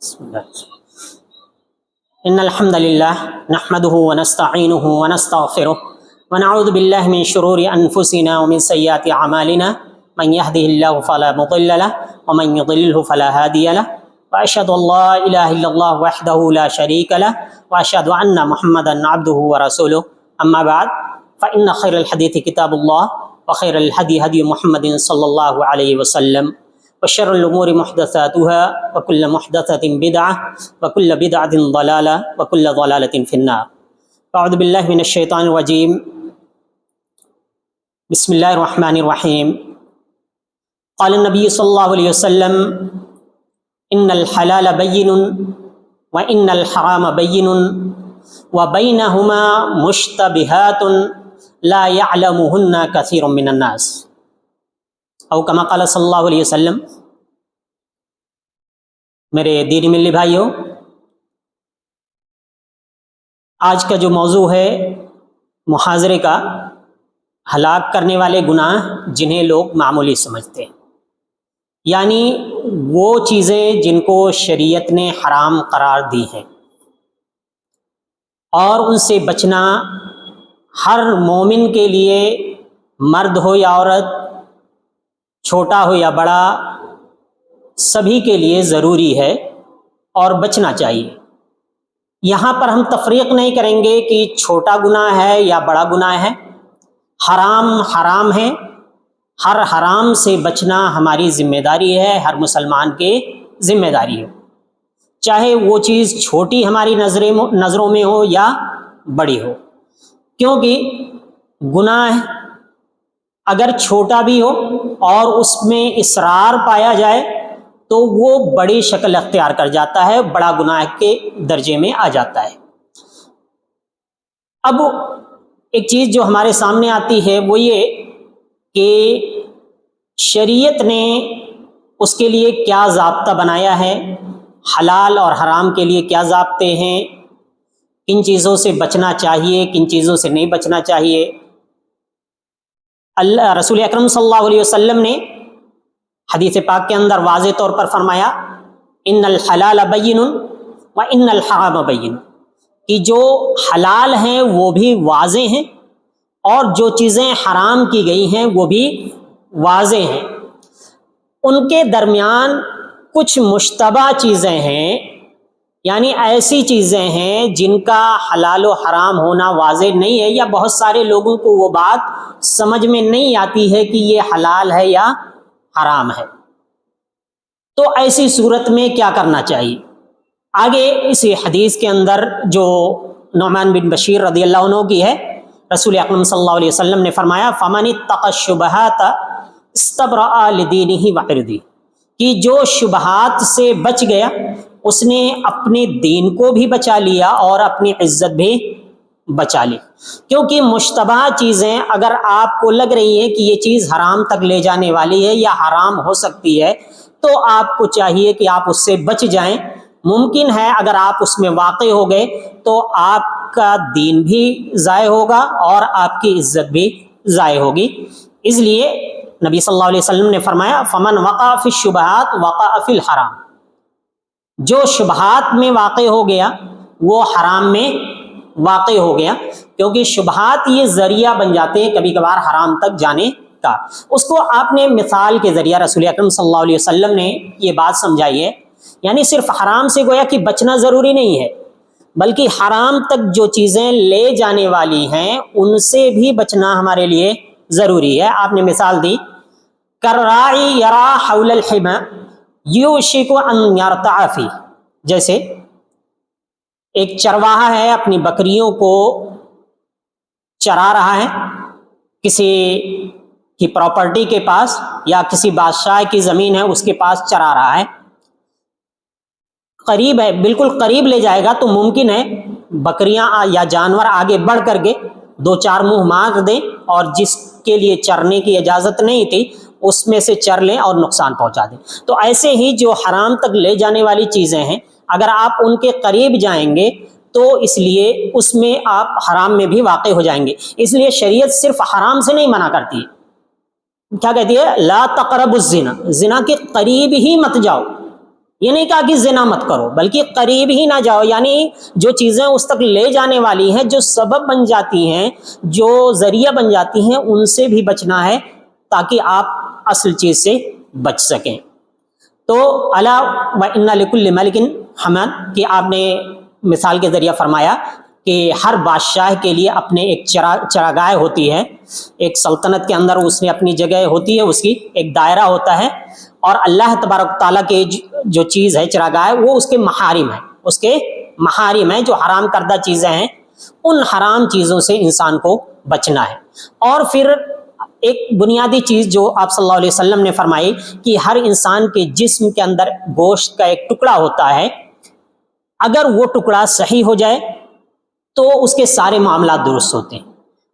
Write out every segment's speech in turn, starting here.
بسم الله. إن الحمد لله نحمده ونستعينه ونستغفره ونعوذ بالله من شرور أنفسنا ومن سيئات أعمالنا من يهده الله فلا مضل له ومن يضلله فلا هادي له وأشهد أن لا إله إلا الله وحده لا شريك له وأشهد أن محمدا عبده ورسوله أما بعد فإن خير الحديث كتاب الله وخير الهدي هدي محمد صلى الله عليه وسلم وشر الأمور محدثاتها وكل محدثة بدعة وكل بدعة ضلالة وكل ضلالة في النار. أعوذ بالله من الشيطان الرجيم. بسم الله الرحمن الرحيم. قال النبي صلى الله عليه وسلم إن الحلال بين وإن الحرام بين وبينهما مشتبهات لا يعلمهن كثير من الناس او کما قال صلی اللہ علیہ وسلم. میرے دینی ملی بھائیوں، آج کا جو موضوع ہے محاضرے کا، ہلاک کرنے والے گناہ جنہیں لوگ معمولی سمجھتے ہیں، یعنی وہ چیزیں جن کو شریعت نے حرام قرار دی ہیں، اور ان سے بچنا ہر مومن کے لیے، مرد ہو یا عورت، چھوٹا ہو یا بڑا، سبھی کے لیے ضروری ہے اور بچنا چاہیے. یہاں پر ہم تفریق نہیں کریں گے کہ چھوٹا گناہ ہے یا بڑا گناہ ہے. حرام حرام ہے، ہر حرام سے بچنا ہماری ذمہ داری ہے، ہر مسلمان کی ذمہ داری ہے، چاہے وہ چیز چھوٹی ہماری نظروں میں ہو یا بڑی ہو. کیونکہ گناہ اگر چھوٹا بھی ہو اور اس میں اصرار پایا جائے تو وہ بڑی شکل اختیار کر جاتا ہے، بڑا گناہ کے درجے میں آ جاتا ہے. اب ایک چیز جو ہمارے سامنے آتی ہے وہ یہ کہ شریعت نے اس کے لیے کیا ضابطہ بنایا ہے، حلال اور حرام کے لیے کیا ضابطے ہیں، کن چیزوں سے بچنا چاہیے، کن چیزوں سے نہیں بچنا چاہیے. رسول اکرم صلی اللہ علیہ وسلم نے حدیث پاک کے اندر واضح طور پر فرمایا ان الحلال بین وان الحرام بین، کہ جو حلال ہیں وہ بھی واضح ہیں اور جو چیزیں حرام کی گئی ہیں وہ بھی واضح ہیں. ان کے درمیان کچھ مشتبہ چیزیں ہیں، یعنی ایسی چیزیں ہیں جن کا حلال و حرام ہونا واضح نہیں ہے، یا بہت سارے لوگوں کو وہ بات سمجھ میں نہیں آتی ہے کہ یہ حلال ہے یا حرام ہے. تو ایسی صورت میں کیا کرنا چاہیے؟ آگے اسی حدیث کے اندر جو نعمان بن بشیر رضی اللہ عنہ کی ہے، رسول اکرم صلی اللہ علیہ وسلم نے فرمایا فَمَنِ اتَّقَى الشُّبُهَاتَ اسْتَبْرَأَ لِدِينِهِ وَعِرْضِهِ، کہ جو شبہات سے بچ گیا اس نے اپنے دین کو بھی بچا لیا اور اپنی عزت بھی بچا لی. کیونکہ مشتبہ چیزیں اگر آپ کو لگ رہی ہیں کہ یہ چیز حرام تک لے جانے والی ہے یا حرام ہو سکتی ہے تو آپ کو چاہیے کہ آپ اس سے بچ جائیں. ممکن ہے اگر آپ اس میں واقع ہو گئے تو آپ کا دین بھی ضائع ہوگا اور آپ کی عزت بھی ضائع ہوگی. اس لیے نبی صلی اللہ علیہ وسلم نے فرمایا فَمَنْ وَقَعَ فِي الشُّبُهَاتِ وَقَعَ فِي الْحَرَامِ، جو شبہات میں واقع ہو گیا وہ حرام میں واقع ہو گیا. کیونکہ شبہات یہ ذریعہ بن جاتے ہیں کبھی کبھار حرام تک جانے کا. اس کو آپ نے مثال کے ذریعہ رسول اکرم صلی اللہ علیہ وسلم نے یہ بات سمجھائی ہے، یعنی صرف حرام سے گویا کہ بچنا ضروری نہیں ہے، بلکہ حرام تک جو چیزیں لے جانے والی ہیں ان سے بھی بچنا ہمارے لیے ضروری ہے. آپ نے مثال دی کَالرَّاعِ یَرَىٰ حَوْلَ الْحِمَىٰ یُوشِکُ أَن یَرْتَعَ فِیہ، جیسے ایک چرواہا ہے اپنی بکریوں کو چرا رہا ہے کسی کی پراپرٹی کے پاس یا کسی بادشاہ کی زمین ہے اس کے پاس چرا رہا ہے، قریب ہے، بالکل قریب لے جائے گا تو ممکن ہے بکریاں یا جانور آگے بڑھ کر کے دو چار منہ مار دیں اور جس کے لیے چرنے کی اجازت نہیں تھی اس میں سے چر لیں اور نقصان پہنچا دیں. تو ایسے ہی جو حرام تک لے جانے والی چیزیں ہیں اگر آپ ان کے قریب جائیں گے تو اس لیے اس میں آپ حرام میں بھی واقع ہو جائیں گے. اس لیے شریعت صرف حرام سے نہیں منع کرتی، کیا کہتی ہے؟ لا تقربوا الزنا، زنا کے قریب ہی مت جاؤ. یہ نہیں کہا کہ زنا مت کرو، بلکہ قریب ہی نہ جاؤ، یعنی جو چیزیں اس تک لے جانے والی ہیں، جو سبب بن جاتی ہیں، جو ذریعہ بن جاتی ہیں، ان سے بھی بچنا ہے تاکہ آپ اصل چیز سے بچ سکیں۔ تو الا و ان لکل ملک حمد، کہ آپ نے مثال کے ذریعہ فرمایا کہ ہر بادشاہ کے لیے اپنے ایک چراگاہ ہوتی ہے، ایک سلطنت کے اندر اس نے اپنی جگہ ہوتی ہے، اس کی ایک دائرہ ہوتا ہے، اور اللہ تبارک تعالیٰ کے جو چیز ہے چراگاہ، وہ اس کے محارم ہے، اس کے محارم ہیں، جو حرام کردہ چیزیں ہیں، ان حرام چیزوں سے انسان کو بچنا ہے۔ اور پھر ایک بنیادی چیز جو آپ صلی اللہ علیہ وسلم نے فرمائی کہ ہر انسان کے جسم کے اندر گوشت کا ایک ٹکڑا ہوتا ہے، اگر وہ ٹکڑا صحیح ہو جائے تو اس کے سارے معاملات درست ہوتے ہیں،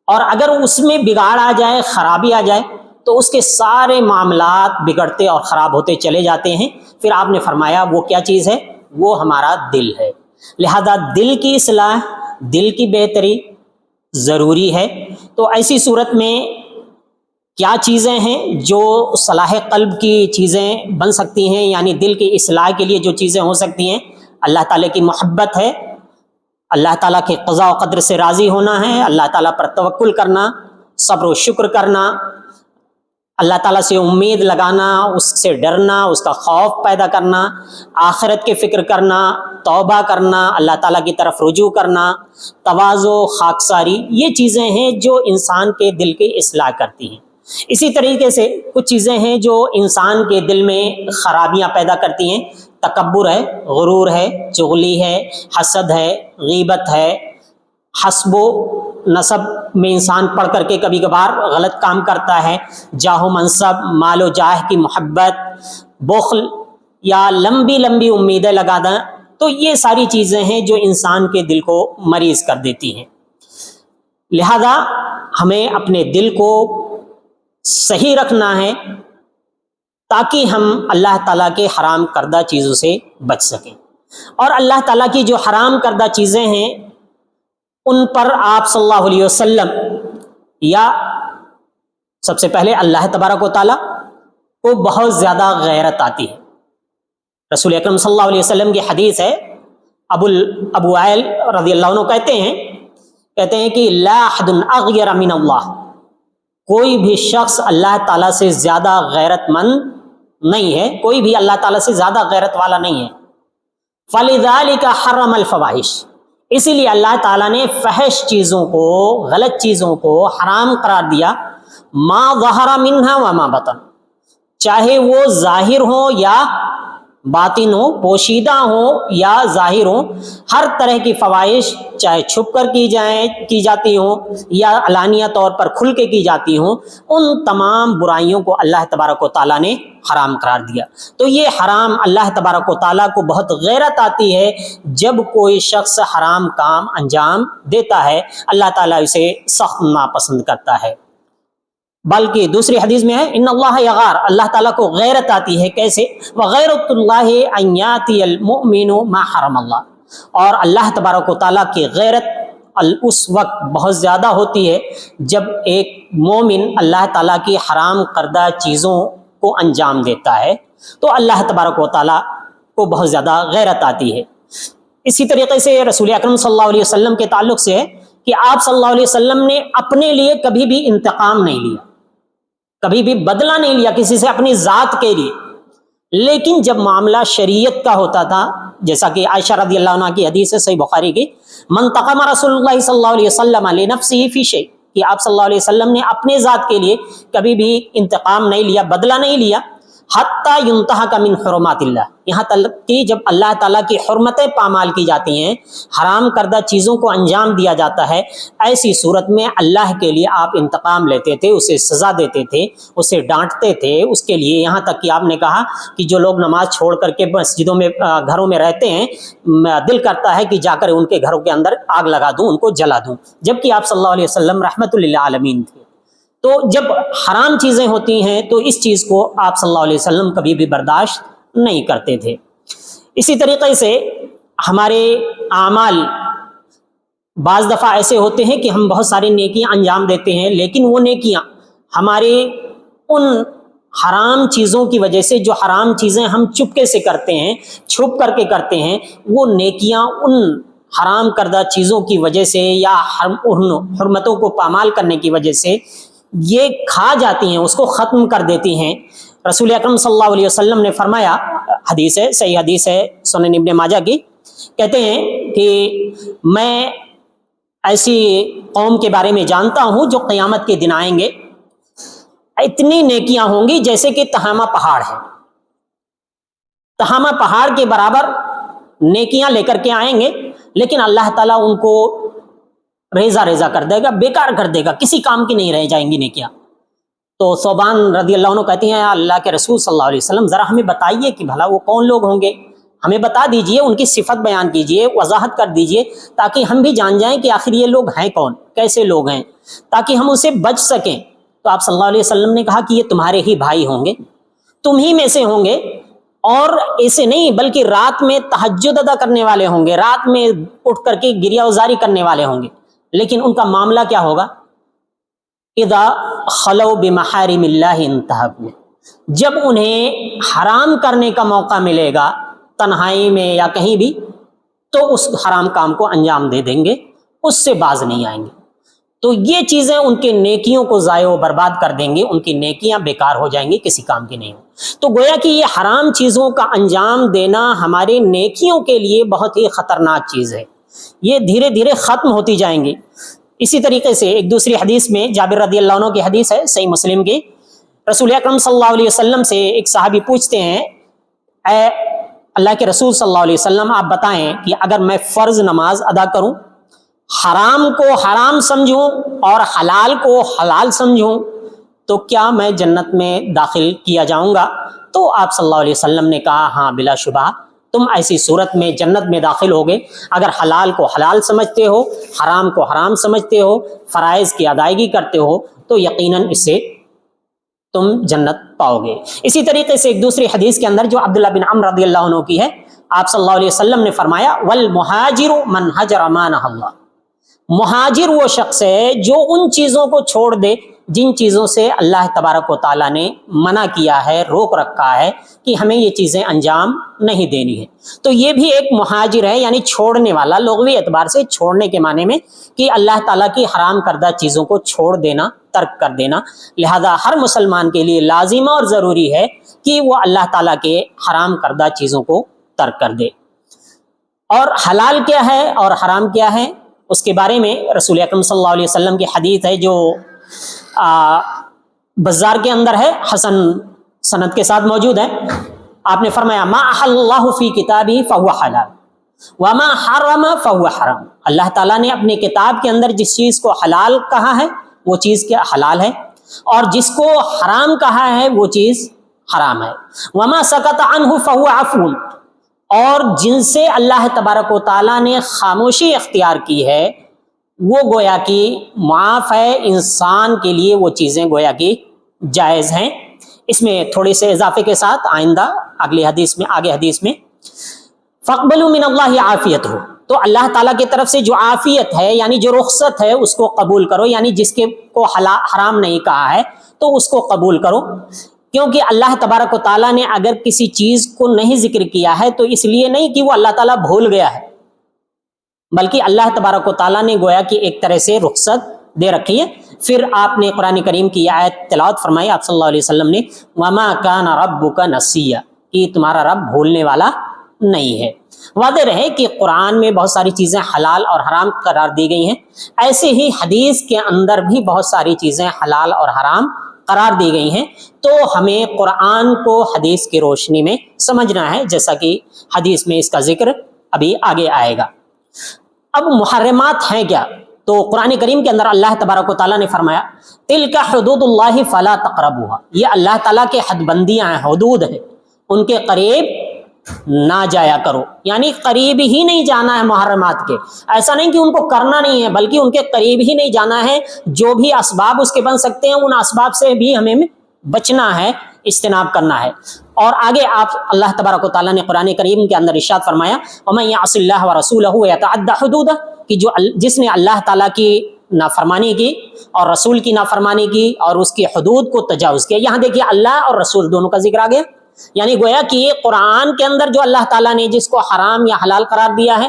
اور اگر اس میں بگاڑ آ جائے، خرابی آ جائے، تو اس کے سارے معاملات بگڑتے اور خراب ہوتے چلے جاتے ہیں۔ پھر آپ نے فرمایا وہ کیا چیز ہے؟ وہ ہمارا دل ہے۔ لہذا دل کی اصلاح، دل کی بہتری ضروری ہے۔ تو ایسی صورت میں کیا چیزیں ہیں جو صلاح قلب کی چیزیں بن سکتی ہیں، یعنی دل کی اصلاح کے لیے جو چیزیں ہو سکتی ہیں؟ اللہ تعالیٰ کی محبت ہے، اللہ تعالیٰ کے قضاء و قدر سے راضی ہونا ہے، اللہ تعالیٰ پر توکل کرنا، صبر و شکر کرنا، اللہ تعالیٰ سے امید لگانا، اس سے ڈرنا، اس کا خوف پیدا کرنا، آخرت کی فکر کرنا، توبہ کرنا، اللہ تعالیٰ کی طرف رجوع کرنا، تواضع، خاکساری، یہ چیزیں ہیں جو انسان کے دل کی اصلاح کرتی ہیں۔ اسی طریقے سے کچھ چیزیں ہیں جو انسان کے دل میں خرابیاں پیدا کرتی ہیں، تکبر ہے، غرور ہے، چغلی ہے، حسد ہے، غیبت ہے، حسب و نسب میں انسان پڑھ کر کے کبھی کبھار غلط کام کرتا ہے، جاہ و منصب، مال و جاہ کی محبت، بخل یا لمبی لمبی امیدیں لگانا، تو یہ ساری چیزیں ہیں جو انسان کے دل کو مریض کر دیتی ہیں۔ لہذا ہمیں اپنے دل کو صحیح رکھنا ہے تاکہ ہم اللہ تعالیٰ کے حرام کردہ چیزوں سے بچ سکیں، اور اللہ تعالیٰ کی جو حرام کردہ چیزیں ہیں ان پر آپ صلی اللہ علیہ وسلم یا سب سے پہلے اللہ تبارک و تعالیٰ کو بہت زیادہ غیرت آتی ہے۔ رسول اکرم صلی اللہ علیہ وسلم کی حدیث ہے، ابو عائل رضی اللہ عنہ کہتے ہیں کہ لا احد اغیر من اللہ، کوئی بھی شخص اللہ تعالیٰ سے زیادہ غیرت مند نہیں ہے، کوئی بھی اللہ تعالیٰ سے زیادہ غیرت والا نہیں ہے۔ فَلِذَلِكَ حَرَّمَ الْفَوَاحِشَ، اسی لیے اللہ تعالیٰ نے فحش چیزوں کو، غلط چیزوں کو حرام قرار دیا، ما ظہر منہا وما بطن، چاہے وہ ظاہر ہوں یا باطن ہو، پوشیدہ ہوں یا ظاہر ہوں، ہر طرح کی فواحش چاہے چھپ کر کی جاتی ہوں یا علانیہ طور پر کھل کے کی جاتی ہوں، ان تمام برائیوں کو اللہ تبارک و تعالیٰ نے حرام قرار دیا۔ تو یہ حرام، اللہ تبارک و تعالیٰ کو بہت غیرت آتی ہے جب کوئی شخص حرام کام انجام دیتا ہے، اللہ تعالیٰ اسے سخت ناپسند کرتا ہے۔ بلکہ دوسری حدیث میں ہے ان اللہ یغار، اللہ تعالیٰ کو غیرت آتی ہے، کیسے؟ وغیرۃ اللہ ان یاتی المؤمن ما حرم اللہ، اور اللہ تبارک و تعالیٰ کی غیرت اس وقت بہت زیادہ ہوتی ہے جب ایک مومن اللہ تعالیٰ کی حرام کردہ چیزوں کو انجام دیتا ہے، تو اللہ تبارک و تعالیٰ کو بہت زیادہ غیرت آتی ہے۔ اسی طریقے سے رسول اکرم صلی اللہ علیہ وسلم کے تعلق سے ہے کہ آپ صلی اللہ علیہ وسلم نے اپنے لیے کبھی بھی انتقام نہیں لیا، کبھی بھی بدلہ نہیں لیا کسی سے اپنی ذات کے لیے، لیکن جب معاملہ شریعت کا ہوتا تھا، جیسا کہ عائشہ رضی اللہ عنہ کی حدیث ہے صحیح بخاری کی، من تقم رسول اللہ صلی اللہ علیہ وسلم لنفسہ فی شیء، کہ آپ صلی اللہ علیہ وسلم نے اپنے ذات کے لیے کبھی بھی انتقام نہیں لیا، بدلہ نہیں لیا، حتیٰ ینتہک من حرمات اللہ، یہاں تک کہ جب اللہ تعالیٰ کی حرمتیں پامال کی جاتی ہیں، حرام کردہ چیزوں کو انجام دیا جاتا ہے، ایسی صورت میں اللہ کے لیے آپ انتقام لیتے تھے، اسے سزا دیتے تھے، اسے ڈانٹتے تھے اس کے لیے، یہاں تک کہ آپ نے کہا کہ جو لوگ نماز چھوڑ کر کے مسجدوں میں گھروں میں رہتے ہیں، دل کرتا ہے کہ جا کر ان کے گھروں کے اندر آگ لگا دوں، ان کو جلا دوں، جبکہ آپ صلی اللہ علیہ وسلم رحمت للعالمین تھے۔ تو جب حرام چیزیں ہوتی ہیں تو اس چیز کو آپ صلی اللہ علیہ وسلم کبھی بھی برداشت نہیں کرتے تھے۔ اسی طریقے سے ہمارے اعمال بعض دفعہ ایسے ہوتے ہیں کہ ہم بہت ساری نیکیاں انجام دیتے ہیں، لیکن وہ نیکیاں ہمارے ان حرام چیزوں کی وجہ سے، جو حرام چیزیں ہم چپکے سے کرتے ہیں، چھپ کر کے کرتے ہیں، وہ نیکیاں ان حرام کردہ چیزوں کی وجہ سے یا حرمتوں کو پامال کرنے کی وجہ سے یہ کھا جاتی ہیں، اس کو ختم کر دیتی ہیں۔ رسول اکرم صلی اللہ علیہ وسلم نے فرمایا، حدیث ہے، صحیح حدیث ہے سنن ابن ماجہ کی، کہتے ہیں کہ میں ایسی قوم کے بارے میں جانتا ہوں جو قیامت کے دن آئیں گے، اتنی نیکیاں ہوں گی جیسے کہ تہامہ پہاڑ ہے، تہامہ پہاڑ کے برابر نیکیاں لے کر کے آئیں گے، لیکن اللہ تعالیٰ ان کو ریزہ ریزہ کر دے گا، بیکار کر دے گا، کسی کام کی نہیں رہ جائیں گی نیکیاں۔ تو ثوبان رضی اللہ عنہ کہتے ہیں، اللہ کے رسول صلی اللہ علیہ وسلم ذرا ہمیں بتائیے کہ بھلا وہ کون لوگ ہوں گے، ہمیں بتا دیجئے، ان کی صفت بیان کیجئے، وضاحت کر دیجئے، تاکہ ہم بھی جان جائیں کہ آخر یہ لوگ ہیں کون، کیسے لوگ ہیں، تاکہ ہم اسے بچ سکیں۔ تو آپ صلی اللہ علیہ وسلم نے کہا کہ یہ تمہارے ہی بھائی ہوں گے، تم ہی میں سے ہوں گے، اور ایسے نہیں بلکہ رات میں تہجد ادا کرنے والے ہوں گے، رات میں اٹھ کر کے گریہ وزاری کرنے والے ہوں گے، لیکن ان کا معاملہ کیا ہوگا؟ اذا خلو بمحارم اللہ انتہکوا، جب انہیں حرام کرنے کا موقع ملے گا تنہائی میں یا کہیں بھی، تو اس حرام کام کو انجام دے دیں گے، اس سے باز نہیں آئیں گے۔ تو یہ چیزیں ان کے نیکیوں کو ضائع و برباد کر دیں گے، ان کی نیکیاں بیکار ہو جائیں گی، کسی کام کی نہیں ہو۔ تو گویا کہ یہ حرام چیزوں کا انجام دینا ہمارے نیکیوں کے لیے بہت ہی خطرناک چیز ہے، یہ دھیرے دھیرے ختم ہوتی جائیں گی۔ اسی طریقے سے ایک دوسری حدیث میں جابر رضی اللہ عنہ کی حدیث ہے، صحیح مسلم کی، رسول اکرم صلی اللہ علیہ وسلم سے ایک صحابی پوچھتے ہیں، اے اللہ کے رسول صلی اللہ علیہ وسلم، آپ بتائیں کہ اگر میں فرض نماز ادا کروں، حرام کو حرام سمجھوں اور حلال کو حلال سمجھوں، تو کیا میں جنت میں داخل کیا جاؤں گا؟ تو آپ صلی اللہ علیہ وسلم نے کہا، ہاں بلا شبہ تم ایسی صورت میں جنت میں داخل ہوگے اگر حلال کو حلال سمجھتے ہو، حرام کو حرام سمجھتے ہو، فرائض کی ادائیگی کرتے ہو، تو یقیناً اس سے تم جنت پاؤ گے۔ اسی طریقے سے ایک دوسری حدیث کے اندر جو عبداللہ بن عمرو رضی اللہ عنہ کی ہے، آپ صلی اللہ علیہ وسلم نے فرمایا، والمہاجر من ہجر ما نہی اللہ، مہاجر وہ شخص ہے جو ان چیزوں کو چھوڑ دے جن چیزوں سے اللہ تبارک و تعالیٰ نے منع کیا ہے، روک رکھا ہے کہ ہمیں یہ چیزیں انجام نہیں دینی ہے۔ تو یہ بھی ایک مہاجر ہے، یعنی چھوڑنے والا، لغوی اعتبار سے چھوڑنے کے معنی میں کہ اللہ تعالیٰ کی حرام کردہ چیزوں کو چھوڑ دینا، ترک کر دینا۔ لہذا ہر مسلمان کے لیے لازم اور ضروری ہے کہ وہ اللہ تعالیٰ کے حرام کردہ چیزوں کو ترک کر دے۔ اور حلال کیا ہے اور حرام کیا ہے، اس کے بارے میں رسول اکرم صلی اللہ علیہ وسلم کی حدیث ہے جو بزار کے اندر ہے، حسن سند کے ساتھ موجود ہے۔ آپ نے فرمایا، ما احل اللہ فی کتابہ فہو حلال وما حرم فہو حرام، اللہ تعالیٰ نے اپنی کتاب کے اندر جس چیز کو حلال کہا ہے وہ چیز کیا حلال ہے، اور جس کو حرام کہا ہے وہ چیز حرام ہے۔ وما سکت عنہ فہو عفو، اور جن سے اللہ تبارک و تعالیٰ نے خاموشی اختیار کی ہے وہ گویا کہ معاف ہے، انسان کے لیے وہ چیزیں گویا کہ جائز ہیں۔ اس میں تھوڑے سے اضافے کے ساتھ آئندہ آگے حدیث میں فَاقْبَلُوا مِنَ اللَّهِ عَافِيَتَهُ، تو اللہ تعالیٰ کی طرف سے جو عافیت ہے یعنی جو رخصت ہے اس کو قبول کرو، یعنی جس کے کو حرام نہیں کہا ہے تو اس کو قبول کرو، کیونکہ اللہ تبارک و تعالیٰ نے اگر کسی چیز کو نہیں ذکر کیا ہے تو اس لیے نہیں کہ وہ اللہ تعالیٰ بھول گیا ہے، بلکہ اللہ تبارک و تعالیٰ نے گویا کہ ایک طرح سے رخصت دے رکھی ہے۔ پھر آپ نے قرآن کریم کی آیت تلاوت فرمائی، آپ صلی اللہ علیہ وسلم نے، وَمَا كَانَ رَبُّكَ نَسِيًّا، کہ تمہارا رب بھولنے والا نہیں ہے۔ واضح رہے کہ قرآن میں بہت ساری چیزیں حلال اور حرام قرار دی گئی ہیں، ایسے ہی حدیث کے اندر بھی بہت ساری چیزیں حلال اور حرام قرار دی گئی ہیں، تو ہمیں قرآن کو حدیث کی روشنی میں سمجھنا ہے، جیسا کہ حدیث میں اس کا ذکر ابھی آگے آئے گا۔ اب محرمات ہیں کیا؟ تو قرآن کریم کے اندر اللہ تبارک و تعالیٰ نے فرمایا، تِلْکَ حُدُودُ اللَّهِ فَلَا تَقْرَبُوهَا، یہ اللہ تعالیٰ کے حد بندیاں ہیں، حدود ہیں، ان کے قریب نہ جایا کرو، یعنی قریب ہی نہیں جانا ہے محرمات کے۔ ایسا نہیں کہ ان کو کرنا نہیں ہے، بلکہ ان کے قریب ہی نہیں جانا ہے، جو بھی اسباب اس کے بن سکتے ہیں ان اسباب سے بھی ہمیں بچنا ہے، اجتناب کرنا ہے۔ اور آگے آپ اللہ تبارک و تعالیٰ نے قرآن کریم کے اندر ارشاد فرمایا، وَمَن يَعْصِ اللَّهَ وَرَسُولَهُ وَيَتَعَدَّ حُدُودَهُ، کہ جس نے اللہ تعالیٰ کی نافرمانی کی اور رسول کی نافرمانی کی اور اس کی حدود کو تجاوز کیا. یہاں دیکھیے اللہ اور رسول دونوں کا ذکر آ گیا. یعنی گویا کہ قرآن کے اندر جو اللہ تعالیٰ نے جس کو حرام یا حلال قرار دیا ہے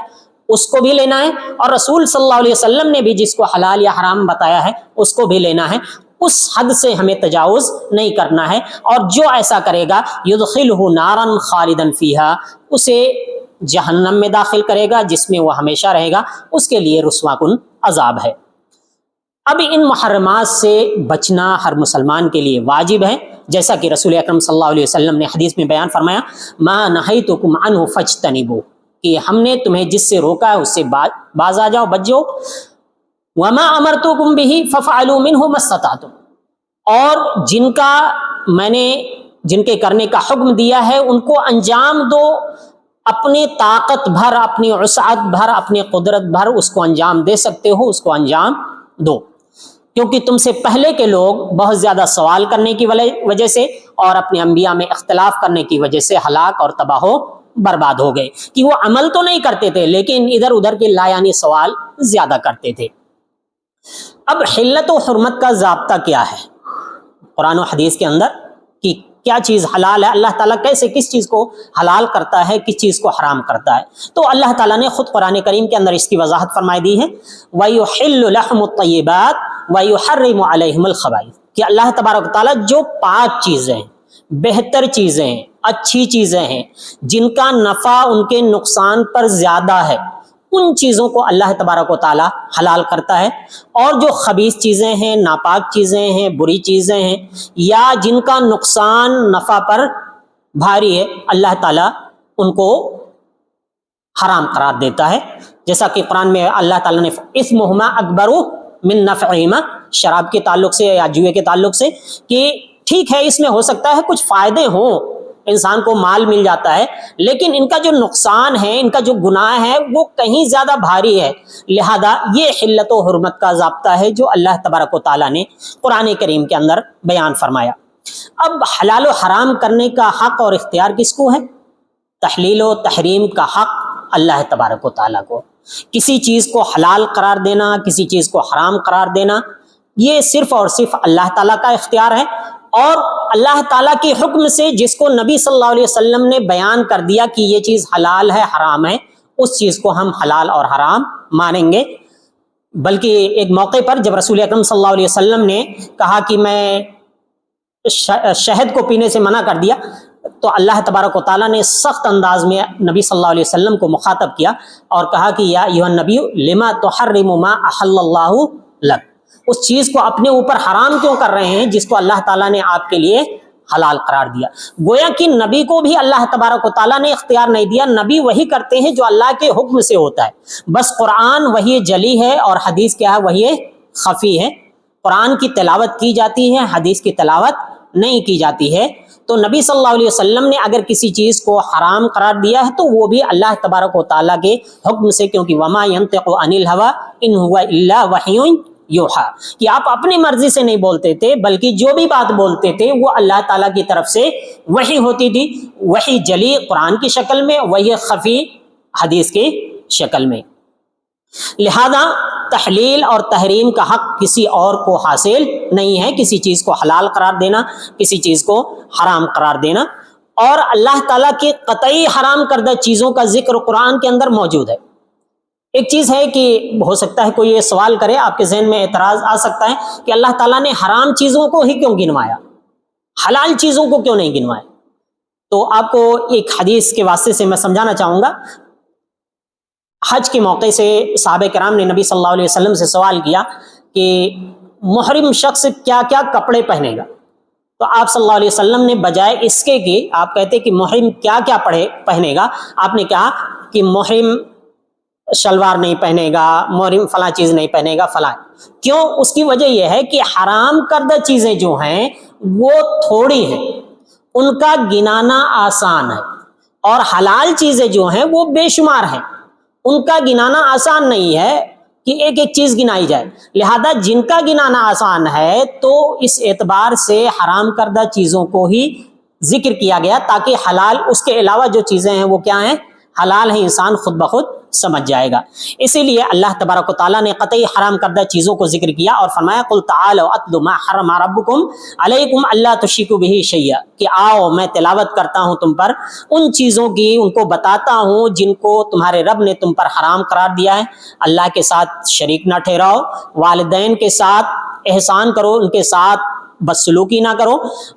اس کو بھی لینا ہے, اور رسول صلی اللہ علیہ وسلم نے بھی جس کو حلال یا حرام بتایا ہے اس کو بھی لینا ہے. اس حد سے ہمیں تجاوز نہیں کرنا ہے, اور جو ایسا کرے گا یدخلہ نارا خالدا فیہا, اسے جہنم میں داخل کرے گا جس میں وہ ہمیشہ رہے گا, اس کے لیے رسوا کن عذاب ہے. اب ان محرمات سے بچنا ہر مسلمان کے لیے واجب ہے, جیسا کہ رسول اکرم صلی اللہ علیہ وسلم نے حدیث میں بیان فرمایا, ما نہیتکم عنہ فاجتنبوہ, کہ ہم نے تمہیں جس سے روکا ہے اس سے باز آ جاؤ, بچ جاؤ. وما امرتکم بہ ففعلوا منہ ما استطعتم, اور جن کے کرنے کا حکم دیا ہے ان کو انجام دو, اپنی طاقت بھر, اپنی وسعت بھر, اپنی قدرت بھر اس کو انجام دے سکتے ہو, اس کو انجام دو. کیونکہ تم سے پہلے کے لوگ بہت زیادہ سوال کرنے کی وجہ سے اور اپنے انبیاء میں اختلاف کرنے کی وجہ سے ہلاک اور تباہ و برباد ہو گئے, کہ وہ عمل تو نہیں کرتے تھے لیکن ادھر ادھر کے لایانی سوال زیادہ کرتے تھے. اب حلت و حرمت کا ضابطہ کیا ہے قرآن و حدیث کے اندر, کہ کیا چیز حلال ہے, اللہ تعالیٰ کیسے کس چیز کو حلال کرتا ہے, کس چیز کو حرام کرتا ہے. تو اللہ تعالیٰ نے خود قرآن کریم کے اندر اس کی وضاحت فرمائی دی ہے, وَيُحِلُّ لَحْمُ الطَّيِّبَاتِ وَيُحَرِّمُ عَلَيْهِمُ الْخَبَائِثَ, کہ اللہ تبارک و تعالیٰ جو پاک چیزیں ہیں, بہتر چیزیں ہیں, اچھی چیزیں ہیں, جن کا نفع ان کے نقصان پر زیادہ ہے, ان چیزوں کو اللہ تبارک و تعالیٰ حلال کرتا ہے. اور جو خبیث چیزیں ہیں, ناپاک چیزیں ہیں, بری چیزیں ہیں, یا جن کا نقصان نفع پر بھاری ہے, اللہ تعالیٰ ان کو حرام قرار دیتا ہے. جیسا کہ قرآن میں اللہ تعالیٰ نے اثمہما اکبر من نفعہما, شراب کے تعلق سے یا جوئے کے تعلق سے, کہ ٹھیک ہے اس میں ہو سکتا ہے کچھ فائدے ہوں, انسان کو مال مل جاتا ہے, لیکن ان کا جو نقصان ہے, ان کا جو گناہ ہے وہ کہیں زیادہ بھاری ہے. لہذا یہ حلت و حرمت کا ضابطہ ہے جو اللہ تبارک و تعالیٰ نے قرآن کریم کے اندر بیان فرمایا. اب حلال و حرام کرنے کا حق اور اختیار کس کو ہے؟ تحلیل و تحریم کا حق اللہ تبارک و تعالیٰ کو. کسی چیز کو حلال قرار دینا, کسی چیز کو حرام قرار دینا, یہ صرف اور صرف اللہ تعالیٰ کا اختیار ہے. اور اللہ تعالیٰ کے حکم سے جس کو نبی صلی اللہ علیہ وسلم نے بیان کر دیا کہ یہ چیز حلال ہے, حرام ہے, اس چیز کو ہم حلال اور حرام مانیں گے. بلکہ ایک موقع پر جب رسول اکرم صلی اللہ علیہ وسلم نے کہا کہ میں شہد کو پینے سے منع کر دیا, تو اللہ تبارک و تعالیٰ نے سخت انداز میں نبی صلی اللہ علیہ وسلم کو مخاطب کیا اور کہا کہ یا ایھا النبی لما تحرم ما احل اللہ لک, اس چیز کو اپنے اوپر حرام کیوں کر رہے ہیں جس کو اللہ تعالیٰ نے آپ کے لیے حلال قرار دیا. گویا کہ نبی کو بھی اللہ تبارک و تعالیٰ نے اختیار نہیں دیا, نبی وہی کرتے ہیں جو اللہ کے حکم سے ہوتا ہے. بس قرآن وحی جلی ہے اور حدیث کیا ہے, وحی خفی ہے. قرآن کی تلاوت کی جاتی ہے, حدیث کی تلاوت نہیں کی جاتی ہے. تو نبی صلی اللہ علیہ وسلم نے اگر کسی چیز کو حرام قرار دیا ہے تو وہ بھی اللہ تبارک و تعالیٰ کے حکم سے, کیونکہ وما ينطق عن الهوى ان هو الا وحی یوحا, کہ آپ اپنی مرضی سے نہیں بولتے تھے بلکہ جو بھی بات بولتے تھے وہ اللہ تعالیٰ کی طرف سے وحی ہوتی تھی. وحی جلی قرآن کی شکل میں, وحی خفی حدیث کی شکل میں. لہذا تحلیل اور تحریم کا حق کسی اور کو حاصل نہیں ہے, کسی چیز کو حلال قرار دینا, کسی چیز کو حرام قرار دینا. اور اللہ تعالیٰ کی قطعی حرام کردہ چیزوں کا ذکر قرآن کے اندر موجود ہے. ایک چیز ہے کہ ہو سکتا ہے کوئی یہ سوال کرے, آپ کے ذہن میں اعتراض آ سکتا ہے کہ اللہ تعالیٰ نے حرام چیزوں کو ہی کیوں گنوایا, حلال چیزوں کو کیوں نہیں گنوایا. تو آپ کو ایک حدیث کے واسطے سے میں سمجھانا چاہوں گا. حج کے موقع سے صحابہ کرام نے نبی صلی اللہ علیہ وسلم سے سوال کیا کہ محرم شخص کیا کیا کپڑے پہنے گا. تو آپ صلی اللہ علیہ وسلم نے بجائے اس کے کہ آپ کہتے کہ محرم کیا کیا پہنے گا, آپ نے کہا کہ محرم شلوار نہیں پہنے گا, محرم فلاں چیز نہیں پہنے گا فلاں. کیوں؟ اس کی وجہ یہ ہے کہ حرام کردہ چیزیں جو ہیں وہ تھوڑی ہیں, ان کا گنانا آسان ہے, اور حلال چیزیں جو ہیں وہ بے شمار ہیں, ان کا گنانا آسان نہیں ہے کہ ایک ایک چیز گنائی جائے. لہذا جن کا گنانا آسان ہے تو اس اعتبار سے حرام کردہ چیزوں کو ہی ذکر کیا گیا تاکہ حلال اس کے علاوہ جو چیزیں ہیں وہ کیا ہیں, حلال ہے انسان خود بخود سمجھ جائے گا. اسی لیے اللہ تبارک و تعالیٰ نے قطعی حرام کردہ چیزوں کو ذکر کیا اور فرمایا قل تعالوا اتل ما حرم ربکم علیکم الا تشرکوا بہ شیئا، کہ آؤ میں تلاوت کرتا ہوں تم پر ان چیزوں کی، ان کو بتاتا ہوں جن کو تمہارے رب نے تم پر حرام قرار دیا ہے. اللہ کے ساتھ شریک نہ ٹھہراؤ، والدین کے ساتھ احسان کرو، ان کے ساتھ بدسلوکی نہ کرو،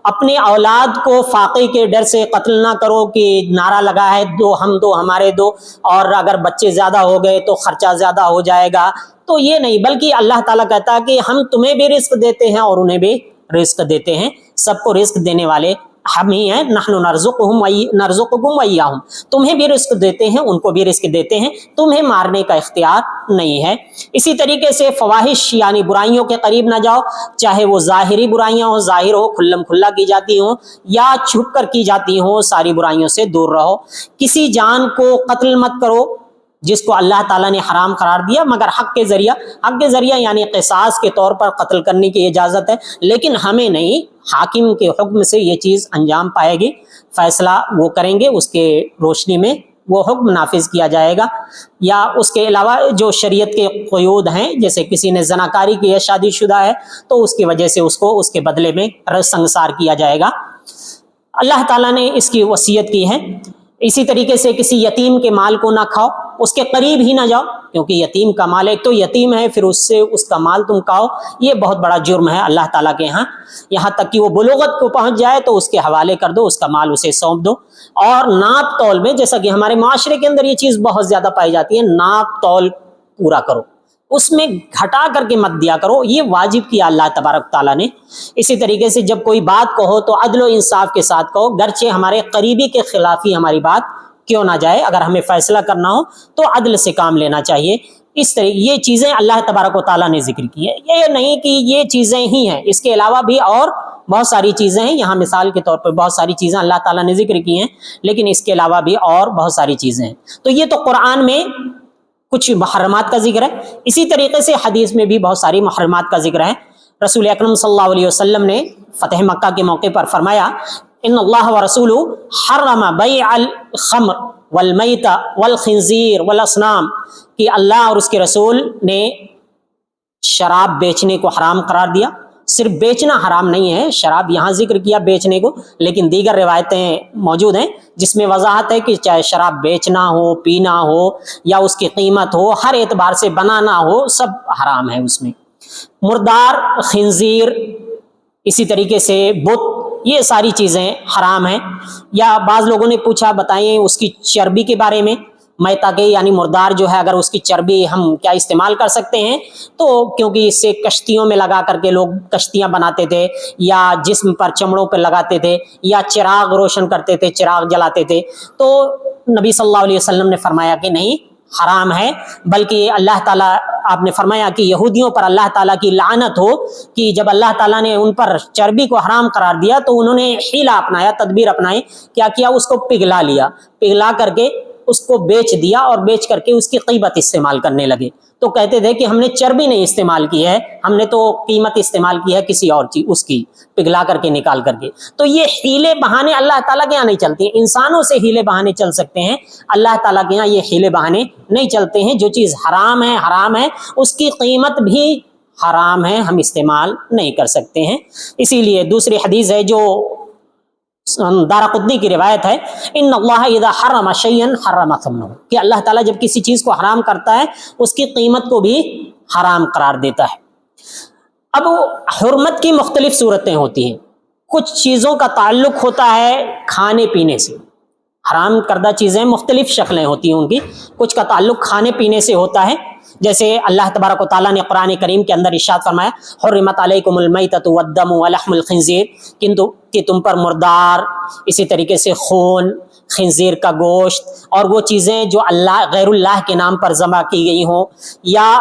اپنے اولاد کو فاقے کے ڈر سے قتل نہ کرو کہ نعرہ لگا ہے دو ہم دو ہمارے دو، اور اگر بچے زیادہ ہو گئے تو خرچہ زیادہ ہو جائے گا. تو یہ نہیں، بلکہ اللہ تعالیٰ کہتا ہے کہ ہم تمہیں بھی رزق دیتے ہیں اور انہیں بھی رزق دیتے ہیں، سب کو رزق دینے والے ہم ہی ہیں. نحن نرزقکم وایاہم، تمہیں بھی رزق دیتے ہیں ان کو بھی رزق دیتے ہیں، تمہیں مارنے کا اختیار نہیں ہے. اسی طریقے سے فواحش یعنی برائیوں کے قریب نہ جاؤ، چاہے وہ ظاہری برائیاں ہوں، ظاہر ہو کھلم کھلا کی جاتی ہوں یا چھپ کر کی جاتی ہوں، ساری برائیوں سے دور رہو. کسی جان کو قتل مت کرو جس کو اللہ تعالیٰ نے حرام قرار دیا مگر حق کے ذریعہ یعنی قصاص کے طور پر قتل کرنے کی اجازت ہے، لیکن ہمیں نہیں. حاکم کے حکم سے یہ چیز انجام پائے گی، فیصلہ وہ کریں گے، اس کے روشنی میں وہ حکم نافذ کیا جائے گا. یا اس کے علاوہ جو شریعت کے قیود ہیں، جیسے کسی نے زناکاری کی ہے، شادی شدہ ہے، تو اس کی وجہ سے اس کو اس کے بدلے میں سنگسار کیا جائے گا. اللہ تعالیٰ نے اس کی وصیت کی ہے. اسی طریقے سے کسی یتیم کے مال کو نہ کھاؤ، اس کے قریب ہی نہ جاؤ، کیونکہ یتیم کا مال، ایک تو یتیم ہے پھر اس سے اس کا مال تم کھاؤ، یہ بہت بڑا جرم ہے اللہ تعالیٰ کے ہاں. یہاں تک کہ وہ بلوغت کو پہنچ جائے تو اس کے حوالے کر دو، اس کا مال اسے سونپ دو. اور ناپ تول میں، جیسا کہ ہمارے معاشرے کے اندر یہ چیز بہت زیادہ پائی جاتی ہے، ناپ تول پورا کرو، اس میں گھٹا کر کے مت دیا کرو، یہ واجب کیا اللہ تبارک تعالیٰ نے. اسی طریقے سے جب کوئی بات کہو تو عدل و انصاف کے ساتھ کہو، گرچہ ہمارے قریبی کے خلاف ہی ہماری بات کیوں نہ جائے، اگر ہمیں فیصلہ کرنا ہو تو عدل سے کام لینا چاہیے. اس طرح یہ چیزیں اللہ تبارک و تعالیٰ نے ذکر کی ہے. یہ نہیں کہ یہ چیزیں ہی ہیں، اس کے علاوہ بھی اور بہت ساری چیزیں ہیں. یہاں مثال کے طور پر بہت ساری چیزیں اللہ تعالیٰ نے ذکر کی ہیں، لیکن اس کے علاوہ بھی اور بہت ساری چیزیں ہیں. تو یہ تو قرآن میں کچھ محرمات کا ذکر ہے. اسی طریقے سے حدیث میں بھی بہت ساری محرمات کا ذکر ہے. رسول اکرم صلی اللہ علیہ وسلم نے فتح مکہ کے موقع پر فرمایا ان اللہ ورسولہ حرم بیع الخمر والمیت والخنزیر والاصنام، کہ اللہ اور اس کے رسول نے شراب بیچنے کو حرام قرار دیا. صرف بیچنا حرام نہیں ہے، شراب یہاں ذکر کیا بیچنے کو، لیکن دیگر روایتیں موجود ہیں جس میں وضاحت ہے کہ چاہے شراب بیچنا ہو، پینا ہو یا اس کی قیمت ہو، ہر اعتبار سے بنانا ہو، سب حرام ہے اس میں. مردار، خنزیر، اسی طریقے سے بت، یہ ساری چیزیں حرام ہیں. یا بعض لوگوں نے پوچھا بتائیں اس کی چربی کے بارے میں، میتا کے یعنی مردار جو ہے اگر اس کی چربی ہم کیا استعمال کر سکتے ہیں؟ تو کیونکہ اس سے کشتیوں میں لگا کر کے لوگ کشتیاں بناتے تھے، یا جسم پر چمڑوں پہ لگاتے تھے، یا چراغ روشن کرتے تھے، چراغ جلاتے تھے. تو نبی صلی اللہ علیہ وسلم نے فرمایا کہ نہیں، حرام ہے. بلکہ اللہ تعالیٰ، آپ نے فرمایا کہ یہودیوں پر اللہ تعالیٰ کی لعنت ہو، کہ جب اللہ تعالیٰ نے ان پر چربی کو حرام قرار دیا تو انہوں نے حیلہ اپنایا، تدبیر اپنائی. کیا کیا؟ اس کو پگھلا لیا، پگھلا کر کے اس کو بیچ دیا، اور بیچ کر کے اس کی قیمت استعمال کرنے لگے. تو کہتے تھے کہ ہم نے چربی نہیں استعمال کی ہے، ہم نے تو قیمت استعمال کی ہے کسی اور چیز، اس کی پگھلا کر کے نکال کر کے. تو یہ حیلے بہانے اللہ تعالیٰ کے یہاں نہیں چلتے ہیں. انسانوں سے حیلے بہانے چل سکتے ہیں، اللہ تعالیٰ کے یہاں یہ حیلے بہانے نہیں چلتے ہیں. جو چیز حرام ہے حرام ہے، اس کی قیمت بھی حرام ہے، ہم استعمال نہیں کر سکتے ہیں. اسی لیے دوسری حدیث ہے جو دارقطنی کی روایت ہے، ان اللہ اذا حرم شیئا حرم ثمنہ، کہ اللہ تعالیٰ جب کسی چیز کو حرام کرتا ہے اس کی قیمت کو بھی حرام قرار دیتا ہے. اب حرمت کی مختلف صورتیں ہوتی ہیں. کچھ چیزوں کا تعلق ہوتا ہے کھانے پینے سے، حرام کردہ چیزیں مختلف شکلیں ہوتی ہیں ان کی. کچھ کا تعلق کھانے پینے سے ہوتا ہے، جیسے اللہ تبارک و تعالیٰ نے قرآن کریم کے اندر ارشاد فرمایا حرمت علیکم المیتۃ والدم ولحم الخنزیر، کہ تم پر مردار، اسی طریقے سے خون، خنزیر کا گوشت، اور وہ چیزیں جو اللہ غیر اللہ کے نام پر ذبح کی گئی ہوں، یا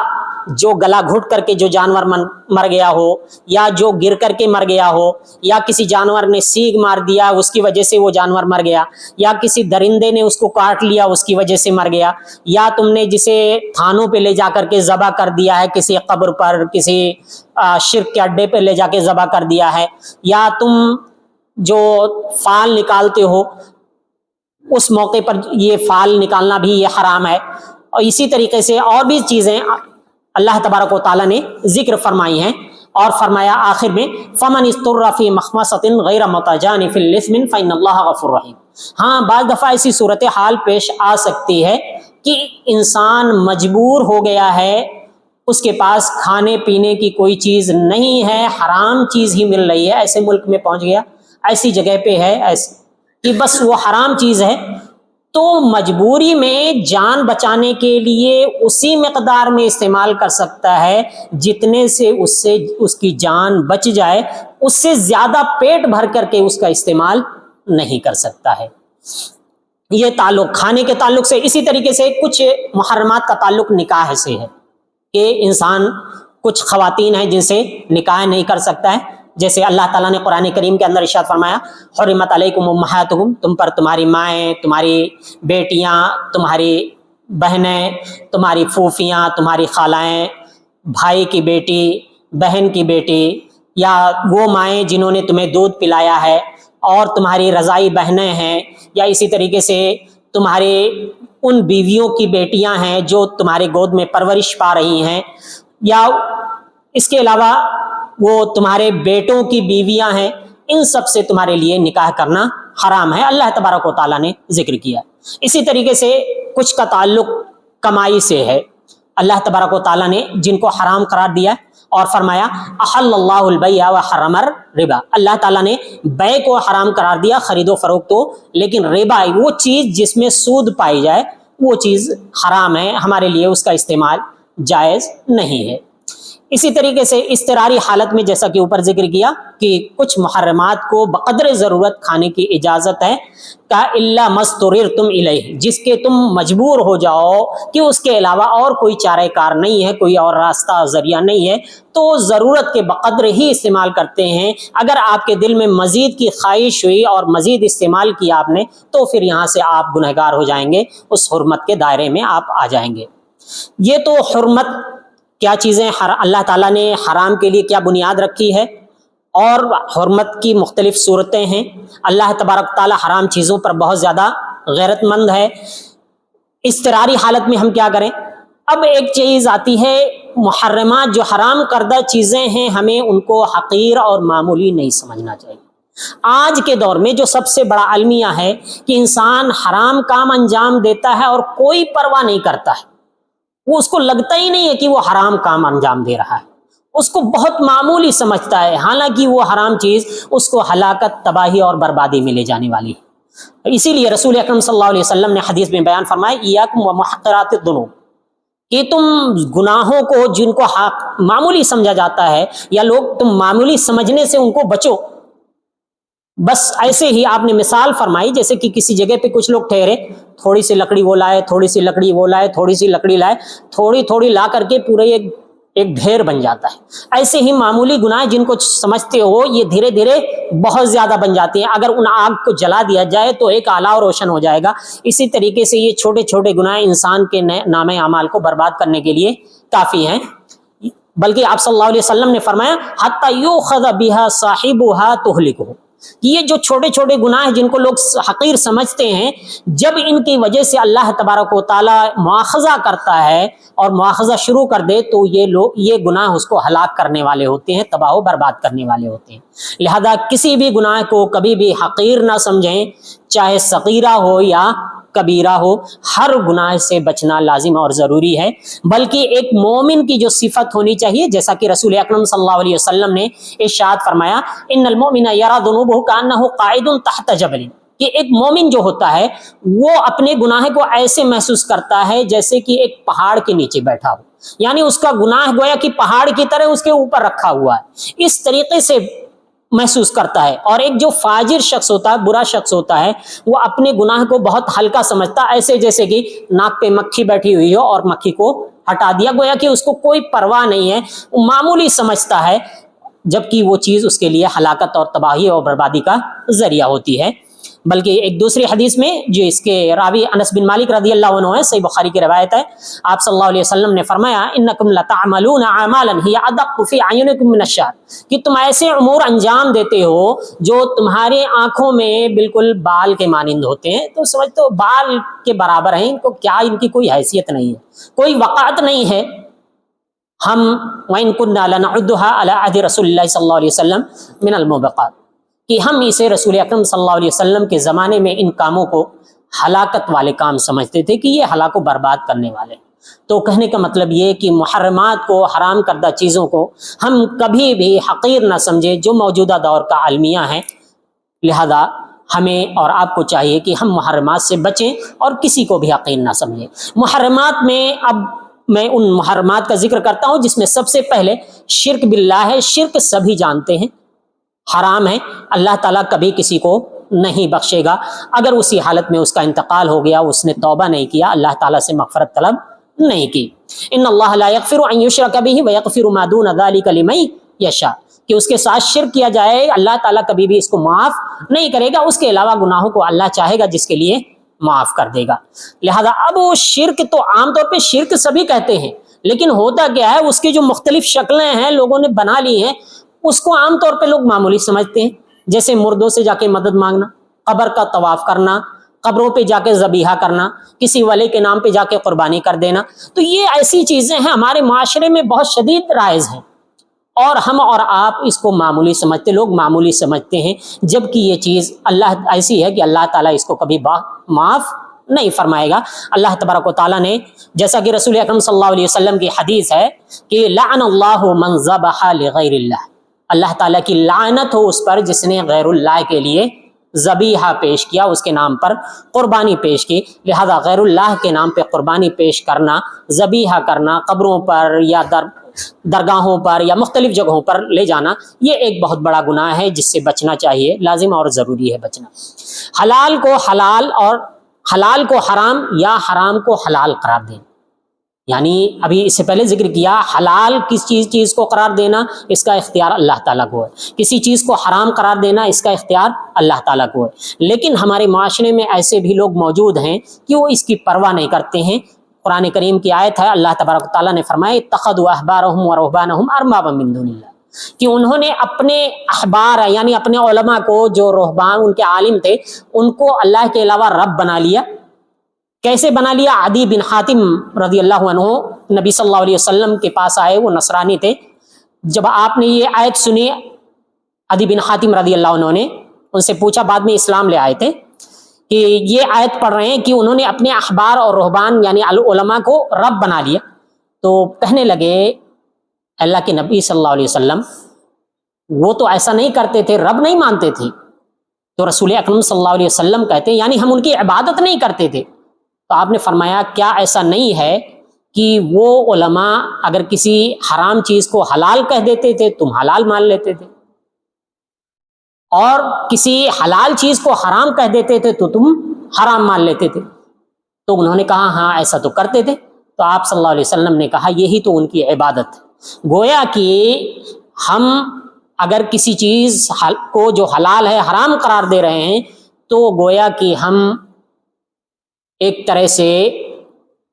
جو گلا گھٹ کر کے جو جانور مر گیا ہو، یا جو گر کر کے مر گیا ہو، یا کسی جانور نے سینگ مار دیا اس کی وجہ سے وہ جانور مر گیا، یا کسی درندے نے اس کو کاٹ لیا اس کی وجہ سے مر گیا، یا تم نے جسے تھانوں پہ لے جا کر کے ذبح کر دیا ہے، کسی قبر پر، کسی شرک کے اڈے پہ لے جا کے ذبح کر دیا ہے، یا تم جو فال نکالتے ہو اس موقع پر یہ فال نکالنا بھی یہ حرام ہے. اور اسی طریقے سے اور بھی چیزیں اللہ تبارک و تعالیٰ نے ذکر فرمائی ہیں، اور فرمایا آخر میں فمن اضطر فی مخمصۃ غیر متجانف لإثم فإن اللہ غفور رحیم. ہاں بعض دفعہ ایسی صورتحال پیش آ سکتی ہے کہ انسان مجبور ہو گیا ہے، اس کے پاس کھانے پینے کی کوئی چیز نہیں ہے، حرام چیز ہی مل رہی ہے، ایسے ملک میں پہنچ گیا، ایسی جگہ پہ ہے ایسے کہ بس وہ حرام چیز ہے، تو مجبوری میں جان بچانے کے لیے اسی مقدار میں استعمال کر سکتا ہے جتنے سے اس کی جان بچ جائے، اس سے زیادہ پیٹ بھر کر کے اس کا استعمال نہیں کر سکتا ہے. یہ تعلق کھانے کے تعلق سے. اسی طریقے سے کچھ محرمات کا تعلق نکاح سے ہے کہ انسان کچھ خواتین ہیں جن سے نکاح نہیں کر سکتا ہے، جیسے اللہ تعالیٰ نے قرآن کریم کے اندر ارشاد فرمایا حرمت علیکم امہاتکم، تم پر تمہاری مائیں، تمہاری بیٹیاں، تمہاری بہنیں، تمہاری پھوپھیاں، تمہاری خالائیں، بھائی کی بیٹی، بہن کی بیٹی، یا وہ مائیں جنہوں نے تمہیں دودھ پلایا ہے، اور تمہاری رضائی بہنیں ہیں، یا اسی طریقے سے تمہارے ان بیویوں کی بیٹیاں ہیں جو تمہارے گود میں پرورش پا رہی ہیں، یا اس کے علاوہ وہ تمہارے بیٹوں کی بیویاں ہیں. ان سب سے تمہارے لیے نکاح کرنا حرام ہے، اللہ تبارک و تعالیٰ نے ذکر کیا. اسی طریقے سے کچھ کا تعلق کمائی سے ہے. اللہ تبارک و تعالیٰ نے جن کو حرام قرار دیا اور فرمایا احل اللہ البیع وحرم الربا، اللہ تعالیٰ نے بیع کو حرام قرار دیا، خرید و فروخت کو، لیکن ربا وہ چیز جس میں سود پائی جائے وہ چیز حرام ہے، ہمارے لیے اس کا استعمال جائز نہیں ہے. اسی طریقے سے اضطراری حالت میں جیسا کہ اوپر ذکر کیا کہ کچھ محرمات کو بقدر ضرورت کھانے کی اجازت ہے، کا الا مستررتم الیہ، جس کے تم مجبور ہو جاؤ کہ اس کے علاوہ اور کوئی چارہ کار نہیں ہے، کوئی اور راستہ ذریعہ نہیں ہے، تو ضرورت کے بقدر ہی استعمال کرتے ہیں. اگر آپ کے دل میں مزید کی خواہش ہوئی اور مزید استعمال کیا آپ نے، تو پھر یہاں سے آپ گنہگار ہو جائیں گے، اس حرمت کے دائرے میں آپ آ جائیں گے. یہ تو حرمت کیا چیزیں اللہ تعالیٰ نے حرام کے لیے کیا بنیاد رکھی ہے، اور حرمت کی مختلف صورتیں ہیں. اللہ تبارک تعالیٰ حرام چیزوں پر بہت زیادہ غیرت مند ہے. اضطراری حالت میں ہم کیا کریں؟ اب ایک چیز آتی ہے، محرمات جو حرام کردہ چیزیں ہیں ہمیں ان کو حقیر اور معمولی نہیں سمجھنا چاہیے. آج کے دور میں جو سب سے بڑا المیہ ہے کہ انسان حرام کام انجام دیتا ہے اور کوئی پرواہ نہیں کرتا ہے، وہ اس کو لگتا ہی نہیں ہے کہ وہ حرام کام انجام دے رہا ہے، اس کو بہت معمولی سمجھتا ہے، حالانکہ وہ حرام چیز اس کو ہلاکت، تباہی اور بربادی میں لے جانے والی ہے. اسی لیے رسول اکرم صلی اللہ علیہ وسلم نے حدیث میں بیان فرمایا ایاکم ومحقرات الذنوب، کہ تم گناہوں کو جن کو معمولی سمجھا جاتا ہے یا لوگ تم معمولی سمجھنے سے ان کو بچو. بس ایسے ہی آپ نے مثال فرمائی جیسے کہ کسی جگہ پہ کچھ لوگ ٹھہرے، تھوڑی سی لکڑی وہ لائے، تھوڑی سی لکڑی وہ لائے، تھوڑی سی لکڑی لائے، تھوڑی تھوڑی لا کر کے پورے ایک ڈھیر بن جاتا ہے. ایسے ہی معمولی گناہ جن کو سمجھتے ہو یہ دھیرے دھیرے بہت زیادہ بن جاتے ہیں. اگر ان آگ کو جلا دیا جائے تو ایک اعلیٰ اور روشن ہو جائے گا. اسی طریقے سے یہ چھوٹے چھوٹے گناہ انسان کے نام اعمال کو برباد کرنے کے لیے کافی ہیں. بلکہ آپ صلی اللہ علیہ وسلم نے فرمایا حتی یؤخذ بها صاحبها تہلکہ، یہ جو چھوٹے چھوٹے گناہ جن کو لوگ حقیر سمجھتے ہیں، جب ان کی وجہ سے اللہ تبارک و تعالی مواخذہ کرتا ہے اور مواخذہ شروع کر دے تو یہ گناہ اس کو ہلاک کرنے والے ہوتے ہیں، تباہ و برباد کرنے والے ہوتے ہیں. لہذا کسی بھی گناہ کو کبھی بھی حقیر نہ سمجھیں، چاہے صغیرہ ہو یا کبیرہ ہو، ہر گناہ سے بچنا لازم اور ضروری ہے. بلکہ ایک مومن کی جو صفت ہونی چاہیے، جیسا کہ رسول اکرم صلی اللہ علیہ وسلم نے ارشاد فرمایا ان المؤمن یری ذنوبہ کانہ قاعد تحت جبل، کہ ایک مومن جو ہوتا ہے وہ اپنے گناہ کو ایسے محسوس کرتا ہے جیسے کہ ایک پہاڑ کے نیچے بیٹھا ہو، یعنی اس کا گناہ گویا کہ پہاڑ کی طرح اس کے اوپر رکھا ہوا ہے، اس طریقے سے محسوس کرتا ہے. اور ایک جو فاجر شخص ہوتا ہے، برا شخص ہوتا ہے، وہ اپنے گناہ کو بہت ہلکا سمجھتا ہے، ایسے جیسے کہ ناک پہ مکھی بیٹھی ہوئی ہو اور مکھی کو ہٹا دیا، گویا کہ اس کو کوئی پرواہ نہیں ہے، وہ معمولی سمجھتا ہے، جبکہ وہ چیز اس کے لیے ہلاکت اور تباہی اور بربادی کا ذریعہ ہوتی ہے. بلکہ ایک دوسری حدیث میں جو اس کے راوی انس بن مالک رضی اللہ عنہ ہے، صحیح بخاری کی روایت ہے، آپ صلی اللہ علیہ وسلم نے فرمایا انکم لتعملون اعمالا هی ادق فی اعینکم من الشعر، کہ تم ایسے امور انجام دیتے ہو جو تمہارے آنکھوں میں بالکل بال کے مانند ہوتے ہیں، تو سمجھتے ہو بال کے برابر ہیں، ان کو کیا ان کی کوئی حیثیت نہیں ہے، کوئی وقعت نہیں ہے۔ ہم وَإِن كُنَّا لَنَعُدُّهَا عَلَى عَهْدِ رسول اللہ صلی اللہ علیہ وسلم من الموبقات، کہ ہم اسے رسول اکرم صلی اللہ علیہ وسلم کے زمانے میں ان کاموں کو ہلاکت والے کام سمجھتے تھے کہ یہ ہلاک و برباد کرنے والے۔ تو کہنے کا مطلب یہ کہ محرمات کو، حرام کردہ چیزوں کو ہم کبھی بھی حقیر نہ سمجھے، جو موجودہ دور کا المیہ ہیں، لہذا ہمیں اور آپ کو چاہیے کہ ہم محرمات سے بچیں اور کسی کو بھی حقیر نہ سمجھیں۔ محرمات میں اب میں ان محرمات کا ذکر کرتا ہوں جس میں سب سے پہلے شرک باللہ ہے۔ شرک سبھی جانتے ہیں حرام ہے، اللہ تعالیٰ کبھی کسی کو نہیں بخشے گا، اگر اسی حالت میں اس کا انتقال ہو گیا، اس نے توبہ نہیں کیا، اللہ تعالیٰ سے مغفرت طلب نہیں کی۔ ان اللہ لا یغفر ان یشرک بہ ویغفر ما دون ذلک لمن یشاء، کہ اس کے ساتھ شرک کیا جائے اللہ تعالیٰ کبھی بھی اس کو معاف نہیں کرے گا، اس کے علاوہ گناہوں کو اللہ چاہے گا جس کے لیے معاف کر دے گا۔ لہذا اب وہ شرک تو عام طور پہ شرک سبھی کہتے ہیں، لیکن ہوتا کیا ہے، اس کی جو مختلف شکلیں ہیں لوگوں نے بنا لی ہیں، اس کو عام طور پہ لوگ معمولی سمجھتے ہیں، جیسے مردوں سے جا کے مدد مانگنا، قبر کا طواف کرنا، قبروں پہ جا کے ذبیحہ کرنا، کسی ولی کے نام پہ جا کے قربانی کر دینا، تو یہ ایسی چیزیں ہیں ہمارے معاشرے میں بہت شدید رائج ہیں، اور ہم اور آپ اس کو معمولی سمجھتے، لوگ معمولی سمجھتے ہیں، جبکہ یہ چیز اللہ ایسی ہے کہ اللہ تعالیٰ اس کو کبھی معاف نہیں فرمائے گا۔ اللہ تبارک و تعالیٰ نے، جیسا کہ رسول اکرم صلی اللہ علیہ وسلم کی حدیث ہے کہ لعن اللہ من ذبح لغیر اللہ، اللہ تعالیٰ کی لعنت ہو اس پر جس نے غیر اللہ کے لیے ذبیحہ پیش کیا، اس کے نام پر قربانی پیش کی۔ لہذا غیر اللہ کے نام پہ قربانی پیش کرنا، ذبیحہ کرنا، قبروں پر یا درگاہوں پر یا مختلف جگہوں پر لے جانا، یہ ایک بہت بڑا گناہ ہے جس سے بچنا چاہیے، لازم اور ضروری ہے بچنا۔ حلال کو حلال اور حلال کو حرام یا حرام کو حلال قرار دینا، یعنی ابھی اس سے پہلے ذکر کیا، حلال کس چیز کو قرار دینا اس کا اختیار اللہ تعالیٰ کو ہے، کسی چیز کو حرام قرار دینا اس کا اختیار اللہ تعالیٰ کو ہے، لیکن ہمارے معاشرے میں ایسے بھی لوگ موجود ہیں کہ وہ اس کی پرواہ نہیں کرتے ہیں۔ قرآن کریم کی آیت ہے، اللہ تبارک و تعالیٰ نے فرمایا اتخذوا احبارهم ورهبانهم اربابا من دون اللہ، کہ انہوں نے اپنے احبار یعنی اپنے علماء کو، جو رہبان ان کے عالم تھے، ان کو اللہ کے علاوہ رب بنا لیا۔ کیسے بنا لیا؟ عدی بن حاتم رضی اللہ عنہ نبی صلی اللہ علیہ وسلم کے پاس آئے، وہ نصرانی تھے۔ جب آپ نے یہ آیت سنی، عدی بن حاتم رضی اللہ عنہ نے ان سے پوچھا، بعد میں اسلام لے آئے تھے، کہ یہ آیت پڑھ رہے ہیں کہ انہوں نے اپنے احبار اور رہبان یعنی علماء کو رب بنا لیا، تو کہنے لگے اللہ کے نبی صلی اللہ علیہ وسلم وہ تو ایسا نہیں کرتے تھے، رب نہیں مانتے تھے۔ تو رسول اکرم صلی اللہ علیہ وسلم کہتے ہیں یعنی ہم ان کی عبادت نہیں کرتے تھے۔ تو آپ نے فرمایا کیا ایسا نہیں ہے کہ وہ علماء اگر کسی حرام چیز کو حلال کہہ دیتے تھے تم حلال مان لیتے تھے، اور کسی حلال چیز کو حرام کہہ دیتے تھے تو تم حرام مان لیتے تھے؟ تو انہوں نے کہا ہاں ایسا تو کرتے تھے۔ تو آپ صلی اللہ علیہ وسلم نے کہا یہی تو ان کی عبادت ہے، گویا کہ ہم اگر کسی چیز کو جو حلال ہے حرام قرار دے رہے ہیں تو گویا کہ ہم ایک طرح سے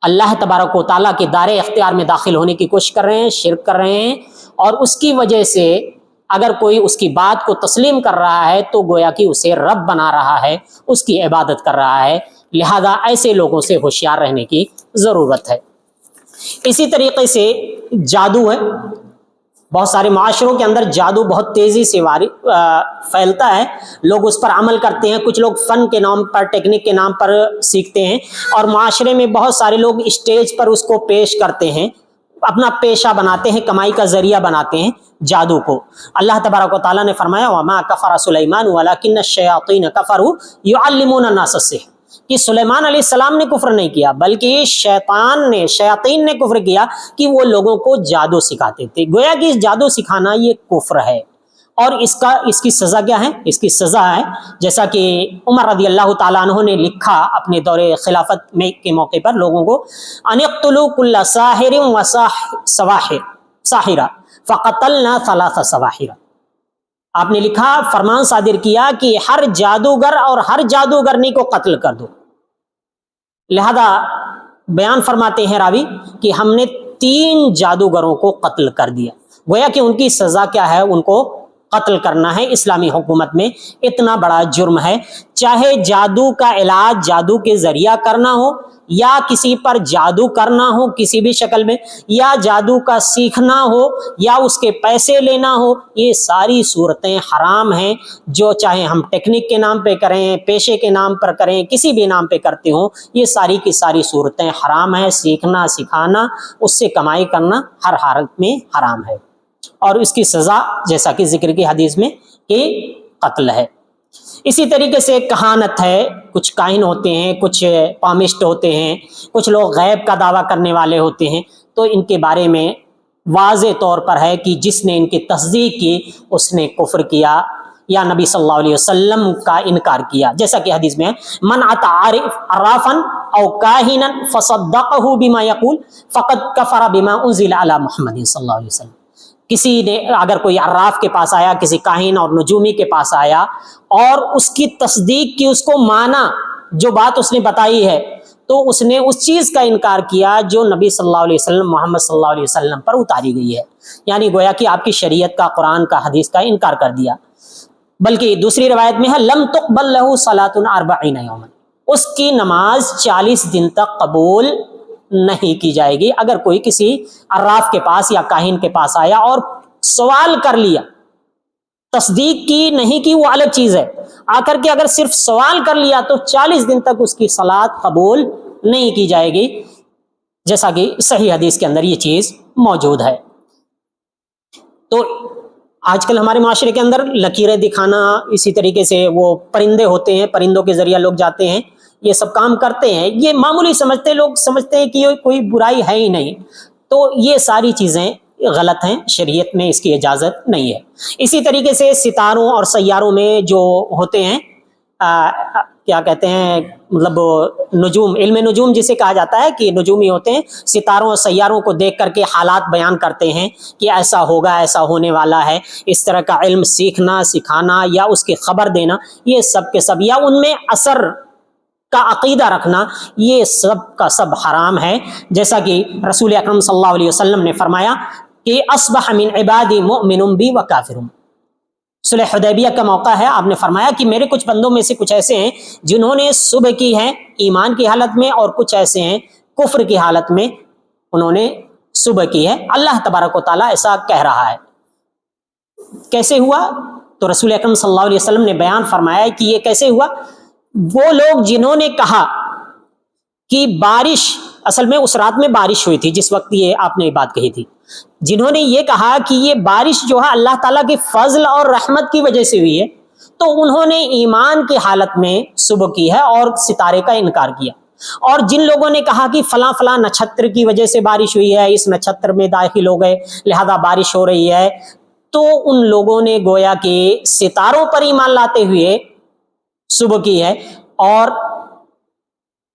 اللہ تبارک و تعالیٰ کے دائرے اختیار میں داخل ہونے کی کوشش کر رہے ہیں، شرک کر رہے ہیں، اور اس کی وجہ سے اگر کوئی اس کی بات کو تسلیم کر رہا ہے تو گویا کہ اسے رب بنا رہا ہے، اس کی عبادت کر رہا ہے۔ لہذا ایسے لوگوں سے ہوشیار رہنے کی ضرورت ہے۔ اسی طریقے سے جادو ہے، بہت سارے معاشروں کے اندر جادو بہت تیزی سے پھیلتا ہے، لوگ اس پر عمل کرتے ہیں، کچھ لوگ فن کے نام پر، ٹیکنیک کے نام پر سیکھتے ہیں، اور معاشرے میں بہت سارے لوگ اسٹیج پر اس کو پیش کرتے ہیں، اپنا پیشہ بناتے ہیں، کمائی کا ذریعہ بناتے ہیں جادو کو۔ اللہ تبارک و تعالیٰ نے فرمایا وَمَا كَفَرَ سُلَيْمَانُ وَلَكِنَّ الشَّيَاطِينَ كَفَرُوا يُعَلِّمُونَ النَّاسَ السِّحْرَ، کہ سلیمان علیہ السلام نے کفر نہیں کیا بلکہ شیاطین نے کفر کیا کہ وہ لوگوں کو جادو سکھاتے تھے۔ گویا کہ جادو سکھانا یہ کفر ہے، اور اس کی سزا کیا ہے؟ اس کی سزا ہے جیسا کہ عمر رضی اللہ تعالیٰ عنہ نے لکھا اپنے دور خلافت میں کے موقع پر لوگوں کو، ان اقتلوا کل ساحر و ساحرہ فقتلنا ثلاث سواحر، آپ نے لکھا فرمان صادر کیا کہ ہر جادوگر اور ہر جادوگرنی کو قتل کر دو۔ لہذا بیان فرماتے ہیں راوی کہ ہم نے 3 جادوگروں کو قتل کر دیا، گویا کہ ان کی سزا کیا ہے، ان کو قتل کرنا ہے۔ اسلامی حکومت میں اتنا بڑا جرم ہے، چاہے جادو کا علاج جادو کے ذریعہ کرنا ہو، یا کسی پر جادو کرنا ہو کسی بھی شکل میں، یا جادو کا سیکھنا ہو، یا اس کے پیسے لینا ہو، یہ ساری صورتیں حرام ہیں۔ جو چاہے ہم ٹیکنیک کے نام پہ کریں، پیشے کے نام پر کریں، کسی بھی نام پہ کرتے ہوں، یہ ساری کی ساری صورتیں حرام ہیں۔ سیکھنا، سکھانا، اس سے کمائی کرنا ہر حالت میں حرام ہے، اور اس کی سزا جیسا کہ ذکر کی حدیث میں کہ قتل ہے۔ اسی طریقے سے کہانت ہے، کچھ کاہن ہوتے ہیں، کچھ پامسٹ ہوتے ہیں، کچھ لوگ غیب کا دعویٰ کرنے والے ہوتے ہیں، تو ان کے بارے میں واضح طور پر ہے کہ جس نے ان کی تصدیق کی اس نے کفر کیا یا نبی صلی اللہ علیہ وسلم کا انکار کیا، جیسا کہ حدیث میں ہے من اتی عرافا او کاہنا فصدقه بما یقول فقد کفر بما انزل علی محمد صلی اللہ علیہ وسلم۔ کسی نے اگر کوئی عراف کے پاس آیا، کسی کاہن اور نجومی کے پاس آیا اور اس کی تصدیق کی، اس کو مانا، جو بات اس نے بتائی ہے، تو اس نے اس چیز کا انکار کیا جو نبی صلی اللہ علیہ وسلم، محمد صلی اللہ علیہ وسلم پر اتاری گئی ہے، یعنی گویا کہ آپ کی شریعت کا، قرآن کا، حدیث کا انکار کر دیا۔ بلکہ دوسری روایت میں ہے لم تقبل له صلاۃ 40 یوما، اس کی نماز 40 دن تک قبول نہیں کی جائے گی۔ اگر کوئی کسی عراف کے پاس یا کاہن کے پاس آیا اور سوال کر لیا، تصدیق کی نہیں کی وہ الگ چیز ہے، آ کر کے اگر صرف سوال کر لیا تو 40 دن تک اس کی صلاۃ قبول نہیں کی جائے گی، جیسا کہ صحیح حدیث کے اندر یہ چیز موجود ہے۔ تو آج کل ہمارے معاشرے کے اندر لکیریں دکھانا، اسی طریقے سے وہ پرندے ہوتے ہیں، پرندوں کے ذریعہ لوگ جاتے ہیں، یہ سب کام کرتے ہیں، یہ معمولی سمجھتے، لوگ سمجھتے ہیں کہ یہ کوئی برائی ہے ہی نہیں، تو یہ ساری چیزیں غلط ہیں، شریعت میں اس کی اجازت نہیں ہے۔ اسی طریقے سے ستاروں اور سیاروں میں جو ہوتے ہیں کیا کہتے ہیں، مطلب نجوم، علم نجوم جسے کہا جاتا ہے کہ نجومی ہوتے ہیں، ستاروں اور سیاروں کو دیکھ کر کے حالات بیان کرتے ہیں کہ ایسا ہوگا، ایسا ہونے والا ہے، اس طرح کا علم سیکھنا، سکھانا یا اس کی خبر دینا، یہ سب کے سب، یا ان میں اثر کا عقیدہ رکھنا، یہ سب کا سب حرام ہے۔ جیسا کہ رسول اکرم صلی اللہ علیہ وسلم نے فرمایا کہ اصبح من عبادی مؤمن بی و کافر۔ صلح حدیبیہ کا موقع ہے، آپ نے فرمایا کہ میرے کچھ بندوں میں سے کچھ ایسے ہیں جنہوں نے صبح کی ہے ایمان کی حالت میں، اور کچھ ایسے ہیں کفر کی حالت میں انہوں نے صبح کی ہے۔ اللہ تبارک و تعالیٰ ایسا کہہ رہا ہے۔ کیسے ہوا؟ تو رسول اکرم صلی اللہ علیہ وسلم نے بیان فرمایا کہ یہ کیسے ہوا، وہ لوگ جنہوں نے کہا کہ بارش، اصل میں اس رات میں بارش ہوئی تھی جس وقت یہ آپ نے بات کہی تھی، جنہوں نے یہ کہا کہ یہ بارش جو ہے اللہ تعالیٰ کے فضل اور رحمت کی وجہ سے ہوئی ہے، تو انہوں نے ایمان کی حالت میں صبح کی ہے اور ستارے کا انکار کیا۔ اور جن لوگوں نے کہا کہ فلاں فلاں نچھتر کی وجہ سے بارش ہوئی ہے، اس نچھتر میں داخل ہو گئے لہذا بارش ہو رہی ہے، تو ان لوگوں نے گویا کہ ستاروں پر ایمان لاتے ہوئے صبح کی ہے اور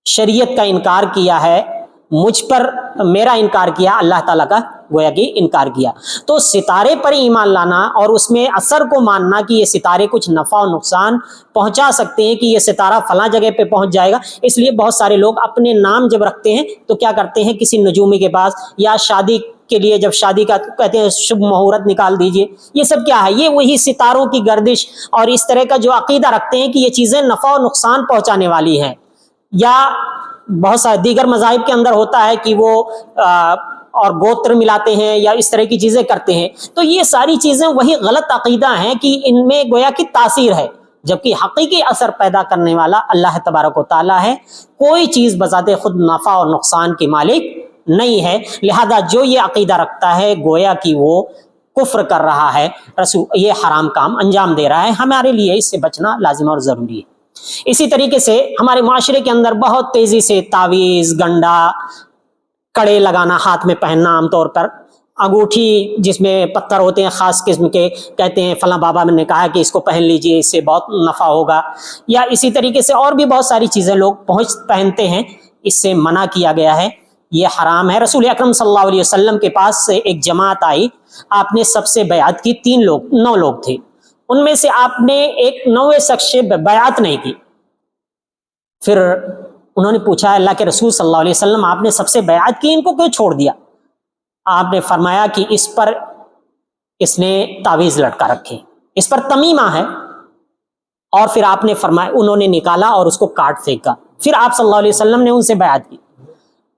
شریعت کا انکار کیا ہے، مجھ پر میرا انکار کیا، اللہ تعالیٰ کا گویا کہ انکار کیا۔ تو ستارے پر ایمان لانا اور اس میں اثر کو ماننا کہ یہ ستارے کچھ نفع و نقصان پہنچا سکتے ہیں، کہ یہ ستارہ فلاں جگہ پہ پہنچ جائے گا، اس لیے بہت سارے لوگ اپنے نام جب رکھتے ہیں تو کیا کرتے ہیں، کسی نجومی کے پاس، یا شادی کے لیے جب شادی کا کہتے ہیں شبھ مہورت نکال دیجئے، یہ سب کیا ہے، یہ وہی ستاروں کی گردش اور اس طرح کا جو عقیدہ رکھتے ہیں کہ یہ چیزیں نفع و نقصان پہنچانے والی ہیں۔ یا بہت سارے دیگر مذاہب کے اندر ہوتا ہے کہ وہ اور گوتر ملاتے ہیں یا اس طرح کی چیزیں کرتے ہیں، تو یہ ساری چیزیں وہی غلط عقیدہ ہیں کہ ان میں گویا کی تاثیر ہے، جبکہ حقیقی اثر پیدا کرنے والا اللہ تبارک و تعالیٰ ہے۔ کوئی چیز بذات خود نفع اور نقصان کی مالک نہیں ہے، لہذا جو یہ عقیدہ رکھتا ہے گویا کہ وہ کفر کر رہا ہے، یہ حرام کام انجام دے رہا ہے۔ ہمارے لیے اس سے بچنا لازم اور ضروری ہے۔ اسی طریقے سے ہمارے معاشرے کے اندر بہت تیزی سے تعویذ، گنڈا، کڑے لگانا، ہاتھ میں پہننا، عام طور پر انگوٹھی جس میں پتھر ہوتے ہیں خاص قسم کے، کہتے ہیں فلاں بابا نے کہا کہ اس کو پہن لیجئے، اس سے بہت نفع ہوگا، یا اسی طریقے سے اور بھی بہت ساری چیزیں لوگ پہنتے ہیں، اس سے منع کیا گیا ہے، یہ حرام ہے۔ رسول اکرم صلی اللہ علیہ وسلم کے پاس سے ایک جماعت آئی، آپ نے سب سے بیعت کی، 9 لوگ تھے، ان میں سے آپ نے ایک 9 شخص سے بیعت نہیں کی۔ پھر انہوں نے پوچھا اللہ کے رسول صلی اللہ علیہ وسلم آپ نے سب سے بیعت کی، ان کو کیوں چھوڑ دیا؟ آپ نے فرمایا کہ اس نے تعویذ لٹکا رکھے، اس پر تمیمہ ہے۔ اور پھر آپ نے فرمایا، انہوں نے نکالا اور اس کو کاٹ پھینکا۔ پھر آپ صلی اللہ علیہ وسلم نے ان سے بیعت کی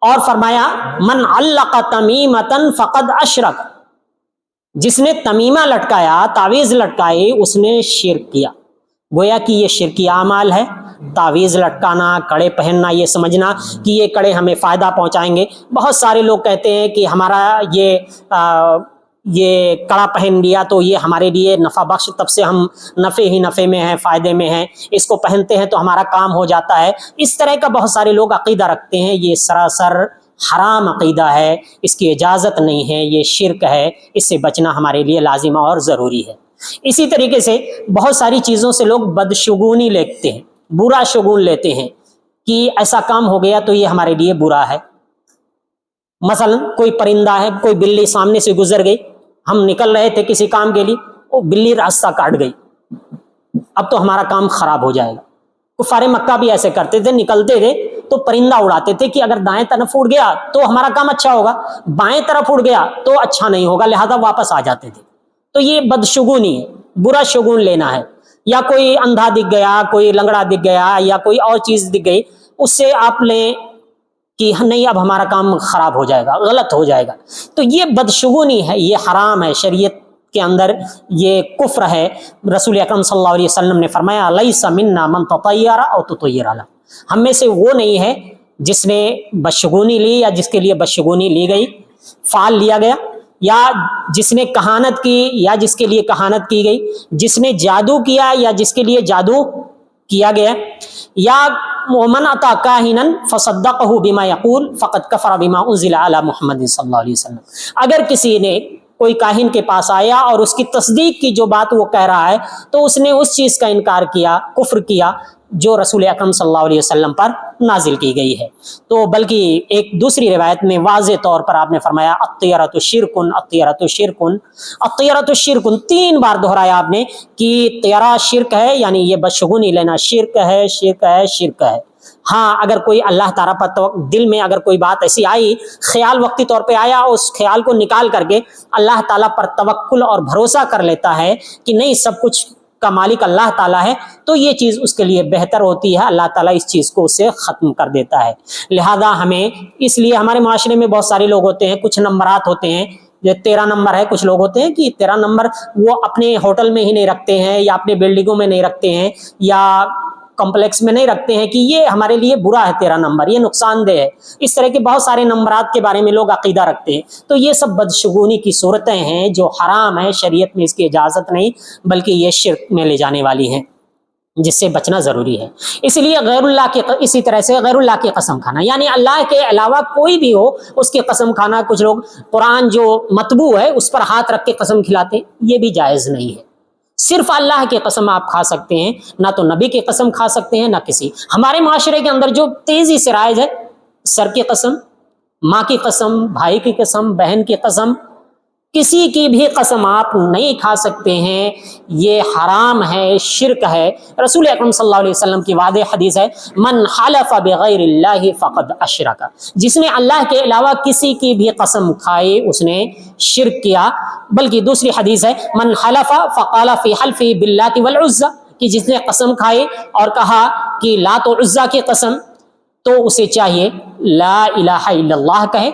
اور فرمایا من علق تمیمۃ فقد اشرک، جس نے تمیمہ لٹکایا، تعویذ لٹکائی، اس نے شرک کیا۔ گویا کہ یہ شرکی اعمال ہے، تعویذ لٹکانا، کڑے پہننا، یہ سمجھنا کہ یہ کڑے ہمیں فائدہ پہنچائیں گے۔ بہت سارے لوگ کہتے ہیں کہ ہمارا یہ کڑا پہن لیا تو یہ ہمارے لیے نفع بخش، تب سے ہم نفع ہی نفع میں ہیں، فائدے میں ہیں، اس کو پہنتے ہیں تو ہمارا کام ہو جاتا ہے۔ اس طرح کا بہت سارے لوگ عقیدہ رکھتے ہیں، یہ سراسر حرام عقیدہ ہے، اس کی اجازت نہیں ہے، یہ شرک ہے، اس سے بچنا ہمارے لیے لازم اور ضروری ہے۔ اسی طریقے سے بہت ساری چیزوں سے لوگ بدشگونی لیتے ہیں، برا شگون لیتے ہیں کہ ایسا کام ہو گیا تو یہ ہمارے لیے برا ہے۔ مثلا کوئی پرندہ ہے، کوئی بلی سامنے سے گزر گئی، ہم نکل رہے تھے کسی کام کے لیے، وہ بلی راستہ کاٹ گئی، اب تو ہمارا کام خراب ہو جائے گا۔ کفار مکہ بھی ایسے کرتے تھے، نکلتے تھے تو پرندہ اڑاتے تھے کہ اگر دائیں طرف اڑ گیا تو ہمارا کام اچھا ہوگا، بائیں طرف اڑ گیا تو اچھا نہیں ہوگا، لہذا واپس آ جاتے تھے۔ تو یہ بدشگونی ہے، برا شگون لینا ہے۔ یا کوئی اندھا دکھ گیا، کوئی لنگڑا دکھ گیا، یا کوئی اور چیز دکھ گئی، اس سے آپ لیں کہ نہیں اب ہمارا کام خراب ہو جائے گا، غلط ہو جائے گا، تو یہ بدشگونی ہے، یہ حرام ہے، شریعت کے اندر یہ کفر ہے۔ رسول اکرم صلی اللہ علیہ وسلم نے فرمایا لیس منا من تطیر او تطیر له، ہم میں سے وہ نہیں ہے جس نے بدشگونی لی یا جس کے لیے بدشگونی لی گئی، فعل لیا گیا، یا جس نے کہانت کی یا جس کے لیے کہانت کی گئی، جس نے جادو کیا یا جس کے لیے جادو کیا گیا، یا ومن اتی کاہنا فصدقه بما یقول فقد کفر بما انزل علی محمد صلی اللہ علیہ وسلم۔ اگر کسی نے کوئی کاہن کے پاس آیا اور اس کی تصدیق کی جو بات وہ کہہ رہا ہے، تو اس نے اس چیز کا انکار کیا، کفر کیا جو رسول اکرم صلی اللہ علیہ وسلم پر نازل کی گئی ہے۔ تو بلکہ ایک دوسری روایت میں واضح طور پر آپ نے فرمایا الطیرۃ شرکن، الطیرۃ شرکن، الطیرۃ شرکن، 3 بار دہرایا آپ نے کہ طیرہ شرک ہے، یعنی یہ بدشگونی لینا شرک ہے، شرک ہے، شرک ہے۔ ہاں اگر کوئی اللہ تعالیٰ پر دل میں اگر کوئی بات ایسی آئی، خیال وقتی طور پہ آیا، اس خیال کو نکال کر کے اللہ تعالیٰ پر توکل اور بھروسہ کر لیتا ہے کہ نہیں سب کچھ کا مالک اللہ تعالیٰ ہے، تو یہ چیز اس کے لیے بہتر ہوتی ہے، اللہ تعالیٰ اس چیز کو اس سے ختم کر دیتا ہے۔ لہذا ہمیں اس لیے ہمارے معاشرے میں بہت سارے لوگ ہوتے ہیں، کچھ نمبرات ہوتے ہیں، یہ 13 نمبر ہے، کچھ لوگ ہوتے ہیں کہ 13 نمبر وہ اپنے ہوٹل میں ہی نہیں رکھتے ہیں، یا اپنے بلڈنگوں میں نہیں رکھتے ہیں، یا کمپلیکس میں نہیں رکھتے ہیں کہ یہ ہمارے لیے برا ہے 13 نمبر، یہ نقصان دہ ہے۔ اس طرح کے بہت سارے نمبرات کے بارے میں لوگ عقیدہ رکھتے ہیں، تو یہ سب بدشگونی کی صورتیں ہیں جو حرام ہیں، شریعت میں اس کی اجازت نہیں، بلکہ یہ شرک میں لے جانے والی ہیں، جس سے بچنا ضروری ہے۔ اس لیے غیر اللہ کے، اسی طرح سے غیر اللہ کی قسم کھانا، یعنی اللہ کے علاوہ کوئی بھی ہو اس کی قسم کھانا، کچھ لوگ قرآن جو مطبوع ہے اس پر ہاتھ رکھ کے قسم کھلاتے ہیں، یہ بھی جائز نہیں ہے۔ صرف اللہ کی قسم آپ کھا سکتے ہیں، نہ تو نبی کی قسم کھا سکتے ہیں، نہ کسی۔ ہمارے معاشرے کے اندر جو تیزی سے رائج ہے، سر کی قسم، ماں کی قسم، بھائی کی قسم، بہن کی قسم، کسی کی بھی قسم آپ نہیں کھا سکتے ہیں، یہ حرام ہے، شرک ہے۔ رسول اکرم صلی اللہ علیہ وسلم کی واضح حدیث ہے من حلف بغیر اللہ فقد اشرک، جس نے اللہ کے علاوہ کسی کی بھی قسم کھائی اس نے شرک کیا۔ بلکہ دوسری حدیث ہے من حلف فقال فی حلفہ باللات والعزى، کہ جس نے قسم کھائی اور کہا کہ لات و عزیٰ کی قسم، تو اسے چاہیے لا الہ الا اللہ کہے،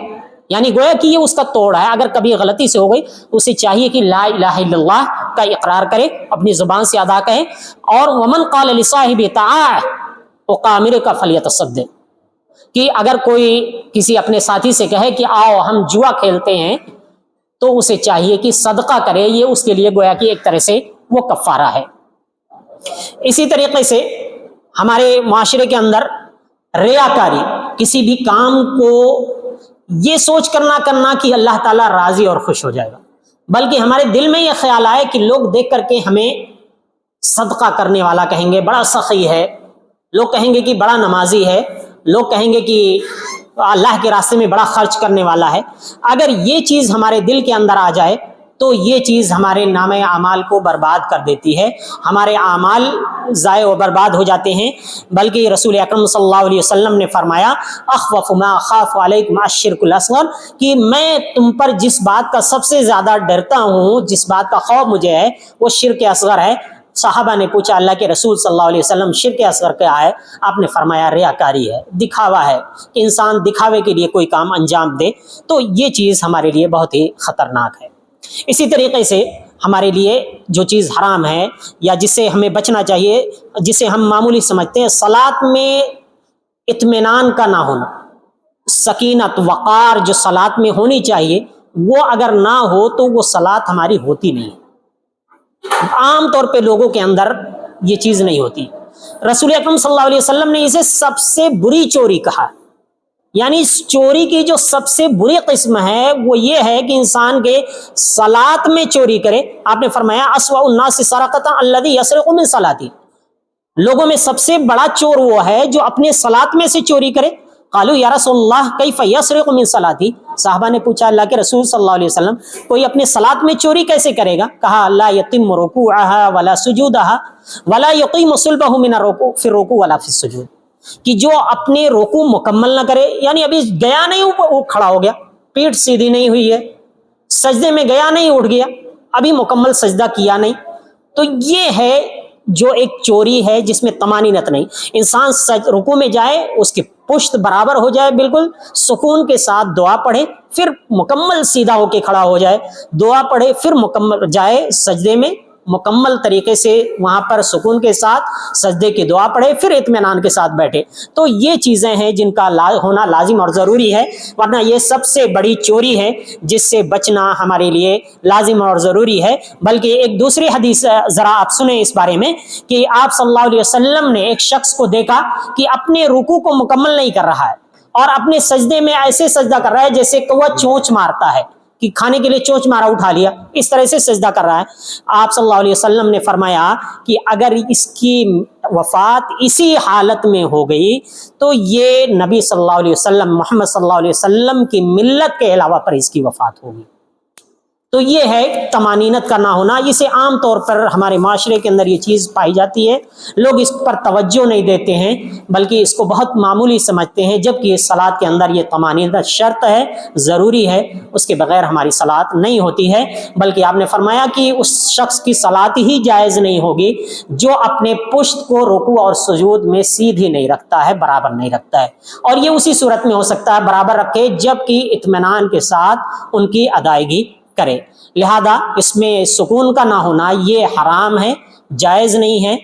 یعنی گویا کہ یہ اس کا توڑ ہے، اگر کبھی غلطی سے ہو گئی تو اسے چاہیے کہ لا الہ الا اللہ کا اقرار کرے، اپنی زبان سے ادا کہے۔ اور ومن قال لصاحب تعال اقامرک فلیتصدق، کہ اگر کوئی کسی اپنے ساتھی سے کہے کہ آؤ ہم جوا کھیلتے ہیں، تو اسے چاہیے کہ صدقہ کرے، یہ اس کے لیے گویا کہ ایک طرح سے وہ کفارہ ہے۔ اسی طریقے سے ہمارے معاشرے کے اندر ریاکاری، کسی بھی کام کو یہ سوچ کر نہ کرنا کہ اللہ تعالیٰ راضی اور خوش ہو جائے گا، بلکہ ہمارے دل میں یہ خیال آئے کہ لوگ دیکھ کر کے ہمیں صدقہ کرنے والا کہیں گے، بڑا سخی ہے، لوگ کہیں گے کہ بڑا نمازی ہے، لوگ کہیں گے کہ اللہ کے راستے میں بڑا خرچ کرنے والا ہے۔ اگر یہ چیز ہمارے دل کے اندر آ جائے تو یہ چیز ہمارے نام اعمال کو برباد کر دیتی ہے، ہمارے اعمال ضائع و برباد ہو جاتے ہیں۔ بلکہ رسول اکرم صلی اللہ علیہ وسلم نے فرمایا اخوف ما اخاف علیکم الشرک الاصغر، کہ میں تم پر جس بات کا سب سے زیادہ ڈرتا ہوں، جس بات کا خوف مجھے ہے، وہ شرک اصغر ہے۔ صحابہ نے پوچھا اللہ کے رسول صلی اللہ علیہ وسلم شرک اصغر کیا ہے؟ آپ نے فرمایا ریاکاری ہے، دکھاوا ہے، کہ انسان دکھاوے کے لیے کوئی کام انجام دے، تو یہ چیز ہمارے لیے بہت ہی خطرناک ہے۔ اسی طریقے سے ہمارے لیے جو چیز حرام ہے یا جس سے ہمیں بچنا چاہیے، جسے ہم معمولی سمجھتے ہیں، صلاۃ میں اطمینان کا نہ ہونا، سکینت وقار جو صلاۃ میں ہونی چاہیے وہ اگر نہ ہو تو وہ صلاۃ ہماری ہوتی نہیں ہے۔ عام طور پہ لوگوں کے اندر یہ چیز نہیں ہوتی۔ رسول اکرم صلی اللہ علیہ وسلم نے اسے سب سے بری چوری کہا، یعنی اس چوری کی جو سب سے بری قسم ہے وہ یہ ہے کہ انسان کے صلاۃ میں چوری کرے۔ آپ نے فرمایا اسوأ الناس سرقۃ الذی یسرق من صلاتی، لوگوں میں سب سے بڑا چور وہ ہے جو اپنے صلاۃ میں سے چوری کرے۔ قالوا یا رسول اللہ کیف یسرق من صلاتی، صحابہ نے پوچھا اللہ کے رسول صلی اللہ علیہ وسلم کوئی اپنے صلاۃ میں چوری کیسے کرے گا؟ کہا لا یتم رکوعها ولا سجودها ولا یقیم صلبہ من الرکوع فی الرکوع ولا فی السجود، کہ جو اپنے رکوع مکمل نہ کرے، یعنی ابھی گیا نہیں وہ کھڑا ہو گیا، پیٹھ سیدھی نہیں ہوئی ہے، سجدے میں گیا نہیں اٹھ گیا، ابھی مکمل سجدہ کیا نہیں، تو یہ ہے جو ایک چوری ہے جس میں طمانینت نہیں۔ انسان رکوع میں جائے، اس کی پشت برابر ہو جائے، بالکل سکون کے ساتھ دعا پڑھے، پھر مکمل سیدھا ہو کے کھڑا ہو جائے، دعا پڑھے، پھر مکمل جائے سجدے میں، مکمل طریقے سے وہاں پر سکون کے ساتھ سجدے کی دعا پڑھے، پھر اطمینان کے ساتھ بیٹھے۔ تو یہ چیزیں ہیں جن کا ہونا لازم اور ضروری ہے، ورنہ یہ سب سے بڑی چوری ہے جس سے بچنا ہمارے لیے لازم اور ضروری ہے۔ بلکہ ایک دوسری حدیث ذرا آپ سنیں اس بارے میں، کہ آپ صلی اللہ علیہ وسلم نے ایک شخص کو دیکھا کہ اپنے رکوع کو مکمل نہیں کر رہا ہے اور اپنے سجدے میں ایسے سجدہ کر رہا ہے جیسے کوا چونچ مارتا ہے، کہ کھانے کے لیے چونچ مارا اٹھا لیا، اس طرح سے سجدہ کر رہا ہے۔ آپ صلی اللہ علیہ وسلم نے فرمایا کہ اگر اس کی وفات اسی حالت میں ہو گئی تو یہ نبی صلی اللہ علیہ وسلم محمد صلی اللہ علیہ وسلم کی ملت کے علاوہ پر اس کی وفات ہوگی۔ تو یہ ہے طمانینت کا نہ ہونا۔ اسے عام طور پر ہمارے معاشرے کے اندر یہ چیز پائی جاتی ہے، لوگ اس پر توجہ نہیں دیتے ہیں بلکہ اس کو بہت معمولی سمجھتے ہیں، جبکہ اس صلاۃ کے اندر یہ طمانینت شرط ہے، ضروری ہے، اس کے بغیر ہماری صلاۃ نہیں ہوتی ہے۔ بلکہ آپ نے فرمایا کہ اس شخص کی صلاۃ ہی جائز نہیں ہوگی جو اپنے پشت کو رکوع اور سجود میں سیدھی نہیں رکھتا ہے، برابر نہیں رکھتا ہے، اور یہ اسی صورت میں ہو سکتا ہے برابر رکھے جبکہ اطمینان کے ساتھ ان کی ادائیگی کرے۔ لہذا اس میں سکون کا نہ ہونا یہ حرام ہے، جائز نہیں ہے۔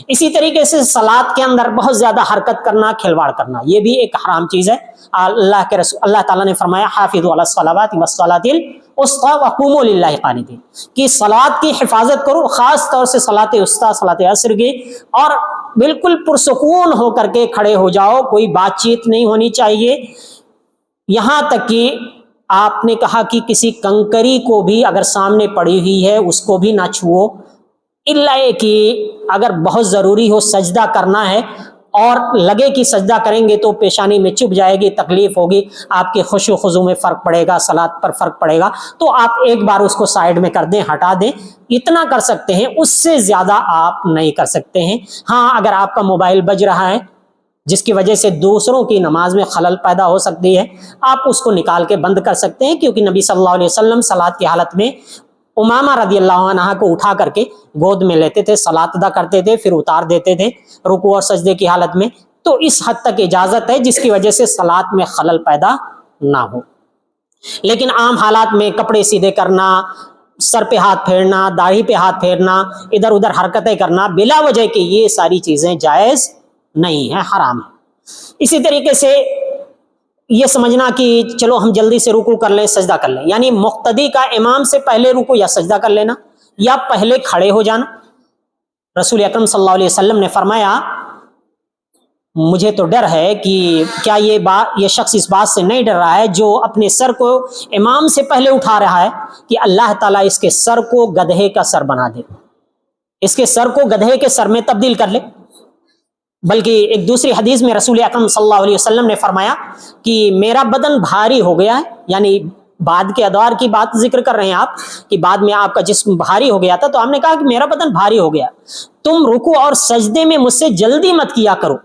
اسی طریقے سے صلاۃ کے اندر بہت زیادہ حرکت کرنا، کھلواڑ کرنا، یہ بھی ایک حرام چیز ہے۔ اللہ تعالیٰ نے فرمایا حافظوا علی الصلوات والصلاۃ الوسطی وقوموا للہ قانتین، کہ صلاۃ کی حفاظت کرو، خاص طور سے صلاۃ وسطی، صلاۃ عصر کی، اور بالکل پرسکون ہو کر کے کھڑے ہو جاؤ، کوئی بات چیت نہیں ہونی چاہیے۔ یہاں تک کہ آپ نے کہا کہ کسی کنکری کو بھی اگر سامنے پڑی ہوئی ہے اس کو بھی نہ چھوؤ، الا کہ اگر بہت ضروری ہو سجدہ کرنا ہے اور لگے کہ سجدہ کریں گے تو پیشانی میں چبھ جائے گی، تکلیف ہوگی، آپ کے خشوع و خضوع میں فرق پڑے گا، صلاۃ پر فرق پڑے گا، تو آپ ایک بار اس کو سائیڈ میں کر دیں، ہٹا دیں، اتنا کر سکتے ہیں، اس سے زیادہ آپ نہیں کر سکتے ہیں۔ ہاں اگر آپ کا موبائل بج رہا ہے جس کی وجہ سے دوسروں کی نماز میں خلل پیدا ہو سکتی ہے، آپ اس کو نکال کے بند کر سکتے ہیں، کیونکہ نبی صلی اللہ علیہ وسلم صلاۃ کی حالت میں امامہ رضی اللہ عنہ کو اٹھا کر کے گود میں لیتے تھے، صلاۃ ادا کرتے تھے، پھر اتار دیتے تھے رکوع اور سجدے کی حالت میں، تو اس حد تک اجازت ہے جس کی وجہ سے صلاۃ میں خلل پیدا نہ ہو۔ لیکن عام حالات میں کپڑے سیدھے کرنا، سر پہ ہاتھ پھیرنا، داڑھی پہ ہاتھ پھیرنا، ادھر ادھر حرکتیں کرنا بلا وجہ کہ یہ ساری چیزیں جائز نہیں ہے، حرام ہے۔ اسی طریقے سے یہ سمجھنا کہ چلو ہم جلدی سے رکوع کر لیں، سجدہ کر لیں، یعنی مقتدی کا امام سے پہلے رکوع یا سجدہ کر لینا یا پہلے کھڑے ہو جانا۔ رسول اکرم صلی اللہ علیہ وسلم نے فرمایا مجھے تو ڈر ہے کہ کیا یہ شخص اس بات سے نہیں ڈر رہا ہے جو اپنے سر کو امام سے پہلے اٹھا رہا ہے کہ اللہ تعالیٰ اس کے سر کو گدھے کا سر بنا دے، اس کے سر کو گدھے کے سر میں تبدیل کر لے۔ بلکہ ایک دوسری حدیث میں رسول اکرم صلی اللہ علیہ وسلم نے فرمایا کہ میرا بدن بھاری ہو گیا ہے، یعنی بعد کے ادوار کی بات ذکر کر رہے ہیں آپ کہ بعد میں آپ کا جسم بھاری ہو گیا تھا، تو ہم نے کہا کہ میرا بدن بھاری ہو گیا، تم رکوع اور سجدے میں مجھ سے جلدی مت کیا کرو،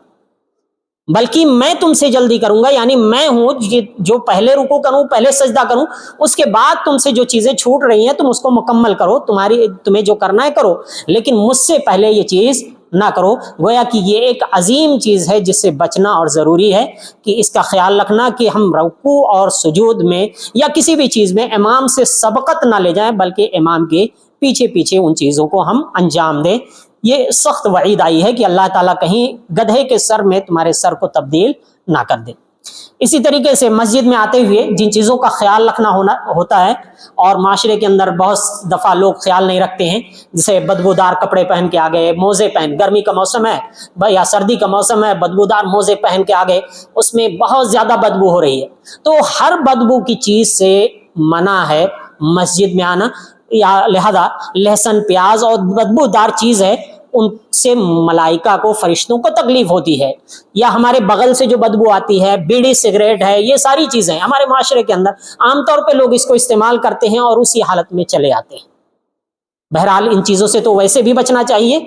بلکہ میں تم سے جلدی کروں گا، یعنی میں ہوں جو پہلے رکوع کروں، پہلے سجدہ کروں، اس کے بعد تم سے جو چیزیں چھوٹ رہی ہیں تم اس کو مکمل کرو، تمہیں جو کرنا ہے کرو، لیکن مجھ سے پہلے یہ چیز نہ کرو۔ گویا کہ یہ ایک عظیم چیز ہے جس سے بچنا اور ضروری ہے کہ اس کا خیال رکھنا کہ ہم رکوع اور سجود میں یا کسی بھی چیز میں امام سے سبقت نہ لے جائیں، بلکہ امام کے پیچھے پیچھے ان چیزوں کو ہم انجام دیں۔ یہ سخت وعید آئی ہے کہ اللہ تعالیٰ کہیں گدھے کے سر میں تمہارے سر کو تبدیل نہ کر دے۔ اسی طریقے سے مسجد میں آتے ہوئے جن چیزوں کا خیال رکھنا ہوتا ہے، اور معاشرے کے اندر بہت دفعہ لوگ خیال نہیں رکھتے ہیں، جیسے بدبودار کپڑے پہن کے آ گئے، موزے گرمی کا موسم ہے یا سردی کا موسم ہے، بدبودار موزے پہن کے آ گئے، اس میں بہت زیادہ بدبو ہو رہی ہے، تو ہر بدبو کی چیز سے منع ہے مسجد میں آنا، یا لہذا لہسن پیاز اور بدبودار چیز ہے ان سے ملائکہ کو، فرشتوں کو تکلیف ہوتی ہے، یا ہمارے بغل سے جو بدبو آتی ہے، بیڑی سگریٹ ہے، یہ ساری چیزیں ہمارے معاشرے کے اندر عام طور پہ لوگ اس کو استعمال کرتے ہیں اور اسی حالت میں چلے آتے ہیں۔ بہرحال ان چیزوں سے تو ویسے بھی بچنا چاہیے،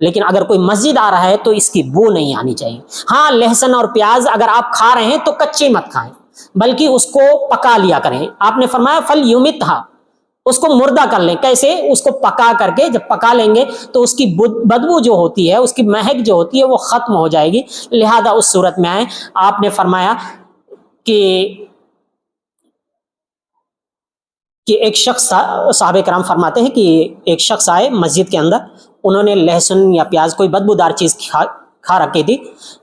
لیکن اگر کوئی مسجد آ رہا ہے تو اس کی بو نہیں آنی چاہیے۔ ہاں، لہسن اور پیاز اگر آپ کھا رہے ہیں تو کچے مت کھائیں، بلکہ اس کو پکا لیا کریں۔ آپ نے فرمایا فل یومتھا، اس کو مردہ کر لیں۔ کیسے؟ اس کو پکا کر کے جب پکا لیں گے تو اس کی بدبو جو ہوتی ہے، اس کی مہک جو ہوتی ہے وہ ختم ہو جائے گی، لہذا اس صورت میں آئیں۔ آپ نے فرمایا کہ ایک شخص تھا، صحابہ کرام فرماتے ہیں کہ ایک شخص آئے مسجد کے اندر، انہوں نے لہسن یا پیاز کوئی بدبودار چیز کھا رکھی تھی،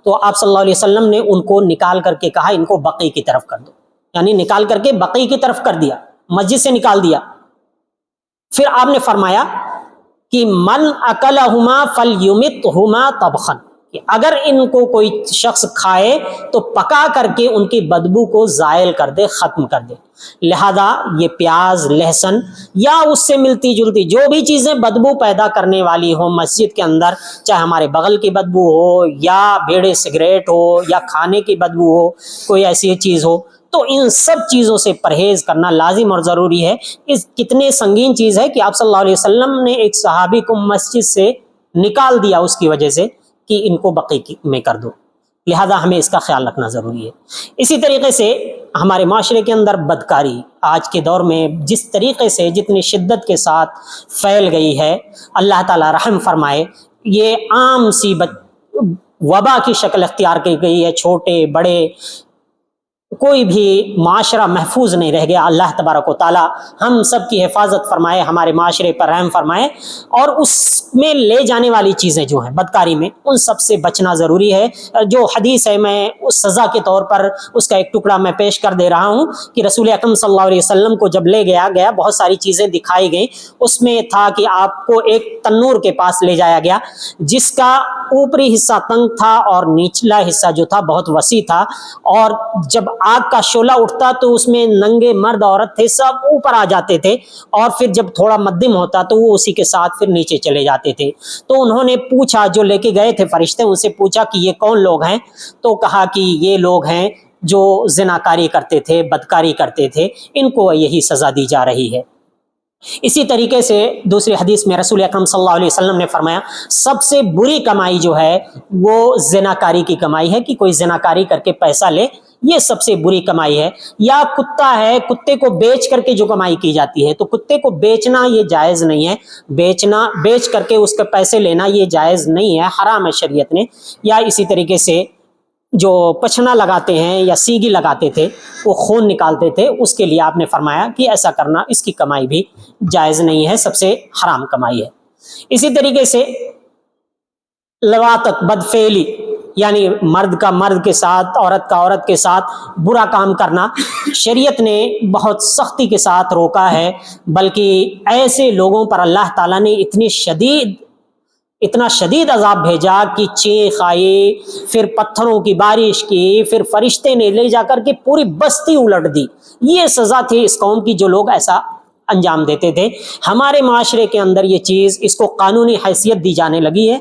تو آپ صلی اللہ علیہ وسلم نے ان کو نکال کر کے کہا ان کو بقیع کی طرف کر دو، یعنی نکال کر کے بقیع کی طرف کر دیا، مسجد سے نکال دیا۔ پھر آپ نے فرمایا کہ من اکلہما فلیمتہما طبخا، کہ اگر ان کو کوئی شخص کھائے تو پکا کر کے ان کی بدبو کو زائل کر دے، ختم کر دے۔ لہذا یہ پیاز، لہسن یا اس سے ملتی جلتی جو بھی چیزیں بدبو پیدا کرنے والی ہوں مسجد کے اندر، چاہے ہمارے بغل کی بدبو ہو یا بیڑے سگریٹ ہو یا کھانے کی بدبو ہو، کوئی ایسی چیز ہو، تو ان سب چیزوں سے پرہیز کرنا لازم اور ضروری ہے۔ اس کتنے سنگین چیز ہے کہ آپ صلی اللہ علیہ وسلم نے ایک صحابی کو مسجد سے نکال دیا اس کی وجہ سے کہ ان کو بقیع میں کر دو، لہذا ہمیں اس کا خیال رکھنا ضروری ہے۔ اسی طریقے سے ہمارے معاشرے کے اندر بدکاری آج کے دور میں جس طریقے سے جتنی شدت کے ساتھ پھیل گئی ہے، اللہ تعالی رحم فرمائے، یہ عام سی وبا کی شکل اختیار کی گئی ہے، چھوٹے بڑے کوئی بھی معاشرہ محفوظ نہیں رہ گیا۔ اللہ تبارک و تعالی ہم سب کی حفاظت فرمائے، ہمارے معاشرے پر رحم فرمائے، اور اس میں لے جانے والی چیزیں جو ہیں بدکاری میں، ان سب سے بچنا ضروری ہے۔ جو حدیث ہے میں اس سزا کے طور پر اس کا ایک ٹکڑا میں پیش کر دے رہا ہوں کہ رسول اکرم صلی اللہ علیہ وسلم کو جب لے گیا بہت ساری چیزیں دکھائی گئیں، اس میں تھا کہ آپ کو ایک تنور کے پاس لے جایا گیا جس کا اوپری حصہ تنگ تھا اور نچلا حصہ جو تھا بہت وسیع تھا، اور جب آگ کا شعلہ اٹھتا تو اس میں ننگے مرد عورت تھے، سب اوپر آ جاتے تھے، اور پھر جب تھوڑا مدھم ہوتا تو وہ اسی کے ساتھ پھر نیچے چلے جاتے تھے۔ تو انہوں نے پوچھا، جو لے کے گئے تھے فرشتے، ان سے پوچھا کہ یہ کون لوگ ہیں؟ تو کہا کہ یہ لوگ ہیں جو زناکاری کرتے تھے، بدکاری کرتے تھے، ان کو یہی سزا دی جا رہی ہے۔ اسی طریقے سے دوسری حدیث میں رسول اکرم صلی اللہ علیہ وسلم نے فرمایا سب سے بری کمائی جو ہے وہ زناکاری کی کمائی ہے، کہ کوئی زناکاری کر کے پیسہ لے، یہ سب سے بری کمائی ہے۔ یا کتا ہے، کتے کو بیچ کر کے جو کمائی کی جاتی ہے، تو کتے کو بیچنا یہ جائز نہیں ہے، بیچ کر کے اس کے پیسے لینا یہ جائز نہیں ہے، حرام ہے شریعت نے۔ یا اسی طریقے سے جو پچھنا لگاتے ہیں یا سیگی لگاتے تھے، وہ خون نکالتے تھے، اس کے لیے آپ نے فرمایا کہ ایسا کرنا، اس کی کمائی بھی جائز نہیں ہے، سب سے حرام کمائی ہے۔ اسی طریقے سے لواطت، بدفعلی، یعنی مرد کا مرد کے ساتھ، عورت کا عورت کے ساتھ برا کام کرنا، شریعت نے بہت سختی کے ساتھ روکا ہے، بلکہ ایسے لوگوں پر اللہ تعالیٰ نے اتنا شدید عذاب بھیجا کہ چیخ آئی، پھر پتھروں کی بارش کی، پھر فرشتے نے لے جا کر کے پوری بستی الٹ دی۔ یہ سزا تھی اس قوم کی جو لوگ ایسا انجام دیتے تھے۔ ہمارے معاشرے کے اندر یہ چیز، اس کو قانونی حیثیت دی جانے لگی ہے،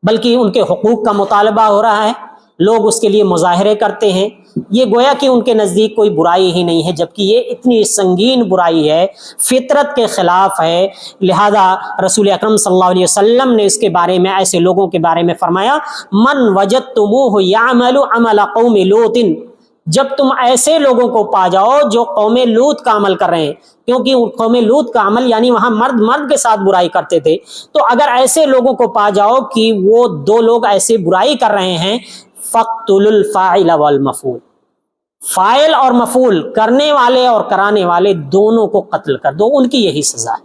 بلکہ ان کے حقوق کا مطالبہ ہو رہا ہے، لوگ اس کے لیے مظاہرے کرتے ہیں، یہ گویا کہ ان کے نزدیک کوئی برائی ہی نہیں ہے، جبکہ یہ اتنی سنگین برائی ہے، فطرت کے خلاف ہے۔ لہذا رسول اکرم صلی اللہ علیہ وسلم نے اس کے بارے میں، ایسے لوگوں کے بارے میں فرمایا، من وجدتموہ یعمل عمل قوم لوط، جب تم ایسے لوگوں کو پا جاؤ جو قوم لوط کا عمل کر رہے ہیں، کیونکہ قوم لوط کا عمل یعنی وہاں مرد مرد کے ساتھ برائی کرتے تھے، تو اگر ایسے لوگوں کو پا جاؤ کہ وہ دو لوگ ایسے برائی کر رہے ہیں، فَاقْتُلُوا الْفَاعِلَ وَالْمَفْعُولَ، فاعل اور مفعول، کرنے والے اور کرانے والے دونوں کو قتل کر دو، ان کی یہی سزا ہے۔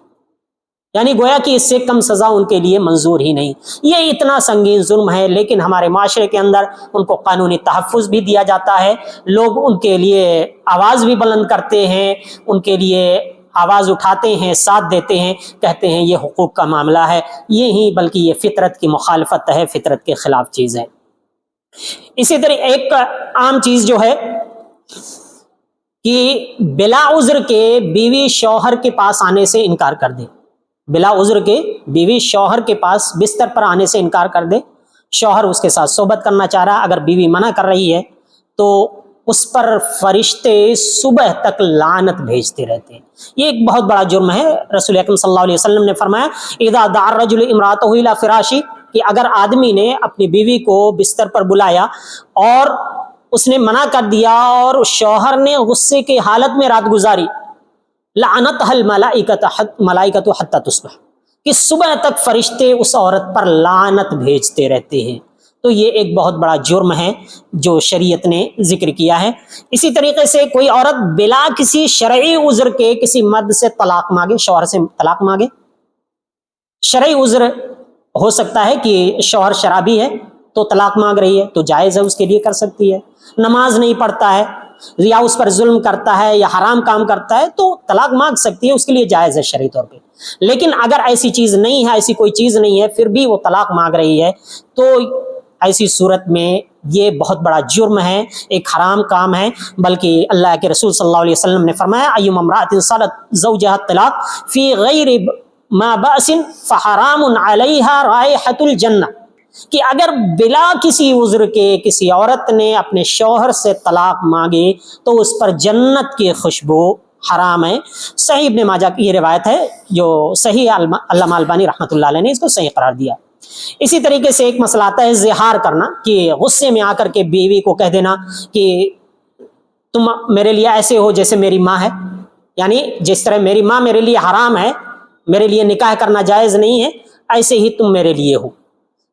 یعنی گویا کہ اس سے کم سزا ان کے لیے منظور ہی نہیں۔ یہ اتنا سنگین ظلم ہے، لیکن ہمارے معاشرے کے اندر ان کو قانونی تحفظ بھی دیا جاتا ہے، لوگ ان کے لیے آواز بھی بلند کرتے ہیں، ان کے لیے آواز اٹھاتے ہیں، ساتھ دیتے ہیں، کہتے ہیں یہ حقوق کا معاملہ ہے، یہ ہی بلکہ یہ فطرت کی مخالفت ہے، فطرت کے خلاف چیز ہے۔ اسی طرح ایک عام چیز جو ہے کہ بلا عذر کے بیوی شوہر کے پاس آنے سے انکار کر دے، بلا عذر کے بیوی شوہر کے پاس بستر پر آنے سے انکار کر دے، شوہر اس کے ساتھ صحبت کرنا چاہ رہا، اگر بیوی منع کر رہی ہے تو اس پر فرشتے صبح تک لعنت بھیجتے رہتے ہیں۔ یہ ایک بہت بڑا جرم ہے۔ رسول اکرم صلی اللہ علیہ وسلم نے فرمایا اذا دعا الرجل امرأته الى فراشی، کہ اگر آدمی نے اپنی بیوی کو بستر پر بلایا اور اس نے منع کر دیا اور شوہر نے غصے کی حالت میں رات گزاری، لعنتها الملائکۃ حتی تصبح، کہ صبح تک فرشتے اس عورت پر لعنت بھیجتے رہتے ہیں۔ تو یہ ایک بہت بڑا جرم ہے جو شریعت نے ذکر کیا ہے۔ اسی طریقے سے کوئی عورت بلا کسی شرعی عذر کے کسی مرد سے طلاق مانگے، شوہر سے طلاق مانگے، شرعی عذر ہو سکتا ہے کہ شوہر شرابی ہے تو طلاق مانگ رہی ہے، تو جائز ہے، اس کے لیے کر سکتی ہے۔ نماز نہیں پڑھتا ہے یا اس پر ظلم کرتا ہے یا حرام کام کرتا ہے تو طلاق مانگ سکتی ہے، اس کے لیے جائز ہے شرعی طور پہ۔ لیکن اگر ایسی چیز نہیں ہے، ایسی کوئی چیز نہیں ہے، پھر بھی وہ طلاق مانگ رہی ہے، تو ایسی صورت میں یہ بہت بڑا جرم ہے، ایک حرام کام ہے۔ بلکہ اللہ کے رسول صلی اللہ علیہ وسلم نے فرمایا ایما امرأۃ صلت زوجها الطلاق فی غیر ما بأس فحرام علیہا رائحۃ الجنہ، کہ اگر بلا کسی عذر کے کسی عورت نے اپنے شوہر سے طلاق مانگے تو اس پر جنت کی خوشبو حرام ہے۔ صحیح ابن ماجہ کی یہ روایت ہے جو صحیح علامہ البانی رحمۃ اللہ علیہ نے اس کو صحیح قرار دیا۔ اسی طریقے سے ایک مسئلہ آتا ہے زہار کرنا، کہ غصے میں آ کر کے بیوی کو کہہ دینا کہ تم میرے لیے ایسے ہو جیسے میری ماں ہے، یعنی جس طرح میری ماں میرے لیے حرام ہے، میرے لیے نکاح کرنا جائز نہیں ہے، ایسے ہی تم میرے لیے ہو۔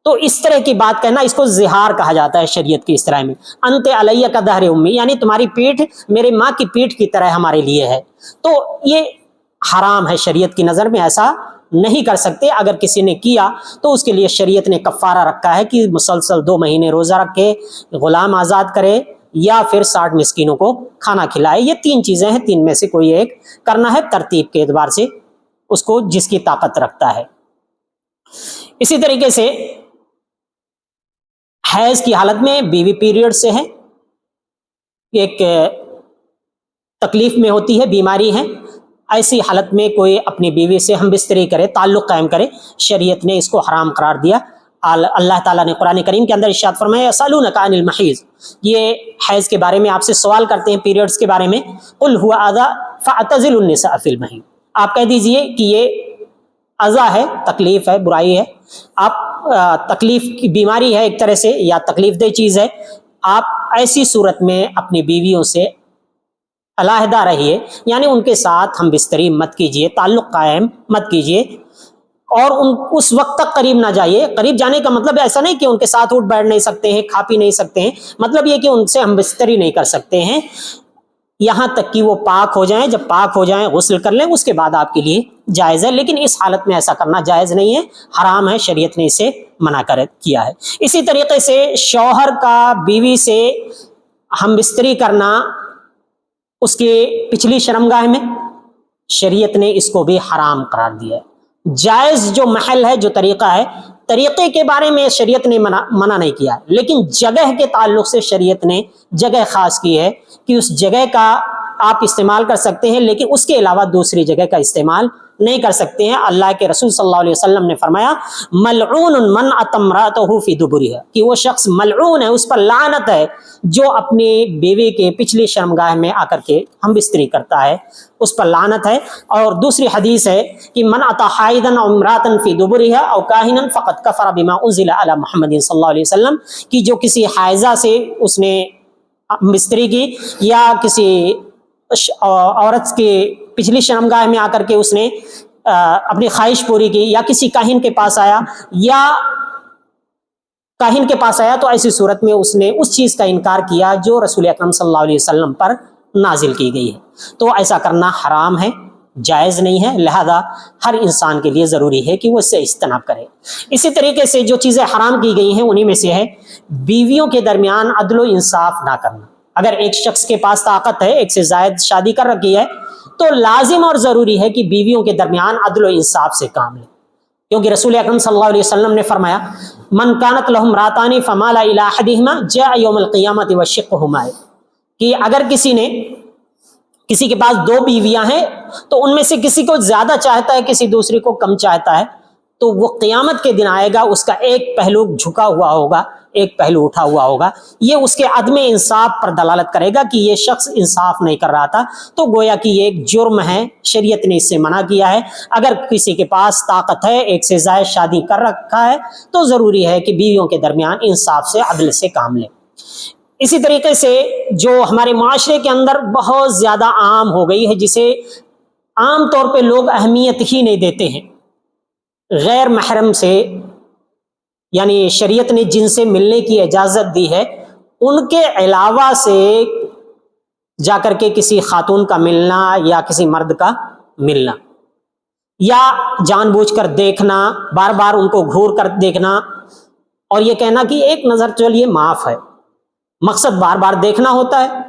تو اس طرح کی بات کہنا، اس کو زہار کہا جاتا ہے شریعت کی اصطلاح میں۔ انت علیہ کا دہر امی، یعنی تمہاری پیٹھ میرے ماں کی پیٹھ کی طرح ہمارے لیے ہے، تو یہ حرام ہے شریعت کی نظر میں، ایسا نہیں کر سکتے۔ اگر کسی نے کیا تو اس کے لیے شریعت نے کفارہ رکھا ہے کہ مسلسل 2 مہینے روزہ رکھے، غلام آزاد کرے، یا پھر 60 مسکینوں کو کھانا کھلائے۔ یہ 3 چیزیں ہیں، 3 میں سے کوئی ایک کرنا ہے ترتیب کے اعتبار سے، اس کو جس کی طاقت رکھتا ہے۔ اسی طریقے سے حیض کی حالت میں بیوی پیریڈ سے ہے، ایک تکلیف میں ہوتی ہے، بیماری ہے، ایسی حالت میں کوئی اپنی بیوی سے ہم بستری کرے، تعلق قائم کرے، شریعت نے اس کو حرام قرار دیا۔ اللہ تعالیٰ نے قرآن کریم کے اندر ارشاد فرمایا یسألونک عن المحیض، یہ حیض کے بارے میں آپ سے سوال کرتے ہیں، پیریڈز کے بارے میں، قل هو اذی فاعتزلوا النساء فی المحیض، آپ کہہ دیجئے کہ یہ اذی ہے، تکلیف ہے، برائی ہے، آپ تکلیف کی بیماری ہے ایک طرح سے، یا تکلیف دہ چیز ہے، آپ ایسی صورت میں اپنی بیویوں سے علیحدہ رہیے، یعنی ان کے ساتھ ہم بستری مت کیجیے، تعلق قائم مت کیجیے، اور اس وقت تک قریب نہ جائیے۔ قریب جانے کا مطلب ایسا نہیں کہ ان کے ساتھ اٹھ بیٹھ نہیں سکتے ہیں، کھا پی نہیں سکتے ہیں، مطلب یہ کہ ان سے ہم بستری نہیں کر سکتے ہیں، یہاں تک کہ وہ پاک ہو جائیں۔ جب پاک ہو جائیں غسل کر لیں، اس کے بعد آپ کے لیے جائز ہے، لیکن اس حالت میں ایسا کرنا جائز نہیں ہے، حرام ہے، شریعت نے اسے منع کیا ہے۔ اسی طریقے سے شوہر کا بیوی سے ہم بستری کرنا اس کے پچھلی شرمگاہ میں، شریعت نے اس کو بھی حرام قرار دیا ہے۔ جائز جو محل ہے، جو طریقہ ہے، طریقے کے بارے میں شریعت نے منع نہیں کیا، لیکن جگہ کے تعلق سے شریعت نے جگہ خاص کی ہے کہ اس جگہ کا آپ استعمال کر سکتے ہیں، لیکن اس کے علاوہ دوسری جگہ کا استعمال نہیں کر سکتے ہیں۔ اللہ کے رسول صلی اللہ علیہ وسلم نے فرمایا ملعون من اتى امرأته في دبرها، کہ وہ شخص ملعون ہے، اس پر لعنت ہے جو اپنی بیوی کے پچھلی شرمگاہ میں آ کر کے ہم بستری کرتا ہے، اس پر لعنت ہے۔ اور دوسری حدیث ہے کہ من اتى حائضا او امرأة في دبرها او کاہنا فقد کفر بما انزل على محمد صلی اللہ علیہ وسلم، کہ جو کسی حائضہ سے اس نے بستری کی یا کسی عورت کے پچھلی شرمگاہ میں آ کر کے اس نے اپنی خواہش پوری کی، یا کسی کاہن کے پاس آیا تو ایسی صورت میں اس نے اس چیز کا انکار کیا جو رسول اکرم صلی اللہ علیہ وسلم پر نازل کی گئی ہے، تو ایسا کرنا حرام ہے، جائز نہیں ہے، لہذا ہر انسان کے لیے ضروری ہے کہ وہ اس سے اجتناب کرے۔ اسی طریقے سے جو چیزیں حرام کی گئی ہیں انہی میں سے ہے بیویوں کے درمیان عدل و انصاف نہ کرنا۔ اگر ایک شخص کے پاس طاقت ہے، ایک سے زائد شادی کر رکھی ہے، تو لازم اور ضروری ہے کہ بیویوں کے درمیان عدل و انصاف سے کام لے، کیونکہ رسول اکرم صلی اللہ علیہ وسلم نے فرمایا من کانت لہ امرأتان فمال الی احدہما جاء یوم القیامۃ وشقہما، کہ اگر کسی کے پاس دو بیویاں ہیں تو ان میں سے کسی کو زیادہ چاہتا ہے، کسی دوسری کو کم چاہتا ہے، تو وہ قیامت کے دن آئے گا، اس کا ایک پہلو جھکا ہوا ہوگا، ایک پہلو اٹھا ہوا ہوگا، یہ اس کے عدم انصاف پر دلالت کرے گا کہ یہ شخص انصاف نہیں کر رہا تھا، تو گویا کہ یہ ایک جرم ہے، شریعت نے اس سے منع کیا ہے۔ اگر کسی کے پاس طاقت ہے، ایک سے زائد شادی کر رکھا ہے، تو ضروری ہے کہ بیویوں کے درمیان انصاف سے، عدل سے کام لے۔ اسی طریقے سے جو ہمارے معاشرے کے اندر بہت زیادہ عام ہو گئی ہے، جسے عام طور پہ لوگ اہمیت ہی نہیں دیتے ہیں، غیر محرم سے، یعنی شریعت نے جن سے ملنے کی اجازت دی ہے ان کے علاوہ سے جا کر کے کسی خاتون کا ملنا یا کسی مرد کا ملنا، یا جان بوجھ کر دیکھنا، بار بار ان کو گھور کر دیکھنا، اور یہ کہنا کہ ایک نظر چلیے معاف ہے، مقصد بار بار دیکھنا ہوتا ہے۔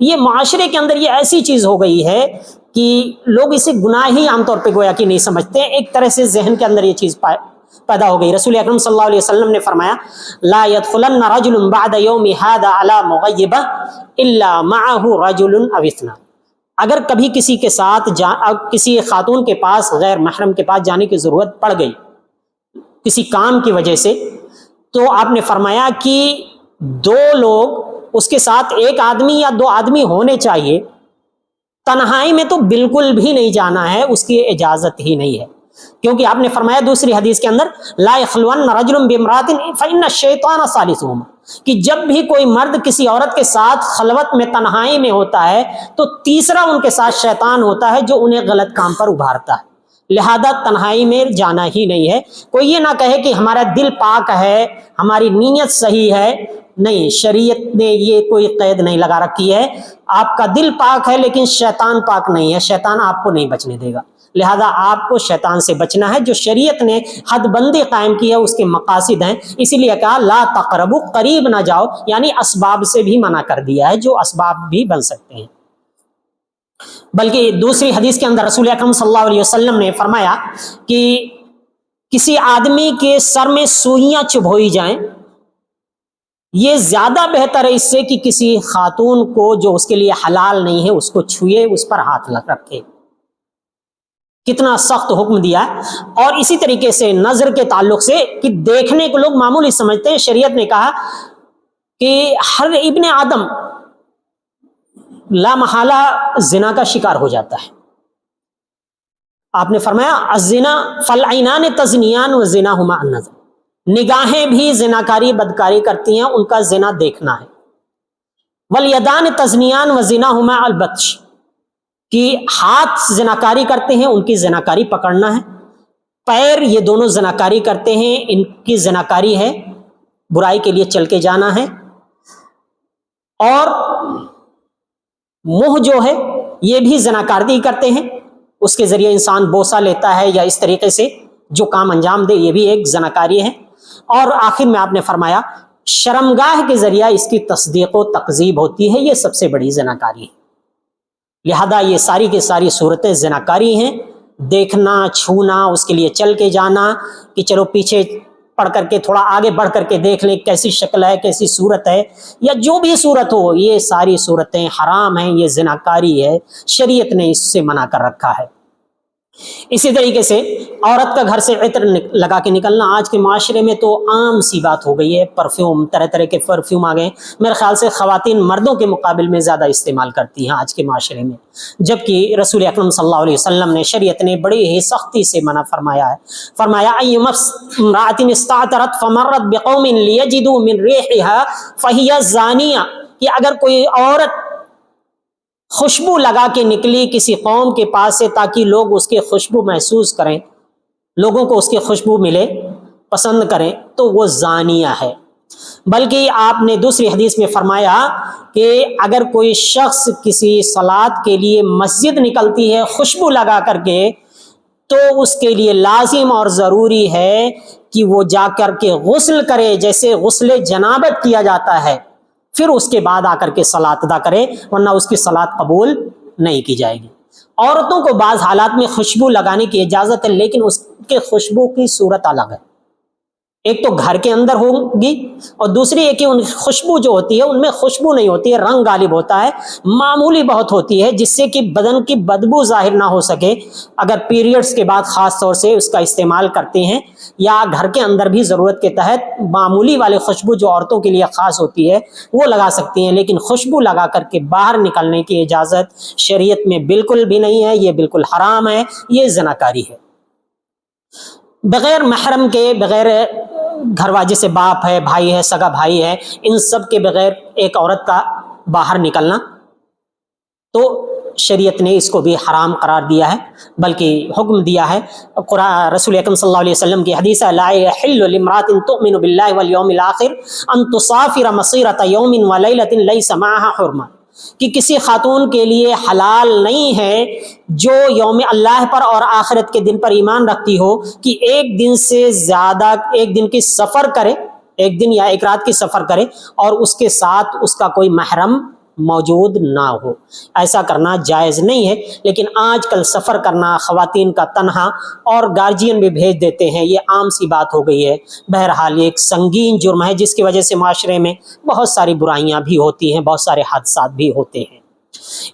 یہ معاشرے کے اندر یہ ایسی چیز ہو گئی ہے کہ لوگ اسے گناہ ہی عام طور پہ گویا کہ نہیں سمجھتے، ایک طرح سے ذہن کے اندر یہ چیز پیدا ہو گئی۔ رسول اکرم صلی اللہ علیہ وسلم نے فرمایا لا يدخلن رجل بعد يوم هذا على مغيبة الا معه رجل او اثنان، اگر کبھی کسی کے ساتھ کسی خاتون کے پاس، غیر محرم کے پاس جانے کی ضرورت پڑ گئی کسی کام کی وجہ سے، تو آپ نے فرمایا کہ دو لوگ اس کے ساتھ، ایک آدمی یا دو آدمی ہونے چاہیے، تنہائی میں تو بالکل بھی نہیں جانا ہے، اس کی اجازت ہی نہیں ہے، کیونکہ آپ نے فرمایا دوسری حدیث کے اندر لا يخلون رجل بامرأة فإن الشیطان ثالثهما، کہ جب بھی کوئی مرد کسی عورت کے ساتھ خلوت میں، تنہائی میں ہوتا ہے، تو تیسرا ان کے ساتھ شیطان ہوتا ہے جو انہیں غلط کام پر ابھارتا ہے، لہذا تنہائی میں جانا ہی نہیں ہے۔ کوئی یہ نہ کہے کہ ہمارا دل پاک ہے، ہماری نیت صحیح ہے، نہیں، شریعت نے یہ کوئی قید نہیں لگا رکھی ہے، آپ کا دل پاک ہے لیکن شیطان پاک نہیں ہے، شیطان آپ کو نہیں بچنے دے گا، لہذا آپ کو شیطان سے بچنا ہے۔ جو شریعت نے حد بندی قائم کی ہے اس کے مقاصد ہیں، اسی لیے کہا لا تقربوا، قریب نہ جاؤ، یعنی اسباب سے بھی منع کر دیا ہے جو اسباب بھی بن سکتے ہیں۔ بلکہ دوسری حدیث کے اندر رسول اکرم صلی اللہ علیہ وسلم نے فرمایا کہ کسی آدمی کے سر میں سوئیاں چبھوئی جائیں، یہ زیادہ بہتر ہے اس سے کہ کسی خاتون کو جو اس کے لیے حلال نہیں ہے اس کو چھوئے، اس پر ہاتھ رکھے۔ کتنا سخت حکم دیا ہے۔ اور اسی طریقے سے نظر کے تعلق سے کہ دیکھنے کو لوگ معمولی سمجھتے ہیں، شریعت نے کہا کہ ہر ابن آدم لا محالہ زنا کا شکار ہو جاتا ہے۔ آپ نے فرمایا الزنا فالعینان تزنیان وزناہما النظر، نگاہیں بھی زناکاری بدکاری کرتی ہیں، ان کا زنا دیکھنا ہے۔ والیدان تزنیان وزناہما البطش، کہ ہاتھ زناکاری کرتے ہیں، ان کی زناکاری پکڑنا ہے۔ پیر یہ دونوں زناکاری کرتے ہیں، ان کی زناکاری ہے، برائی کے لیے چل کے جانا ہے۔ اور منہ جو ہے یہ بھی زناکاری کرتے ہیں، اس کے ذریعے انسان بوسہ لیتا ہے یا اس طریقے سے جو کام انجام دے، یہ بھی ایک زناکاری ہے۔ اور آخر میں آپ نے فرمایا شرمگاہ کے ذریعہ اس کی تصدیق و تکذیب ہوتی ہے، یہ سب سے بڑی زناکاری ہے۔ لہذا یہ ساری کی ساری صورتیں زناکاری ہیں، دیکھنا، چھونا، اس کے لیے چل کے جانا کہ چلو پیچھے پڑھ کر کے تھوڑا آگے بڑھ کر کے دیکھ لیں کیسی شکل ہے، کیسی صورت ہے، یا جو بھی صورت ہو، یہ ساری صورتیں حرام ہیں، یہ زناکاری ہے، شریعت نے اس سے منع کر رکھا ہے۔ اسی طریقے سے عورت کا گھر سے عطر لگا کے نکلنا آج کے معاشرے میں تو عام سی بات ہو گئی ہے۔ پرفیوم، طرح طرح کے پرفیوم آ گئے، میرے خیال سے خواتین مردوں کے مقابل میں زیادہ استعمال کرتی ہیں آج کے معاشرے میں، جبکہ رسول اکرم صلی اللہ علیہ وسلم نے، شریعت نے بڑی ہی سختی سے منع فرمایا ہے۔ فرمایا ایما امرأۃ استعطرت فمرت بقوم لیجدوا من ریحها فہی زانیہ، کہ اگر کوئی عورت خوشبو لگا کے نکلی کسی قوم کے پاس سے تاکہ لوگ اس کی خوشبو محسوس کریں، لوگوں کو اس کی خوشبو ملے، پسند کریں، تو وہ زانیہ ہے۔ بلکہ آپ نے دوسری حدیث میں فرمایا کہ اگر کوئی شخص کسی صلاۃ کے لیے مسجد نکلتی ہے خوشبو لگا کر کے، تو اس کے لیے لازم اور ضروری ہے کہ وہ جا کر کے غسل کرے، جیسے غسل جنابت کیا جاتا ہے، پھر اس کے بعد آ کر کے صلاۃ ادا کرے، ورنہ اس کی صلاۃ قبول نہیں کی جائے گی۔ عورتوں کو بعض حالات میں خوشبو لگانے کی اجازت ہے، لیکن اس کے خوشبو کی صورت الگ ہے۔ ایک تو گھر کے اندر ہوگی، اور دوسری ہے کہ ان خوشبو جو ہوتی ہے ان میں خوشبو نہیں ہوتی ہے، رنگ غالب ہوتا ہے، معمولی بہت ہوتی ہے، جس سے کہ بدن کی بدبو ظاہر نہ ہو سکے۔ اگر پیریڈز کے بعد خاص طور سے اس کا استعمال کرتے ہیں، یا گھر کے اندر بھی ضرورت کے تحت معمولی والے خوشبو جو عورتوں کے لیے خاص ہوتی ہے وہ لگا سکتی ہیں، لیکن خوشبو لگا کر کے باہر نکلنے کی اجازت شریعت میں بالکل بھی نہیں ہے، یہ بالکل حرام ہے، یہ زناکاری ہے۔ بغیر محرم کے، بغیر گھر واجے سے، باپ ہے، بھائی ہے، سگا بھائی ہے، ان سب کے بغیر ایک عورت کا باہر نکلنا، تو شریعت نے اس کو بھی حرام قرار دیا ہے، بلکہ حکم دیا ہے۔ قرآن رسول اکرم صلی اللہ علیہ وسلم کی حدیث ہے لا یحل لامرأۃ تؤمن باللہ والیوم الآخر ان تسافر مسیرۃ یوم ولیلۃ لیس معها حرمہ، کہ کسی خاتون کے لیے حلال نہیں ہے جو یوم اللہ پر اور آخرت کے دن پر ایمان رکھتی ہو کہ ایک دن سے زیادہ، ایک دن کی سفر کرے، ایک دن یا ایک رات کی سفر کرے اور اس کے ساتھ اس کا کوئی محرم موجود نہ ہو۔ ایسا کرنا جائز نہیں ہے، لیکن آج کل سفر کرنا خواتین کا تنہا، اور گارجین بھی بھیج دیتے ہیں، یہ عام سی بات ہو گئی ہے۔ بہرحال یہ ایک سنگین جرم ہے جس کی وجہ سے معاشرے میں بہت ساری برائیاں بھی ہوتی ہیں، بہت سارے حادثات بھی ہوتے ہیں۔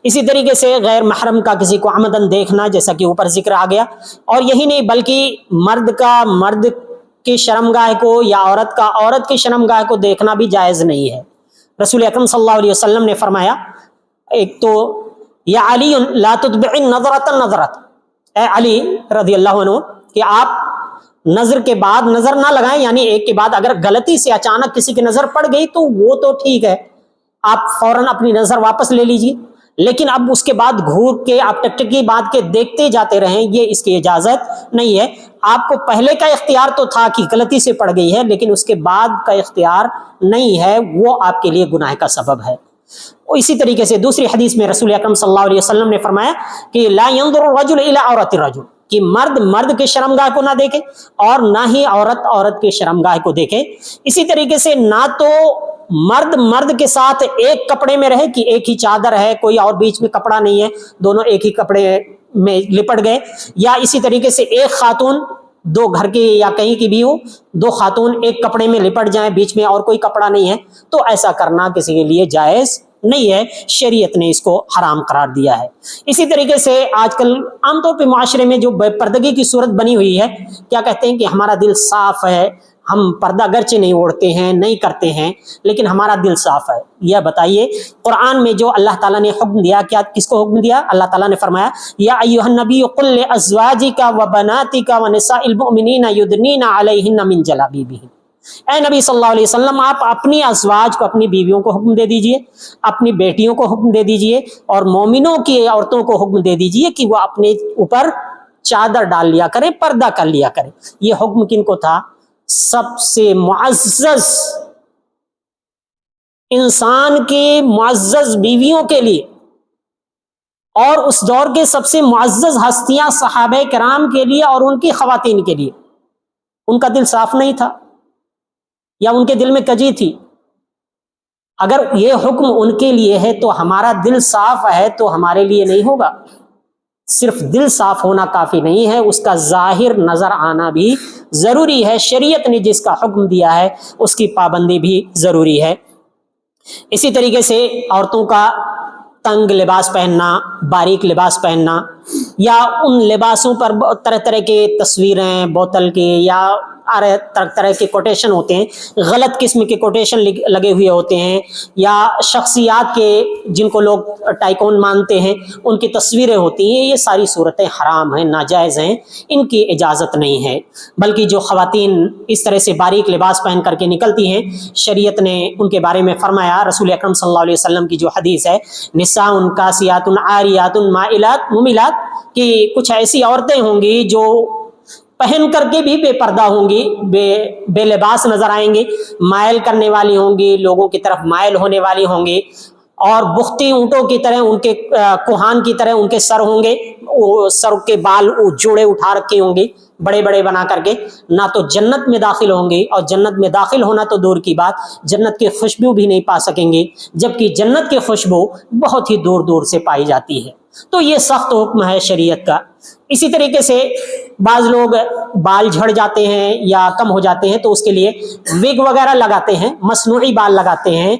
اسی طریقے سے غیر محرم کا کسی کو عمدن دیکھنا، جیسا کہ اوپر ذکر آ گیا، اور یہی نہیں بلکہ مرد کا مرد کی شرمگاہ کو یا عورت کا عورت کی شرمگاہ کو دیکھنا بھی جائز نہیں ہے۔ رسول اکرم صلی اللہ علیہ وسلم نے فرمایا، ایک تو یا علی لا تتبع نظرۃ نظرۃ، اے علی رضی اللہ عنہ، کہ آپ نظر کے بعد نظر نہ لگائیں، یعنی ایک کے بعد اگر غلطی سے اچانک کسی کی نظر پڑ گئی تو وہ تو ٹھیک ہے، آپ فوراً اپنی نظر واپس لے لیجیے، لیکن اب اس کے بعد گھور کے آپ ٹکٹکی بات کے دیکھتے جاتے رہیں، یہ اس کی اجازت نہیں ہے۔ آپ کو پہلے کا اختیار تو تھا کہ غلطی سے پڑ گئی ہے، لیکن اس کے بعد کا اختیار نہیں ہے، وہ آپ کے لیے گناہ کا سبب ہے۔ اسی طریقے سے دوسری حدیث میں رسول اکرم صلی اللہ علیہ وسلم نے فرمایا کہ لا ينظر الرجل الى عورت الرجل، کہ مرد مرد کے شرمگاہ کو نہ دیکھے اور نہ ہی عورت عورت کے شرمگاہ کو دیکھے۔ اسی طریقے سے نہ تو مرد مرد کے ساتھ ایک کپڑے میں رہے، کہ ایک ہی چادر ہے، کوئی اور بیچ میں کپڑا نہیں ہے، دونوں ایک ہی کپڑے میں لپٹ گئے، یا اسی طریقے سے ایک خاتون، دو گھر کی یا کہیں کی بھی ہو، دو خاتون ایک کپڑے میں لپٹ جائیں، بیچ میں اور کوئی کپڑا نہیں ہے، تو ایسا کرنا کسی کے لیے جائز نہیں ہے، شریعت نے اس کو حرام قرار دیا ہے۔ اسی طریقے سے آج کل عام طور پہ معاشرے میں جو بے پردگی کی صورت بنی ہوئی ہے، کیا کہتے ہیں کہ ہمارا دل صاف ہے، ہم پردہ گرچہ نہیں اوڑھتے ہیں، نہیں کرتے ہیں، لیکن ہمارا دل صاف ہے۔ یہ بتائیے قرآن میں جو اللہ تعالیٰ نے حکم دیا، کیا کس کو حکم دیا؟ اللہ تعالیٰ نے فرمایا یا ایھا النبی قل لازواجک وبناتک ونساء المؤمنین یدنین علیہن من جلابیبہن، اے نبی صلی اللہ علیہ وسلم، آپ اپنی ازواج کو، اپنی بیویوں کو حکم دے دیجئے، اپنی بیٹیوں کو حکم دے دیجئے، اور مومنوں کی عورتوں کو حکم دے دیجئے کہ وہ اپنے اوپر چادر ڈال لیا کریں، پردہ کر لیا کریں۔ یہ حکم کن کو تھا؟ سب سے معزز انسان کی معزز بیویوں کے لیے، اور اس دور کے سب سے معزز ہستیاں صحابہ کرام کے لیے اور ان کی خواتین کے لیے۔ ان کا دل صاف نہیں تھا، یا ان کے دل میں کجی تھی؟ اگر یہ حکم ان کے لیے ہے تو ہمارا دل صاف ہے تو ہمارے لیے نہیں ہوگا؟ صرف دل صاف ہونا کافی نہیں ہے، اس کا ظاہر نظر آنا بھی ضروری ہے، شریعت نے جس کا حکم دیا ہے اس کی پابندی بھی ضروری ہے۔ اسی طریقے سے عورتوں کا تنگ لباس پہننا، باریک لباس پہننا، یا ان لباسوں پر طرح طرح کے تصویریں بوتل کے یا طرح طرح کے کوٹیشن ہوتے ہیں، غلط قسم کے کوٹیشن لگے ہوئے ہوتے ہیں، یا شخصیات کے جن کو لوگ ٹائکون مانتے ہیں ان کی تصویریں ہوتی ہیں، یہ ساری صورتیں حرام ہیں، ناجائز ہیں، ان کی اجازت نہیں ہے۔ بلکہ جو خواتین اس طرح سے باریک لباس پہن کر کے نکلتی ہیں، شریعت نے ان کے بارے میں فرمایا، رسول اکرم صلی اللہ علیہ وسلم کی جو حدیث ہے، نساء کاسیات عاریات مائلات ممیلات، کہ کچھ ایسی عورتیں ہوں گی جو پہن کر کے بھی بے پردہ ہوں گی، بے لباس نظر آئیں گی، مائل کرنے والی ہوں گی، لوگوں کی طرف مائل ہونے والی ہوں گی، اور بختی اونٹوں کی طرح ان کے کوہان کی طرح ان کے سر ہوں گے، سر کے بال جوڑے اٹھا رکھے ہوں گے بڑے بڑے بنا کر کے، نہ تو جنت میں داخل ہوں گی، اور جنت میں داخل ہونا تو دور کی بات، جنت کی خوشبو بھی نہیں پا سکیں گے، جبکہ جنت کی خوشبو بہت ہی دور دور سے پائی جاتی ہے۔ تو یہ سخت حکم ہے شریعت کا۔ اسی طریقے سے بعض لوگ بال جھڑ جاتے ہیں یا کم ہو جاتے ہیں تو اس کے لیے وگ وغیرہ لگاتے ہیں، مصنوعی بال لگاتے ہیں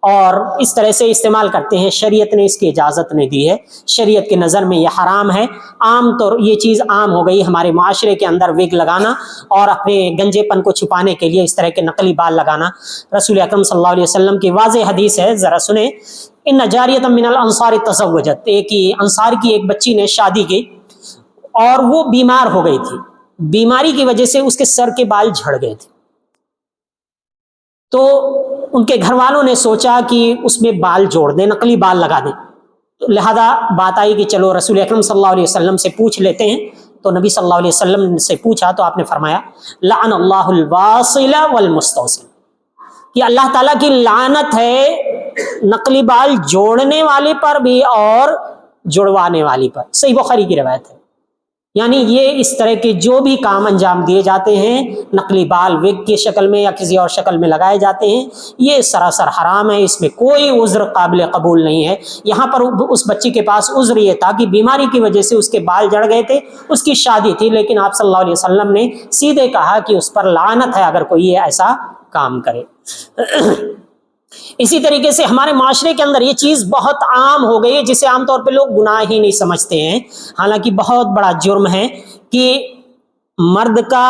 اور اس طرح سے استعمال کرتے ہیں۔ شریعت نے اس کی اجازت نہیں دی ہے، شریعت کے نظر میں یہ حرام ہے۔ عام طور یہ چیز عام ہو گئی ہمارے معاشرے کے اندر، وگ لگانا اور اپنے گنجے پن کو چھپانے کے لیے اس طرح کے نقلی بال لگانا۔ رسول اکرم صلی اللہ علیہ وسلم کی واضح حدیث ہے، ذرا سنیں۔ ان جاریۃ من الانصار تزوجت، ایک ہی انصار کی ایک بچی نے شادی کی اور وہ بیمار ہو گئی تھی، بیماری کی وجہ سے اس کے سر کے بال جھڑ گئے تھے، تو ان کے گھر والوں نے سوچا کہ اس میں بال جوڑ دیں، نقلی بال لگا دیں، لہذا بات آئی کہ چلو رسول اکرم صلی اللہ علیہ وسلم سے پوچھ لیتے ہیں۔ تو نبی صلی اللہ علیہ وسلم سے پوچھا تو آپ نے فرمایا لعن اللہ الواصل والمستوصل، کہ اللہ تعالیٰ کی لعنت ہے نقلی بال جوڑنے والے پر بھی اور جڑوانے والی پر۔ صحیح بخاری کی روایت ہے۔ یعنی یہ اس طرح کے جو بھی کام انجام دیے جاتے ہیں، نقلی بال وگ کی شکل میں یا کسی اور شکل میں لگائے جاتے ہیں، یہ سراسر حرام ہے، اس میں کوئی عذر قابل قبول نہیں ہے۔ یہاں پر اس بچی کے پاس عذر یہ تھا کہ بیماری کی وجہ سے اس کے بال جڑ گئے تھے، اس کی شادی تھی، لیکن آپ صلی اللہ علیہ وسلم نے سیدھے کہا کہ اس پر لعنت ہے اگر کوئی یہ ایسا کام کرے۔ اسی طریقے سے ہمارے معاشرے کے اندر یہ چیز بہت عام ہو گئی ہے، جسے عام طور پہ لوگ گناہ ہی نہیں سمجھتے ہیں، حالانکہ بہت بڑا جرم ہے کہ مرد کا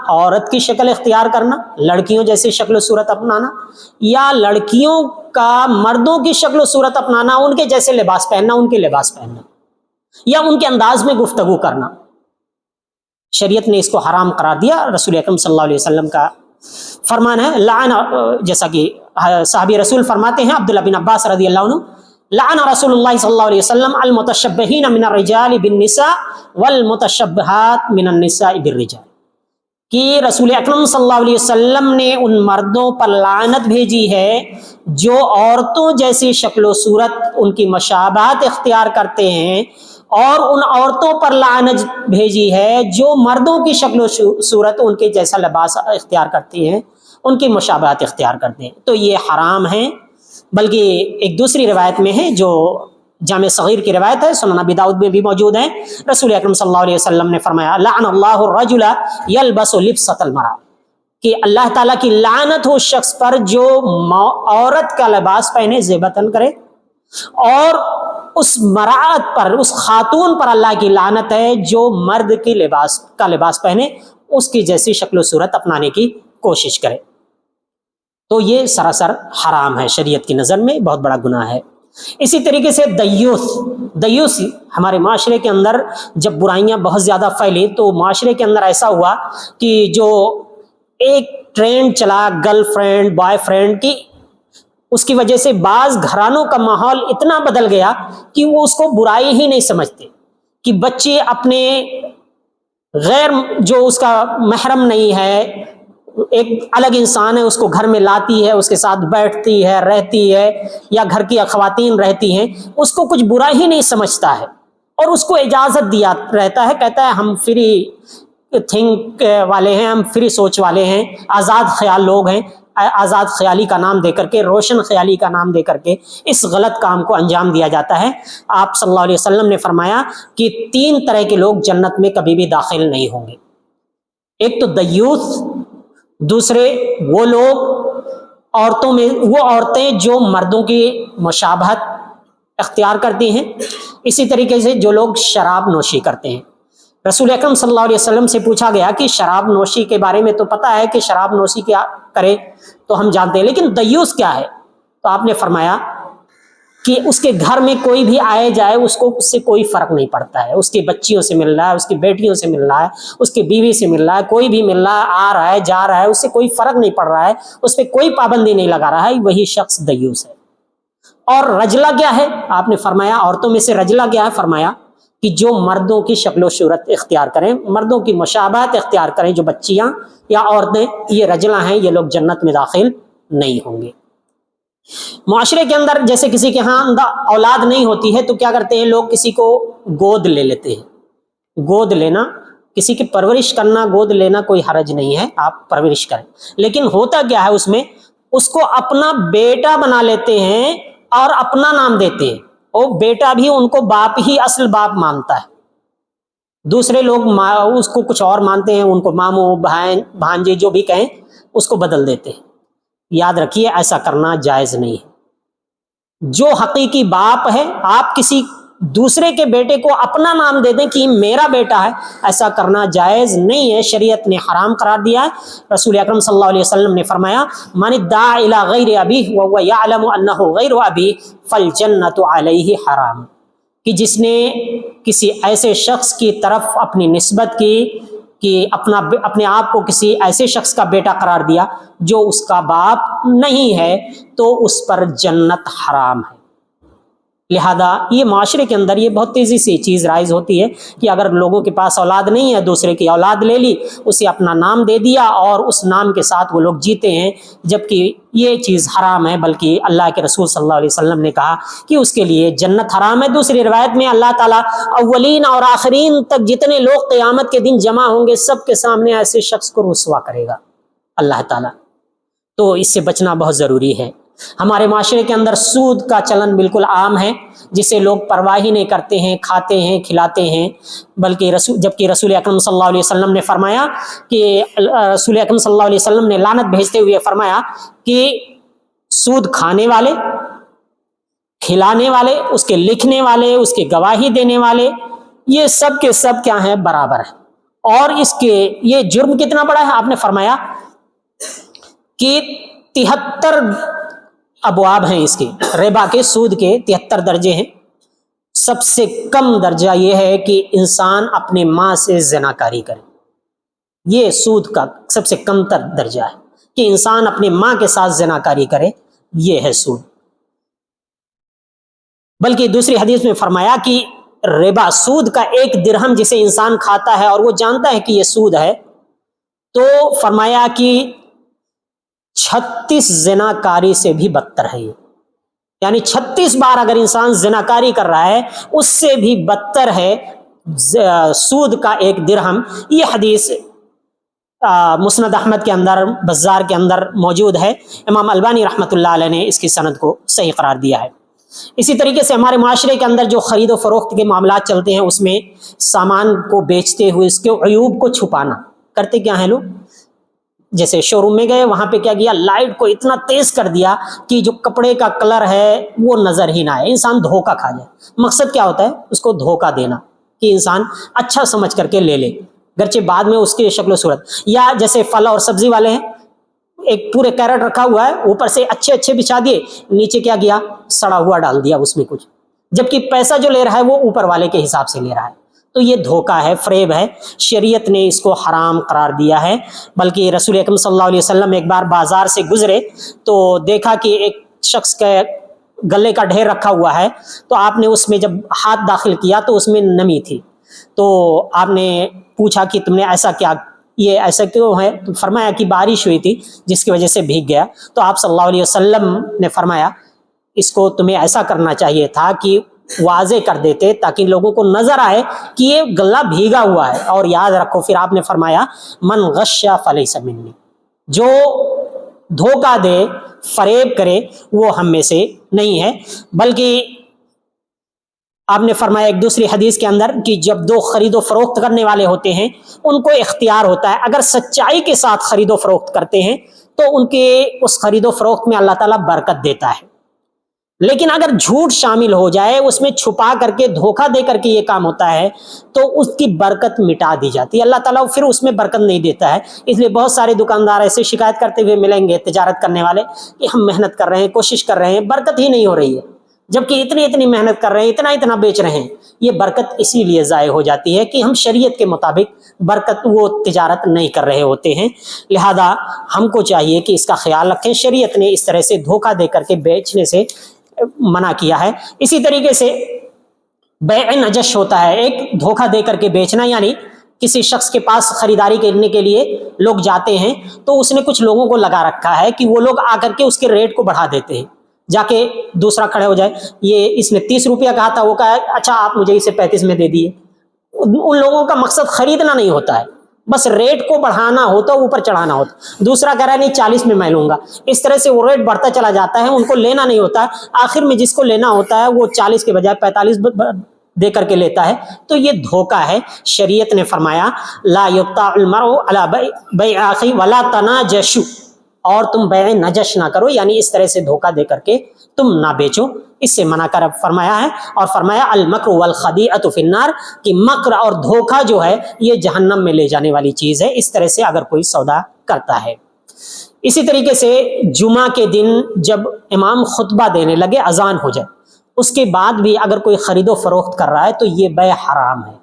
عورت کی شکل اختیار کرنا، لڑکیوں جیسی شکل و صورت اپنانا، یا لڑکیوں کا مردوں کی شکل و صورت اپنانا، ان کے جیسے لباس پہننا، ان کے لباس پہننا، یا ان کے انداز میں گفتگو کرنا۔ شریعت نے اس کو حرام قرار دیا۔ رسول اکرم صلی اللہ علیہ وسلم کا فرمان ہے، لعن، جیسا کہ صحابی رسول فرماتے ہیں عبداللہ بن عباس رضی اللہ عنہ، لعن رسول اللہ صلی اللہ علیہ وسلم المتشبہین من الرجال بالنساء والمتشبہات من النساء بالرجال، کہ رسول اکرم صلی اللہ علیہ وسلم نے ان مردوں پر لعنت بھیجی ہے جو عورتوں جیسی شکل و صورت، ان کی مشابہت اختیار کرتے ہیں، اور ان عورتوں پر لعنت بھیجی ہے جو مردوں کی شکل و صورت، ان کے جیسا لباس اختیار کرتی ہیں، ان کی مشابہت اختیار کرتے ہیں۔ تو یہ حرام ہے۔ بلکہ ایک دوسری روایت میں ہے جو جامع صغیر کی روایت ہے، سنن ابی داؤد میں بھی موجود ہے، رسول اکرم صلی اللہ علیہ وسلم نے فرمایا لعن اللہ الرجل یلبس لبسۃ المرأة، کہ اللہ تعالیٰ کی لعنت ہو شخص پر جو عورت کا لباس پہنے، زیبتن کرے، اور اس مرأت پر، اس خاتون پر اللہ کی لعنت ہے جو مرد کی لباس پہنے، اس کی جیسی شکل و صورت اپنانے کی کوشش کرے۔ تو یہ سراسر حرام ہے، شریعت کی نظر میں بہت بڑا گناہ ہے۔ اسی طریقے سے دیوس ہمارے معاشرے کے اندر جب برائیاں بہت زیادہ پھیلی تو معاشرے کے اندر ایسا ہوا کہ جو ایک ٹرینڈ چلا گرل فرینڈ بوائے فرینڈ کی، اس کی وجہ سے بعض گھرانوں کا ماحول اتنا بدل گیا کہ وہ اس کو برائی ہی نہیں سمجھتے، کہ بچے اپنے غیر جو اس کا محرم نہیں ہے، ایک الگ انسان ہے، اس کو گھر میں لاتی ہے، اس کے ساتھ بیٹھتی ہے، رہتی ہے، یا گھر کی خواتین رہتی ہیں، اس کو کچھ برا ہی نہیں سمجھتا ہے، اور اس کو اجازت دیا رہتا ہے، کہتا ہے ہم فری تھنک والے ہیں، ہم فری سوچ والے ہیں، آزاد خیال لوگ ہیں۔ آزاد خیالی کا نام دے کر کے، روشن خیالی کا نام دے کر کے اس غلط کام کو انجام دیا جاتا ہے۔ آپ صلی اللہ علیہ وسلم نے فرمایا کہ 3 طرح کے لوگ جنت میں کبھی بھی داخل نہیں ہوں گے۔ ایک تو دیوس، دوسرے وہ لوگ عورتوں میں وہ عورتیں جو مردوں کی مشابہت اختیار کرتی ہیں، اسی طریقے سے جو لوگ شراب نوشی کرتے ہیں۔ رسول اکرم صلی اللہ علیہ وسلم سے پوچھا گیا کہ شراب نوشی کے بارے میں تو پتہ ہے کہ شراب نوشی کیا کرے تو ہم جانتے ہیں، لیکن دیوس کیا ہے؟ تو آپ نے فرمایا کہ اس کے گھر میں کوئی بھی آئے جائے اس کو اس سے کوئی فرق نہیں پڑتا ہے، اس کی بچیوں سے مل رہا ہے، اس کی بیٹیوں سے مل رہا ہے، اس کی بیوی سے مل رہا ہے، کوئی بھی مل رہا ہے، آ رہا ہے جا رہا ہے، اس سے کوئی فرق نہیں پڑ رہا ہے، اس پہ کوئی پابندی نہیں لگا رہا ہے، وہی شخص دیوس ہے۔ اور رجلہ کیا ہے؟ آپ نے فرمایا عورتوں میں سے رجلہ کیا ہے؟ فرمایا کہ جو مردوں کی شکل و صورت اختیار کریں، مردوں کی مشابہت اختیار کریں، جو بچیاں یا عورتیں، یہ رجلہ ہیں، یہ لوگ جنت میں داخل نہیں ہوں گے۔ معاشرے کے اندر جیسے کسی کے ہاں اولاد نہیں ہوتی ہے تو کیا کرتے ہیں لوگ؟ کسی کو گود لے لیتے ہیں۔ گود لینا، کسی کی پرورش کرنا، گود لینا کوئی حرج نہیں ہے، آپ پرورش کریں، لیکن ہوتا کیا ہے اس میں؟ اس کو اپنا بیٹا بنا لیتے ہیں اور اپنا نام دیتے ہیں، اور بیٹا بھی ان کو باپ ہی اصل باپ مانتا ہے، دوسرے لوگ اس کو کچھ اور مانتے ہیں، ان کو ماموں، بہن، بھانجے جو بھی کہیں اس کو بدل دیتے ہیں۔ یاد رکھیے ایسا کرنا جائز نہیں ہے۔ جو حقیقی باپ ہے، آپ کسی دوسرے کے بیٹے کو اپنا نام دے دیں کہ میرا بیٹا ہے، ایسا کرنا جائز نہیں ہے، شریعت نے حرام قرار دیا ہے۔ رسول اکرم صلی اللہ علیہ وسلم نے فرمایا من ادعى الى غیر ابیہ وهو يعلم انه غیر ابیہ فالجنۃ علیہ حرام، کہ جس نے کسی ایسے شخص کی طرف اپنی نسبت کی کہ اپنے آپ کو کسی ایسے شخص کا بیٹا قرار دیا جو اس کا باپ نہیں ہے، تو اس پر جنت حرام ہے۔ لہذا یہ معاشرے کے اندر یہ بہت تیزی سے چیز رائج ہوتی ہے کہ اگر لوگوں کے پاس اولاد نہیں ہے، دوسرے کی اولاد لے لی، اسے اپنا نام دے دیا اور اس نام کے ساتھ وہ لوگ جیتے ہیں، جبکہ یہ چیز حرام ہے، بلکہ اللہ کے رسول صلی اللہ علیہ وسلم نے کہا کہ اس کے لیے جنت حرام ہے۔ دوسری روایت میں اللہ تعالیٰ اولین اور آخرین تک جتنے لوگ قیامت کے دن جمع ہوں گے سب کے سامنے ایسے شخص کو رسوا کرے گا اللہ تعالیٰ۔ تو اس سے بچنا بہت ضروری ہے۔ ہمارے معاشرے کے اندر سود کا چلن بالکل عام ہے، جسے لوگ پرواہ ہی نہیں کرتے ہیں، کھاتے ہیں، کھلاتے ہیں، بلکہ جبکہ رسول اکرم صلی اللہ علیہ وسلم نے فرمایا کہ رسول اکرم صلی اللہ علیہ وسلم نے لعنت بھیجتے ہوئے فرمایا کہ سود کھانے والے، کھلانے والے، اس کے لکھنے والے، اس کے گواہی دینے والے، یہ سب کے سب کیا ہیں؟ برابر ہیں۔ اور اس کے یہ جرم کتنا بڑا ہے؟ آپ نے فرمایا کہ 73 ابواب ہیں اس کے، ربا کے، سود کے 73 درجے ہیں۔ سب سے کم درجہ یہ ہے کہ انسان اپنی ماں سے زناکاری کرے، یہ سود کا سب سے کم تر درجہ ہے کہ انسان اپنی ماں کے ساتھ زناکاری کرے، یہ ہے سود۔ بلکہ دوسری حدیث میں فرمایا کہ ربا، سود کا 1 درہم جسے انسان کھاتا ہے اور وہ جانتا ہے کہ یہ سود ہے، تو فرمایا کہ 36 زناکاری سے بھی بدتر ہے یہ، یعنی 36 بار اگر انسان زناکاری کر رہا ہے اس سے بھی بدتر ہے سود کا 1 درہم۔ یہ حدیث مسند احمد کے اندر، بزار کے اندر موجود ہے۔ امام البانی رحمۃ اللہ علیہ نے اس کی سند کو صحیح قرار دیا ہے۔ اسی طریقے سے ہمارے معاشرے کے اندر جو خرید و فروخت کے معاملات چلتے ہیں، اس میں سامان کو بیچتے ہوئے اس کے عیوب کو چھپانا، کرتے کیا ہیں لوگ؟ جیسے شو روم میں گئے، وہاں پہ کیا کیا؟ لائٹ کو اتنا تیز کر دیا کہ جو کپڑے کا کلر ہے وہ نظر ہی نہ آئے، انسان دھوکہ کھا جائے۔ مقصد کیا ہوتا ہے؟ اس کو دھوکہ دینا کہ انسان اچھا سمجھ کر کے لے لے، گرچہ بعد میں اس کی شکل و صورت۔ یا جیسے پھل اور سبزی والے ہیں، ایک پورے کیرٹ رکھا ہوا ہے، اوپر سے اچھے اچھے بچھا دیے، نیچے کیا کیا؟ سڑا ہوا ڈال دیا اس میں کچھ، جبکہ پیسہ جو لے رہا ہے وہ اوپر والے کے حساب سے لے رہا ہے۔ تو یہ دھوکہ ہے، فریب ہے، شریعت نے اس کو حرام قرار دیا ہے۔ بلکہ رسول اکرم صلی اللہ علیہ وسلم ایک بار بازار سے گزرے تو دیکھا کہ ایک شخص کے گلے کا ڈھیر رکھا ہوا ہے، تو آپ نے اس میں جب ہاتھ داخل کیا تو اس میں نمی تھی، تو آپ نے پوچھا کہ تم نے ایسا کیا، یہ ایسا کیوں ہے؟ تو فرمایا کہ بارش ہوئی تھی جس کی وجہ سے بھیگ گیا۔ تو آپ صلی اللہ علیہ وسلم نے فرمایا اس کو تمہیں ایسا کرنا چاہیے تھا کہ واضح کر دیتے تاکہ لوگوں کو نظر آئے کہ یہ گلا بھیگا ہوا ہے۔ اور یاد رکھو پھر آپ نے فرمایا من غش فلیس منی، جو دھوکہ دے، فریب کرے، وہ ہم میں سے نہیں ہے۔ بلکہ آپ نے فرمایا ایک دوسری حدیث کے اندر کہ جب دو خرید و فروخت کرنے والے ہوتے ہیں ان کو اختیار ہوتا ہے، اگر سچائی کے ساتھ خرید و فروخت کرتے ہیں تو ان کے اس خرید و فروخت میں اللہ تعالیٰ برکت دیتا ہے، لیکن اگر جھوٹ شامل ہو جائے، اس میں چھپا کر کے دھوکہ دے کر کے یہ کام ہوتا ہے تو اس کی برکت مٹا دی جاتی ہے، اللہ تعالیٰ پھر اس میں برکت نہیں دیتا ہے۔ اس لیے بہت سارے دکاندار ایسے شکایت کرتے ہوئے ملیں گے تجارت کرنے والے کہ ہم محنت کر رہے ہیں، کوشش کر رہے ہیں، برکت ہی نہیں ہو رہی ہے، جبکہ اتنی محنت کر رہے ہیں، اتنا بیچ رہے ہیں۔ یہ برکت اسی لیے ضائع ہو جاتی ہے کہ ہم شریعت کے مطابق برکت وہ تجارت نہیں کر رہے ہوتے ہیں، لہذا ہم کو چاہیے کہ اس کا خیال رکھیں۔ شریعت نے اس طرح سے دھوکہ دے کر کے بیچنے سے منع کیا ہے۔ اسی طریقے سے بیع نجش ہوتا ہے، ایک دھوکہ دے کر کے بیچنا، یعنی کسی شخص کے پاس خریداری کرنے کے لیے لوگ جاتے ہیں تو اس نے کچھ لوگوں کو لگا رکھا ہے کہ وہ لوگ آ کر کے اس کے ریٹ کو بڑھا دیتے ہیں، جا کے دوسرا کھڑے ہو جائے، یہ اس نے 30 روپیہ کہا تھا، وہ کہا اچھا آپ مجھے اسے 35 میں دے دیے۔ ان لوگوں کا مقصد خریدنا نہیں ہوتا ہے، بس ریٹ کو بڑھانا ہوتا، اوپر چڑھانا ہوتا۔ دوسرا کہہ رہا ہے نہیں 40 میں لوں گا، اس طرح سے وہ ریٹ بڑھتا چلا جاتا ہے، ان کو لینا نہیں ہوتا، آخر میں جس کو لینا ہوتا ہے وہ 40 کے بجائے 45 دے کر کے لیتا ہے، تو یہ دھوکہ ہے۔ شریعت نے فرمایا لا یبتاع المرء علی بیع اخی ولا تناجشوا، اور تم بیع نجش نہ کرو، یعنی اس طرح سے دھوکہ دے کر کے تم نہ بیچو، اس سے منع کر فرمایا ہے۔ اور فرمایا المکر والخدیعۃ فی النار، کہ مکر اور دھوکہ جو ہے یہ جہنم میں لے جانے والی چیز ہے، اس طرح سے اگر کوئی سودا کرتا ہے۔ اسی طریقے سے جمعہ کے دن جب امام خطبہ دینے لگے، اذان ہو جائے، اس کے بعد بھی اگر کوئی خرید و فروخت کر رہا ہے تو یہ بیع حرام ہے،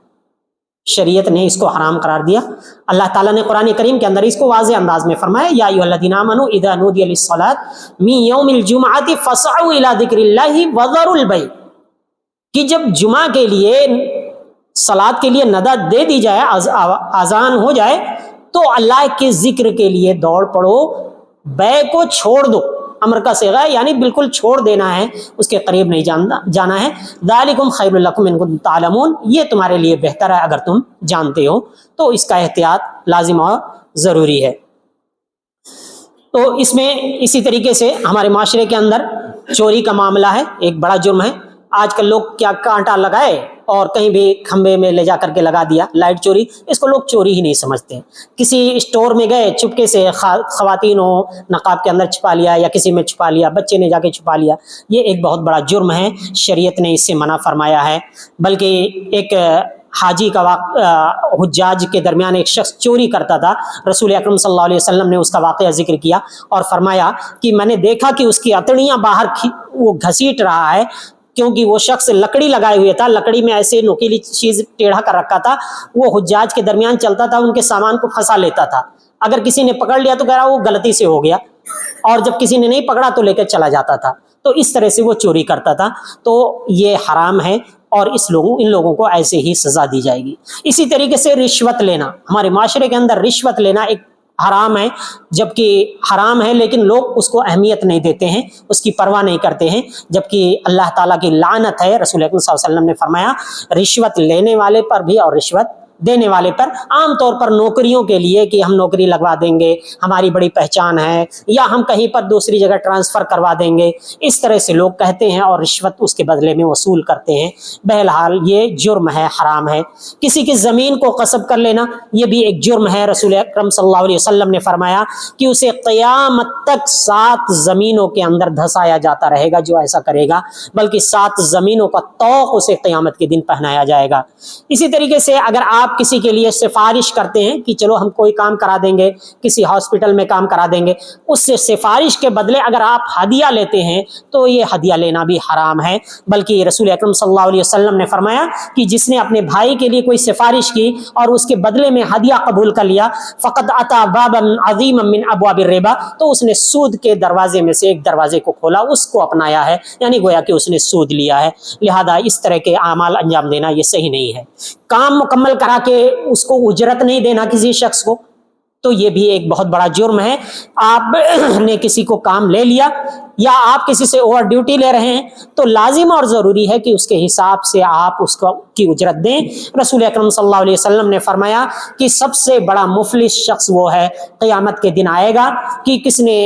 شریعت نے اس کو حرام قرار دیا۔ اللہ تعالیٰ نے قرآن کریم کے اندر اس کو واضح انداز میں فرمایا یا ایھا الذین آمنوا اذا نودی للصلاۃ من یوم الجمعۃ فاسعوا الی ذکر اللہ وذروا البیع، کہ جب جمعہ کے لیے صلاۃ کے لیے نداء دے دی جائے، اذان ہو جائے، تو اللہ کے ذکر کے لیے دوڑ پڑو، بیع کو چھوڑ دو، امر کا صیغہ ہے، یعنی بالکل چھوڑ دینا ہے، اس کے قریب نہیں جانا ہے۔ ذالکم خیر لکم ان کنتم تعلمون، یہ تمہارے لیے بہتر ہے اگر تم جانتے ہو، تو اس کا احتیاط لازم اور ضروری ہے۔ تو اس میں اسی طریقے سے ہمارے معاشرے کے اندر چوری کا معاملہ ہے، ایک بڑا جرم ہے۔ آج کل لوگ کیا کانٹا لگائے اور کہیں بھی کھمبے میں لے جا کر کے لگا دیا، لائٹ چوری، اس کو لوگ چوری ہی نہیں سمجھتے۔ کسی اسٹور میں گئے، چپکے سے خواتین ہو نقاب کے اندر چھپا لیا یا کسی میں چھپا لیا، بچے نے جا کے چھپا لیا، یہ ایک بہت بڑا جرم ہے، شریعت نے اس سے منع فرمایا ہے۔ بلکہ ایک حاجی کا حجاج کے درمیان ایک شخص چوری کرتا تھا، رسول اکرم صلی اللہ علیہ وسلم نے اس کا واقعہ ذکر کیا اور فرمایا کہ میں نے دیکھا کہ اس کی اتڑیاں باہر وہ گھسیٹ رہا ہے، کیونکہ وہ شخص لکڑی لگائے ہوئے تھا، لکڑی میں ایسے نوکیلی چیز ٹیڑھا کر رکھا تھا، وہ حجاج کے درمیان چلتا تھا، ان کے سامان کو پھنسا لیتا تھا، اگر کسی نے پکڑ لیا تو کہہ رہا وہ غلطی سے ہو گیا، اور جب کسی نے نہیں پکڑا تو لے کر چلا جاتا تھا، تو اس طرح سے وہ چوری کرتا تھا، تو یہ حرام ہے اور ان لوگوں کو ایسے ہی سزا دی جائے گی۔ اسی طریقے سے رشوت لینا، ہمارے معاشرے کے اندر رشوت لینا ایک حرام ہے، جبکہ حرام ہے لیکن لوگ اس کو اہمیت نہیں دیتے ہیں، اس کی پرواہ نہیں کرتے ہیں، جبکہ اللہ تعالیٰ کی لعنت ہے۔ رسول اکرم صلی اللہ علیہ وسلم نے فرمایا رشوت لینے والے پر بھی اور رشوت دینے والے پر، عام طور پر نوکریوں کے لیے کہ ہم نوکری لگوا دیں گے، ہماری بڑی پہچان ہے، یا ہم کہیں پر دوسری جگہ ٹرانسفر کروا دیں گے، اس طرح سے لوگ کہتے ہیں اور رشوت اس کے بدلے میں وصول کرتے ہیں۔ بہرحال یہ جرم ہے، حرام ہے۔ کسی کی زمین کو غصب کر لینا یہ بھی ایک جرم ہے، رسول اکرم صلی اللہ علیہ وسلم نے فرمایا کہ اسے قیامت تک 7 زمینوں کے اندر دھسایا جاتا رہے گا جو ایسا کرے گا، بلکہ 7 زمینوں کا طوق اسے قیامت کے دن پہنایا جائے گا۔ اسی طریقے سے اگر آپ کسی کے لیے سفارش کرتے ہیں کہ چلو ہم کوئی کام کرا دیں گے، کسی ہاسپٹل میں کام کرا دیں گے، اس سے سفارش کے بدلے اگر آپ ہدیہ لیتے ہیں تو یہ ہدیہ لینا بھی حرام ہے۔ بلکہ رسول اکرم صلی اللہ علیہ وسلم نے فرمایا کہ جس نے اپنے بھائی کے لیے کوئی سفارش کی اور اس کے بدلے میں ہدیہ قبول کر لیا، فقد اتی بابا عظیما من ابواب الربا، تو اس نے سود کے دروازے میں سے ایک دروازے کو کھولا، اس کو اپنایا ہے، یعنی گویا کہ اس نے سود لیا ہے۔ لہذا اس طرح کے اعمال انجام دینا یہ صحیح نہیں ہے۔ کام مکمل کرا کے اس کو اجرت نہیں دینا کسی شخص کو، تو یہ بھی ایک بہت بڑا جرم ہے۔ آپ نے کسی کو کام لے لیا یا آپ کسی سے اوور ڈیوٹی لے رہے ہیں تو لازم اور ضروری ہے کہ اس کے حساب سے آپ اس کو کی اجرت دیں۔ رسول اکرم صلی اللہ علیہ وسلم نے فرمایا کہ سب سے بڑا مفلس شخص وہ ہے، قیامت کے دن آئے گا کہ کس نے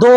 2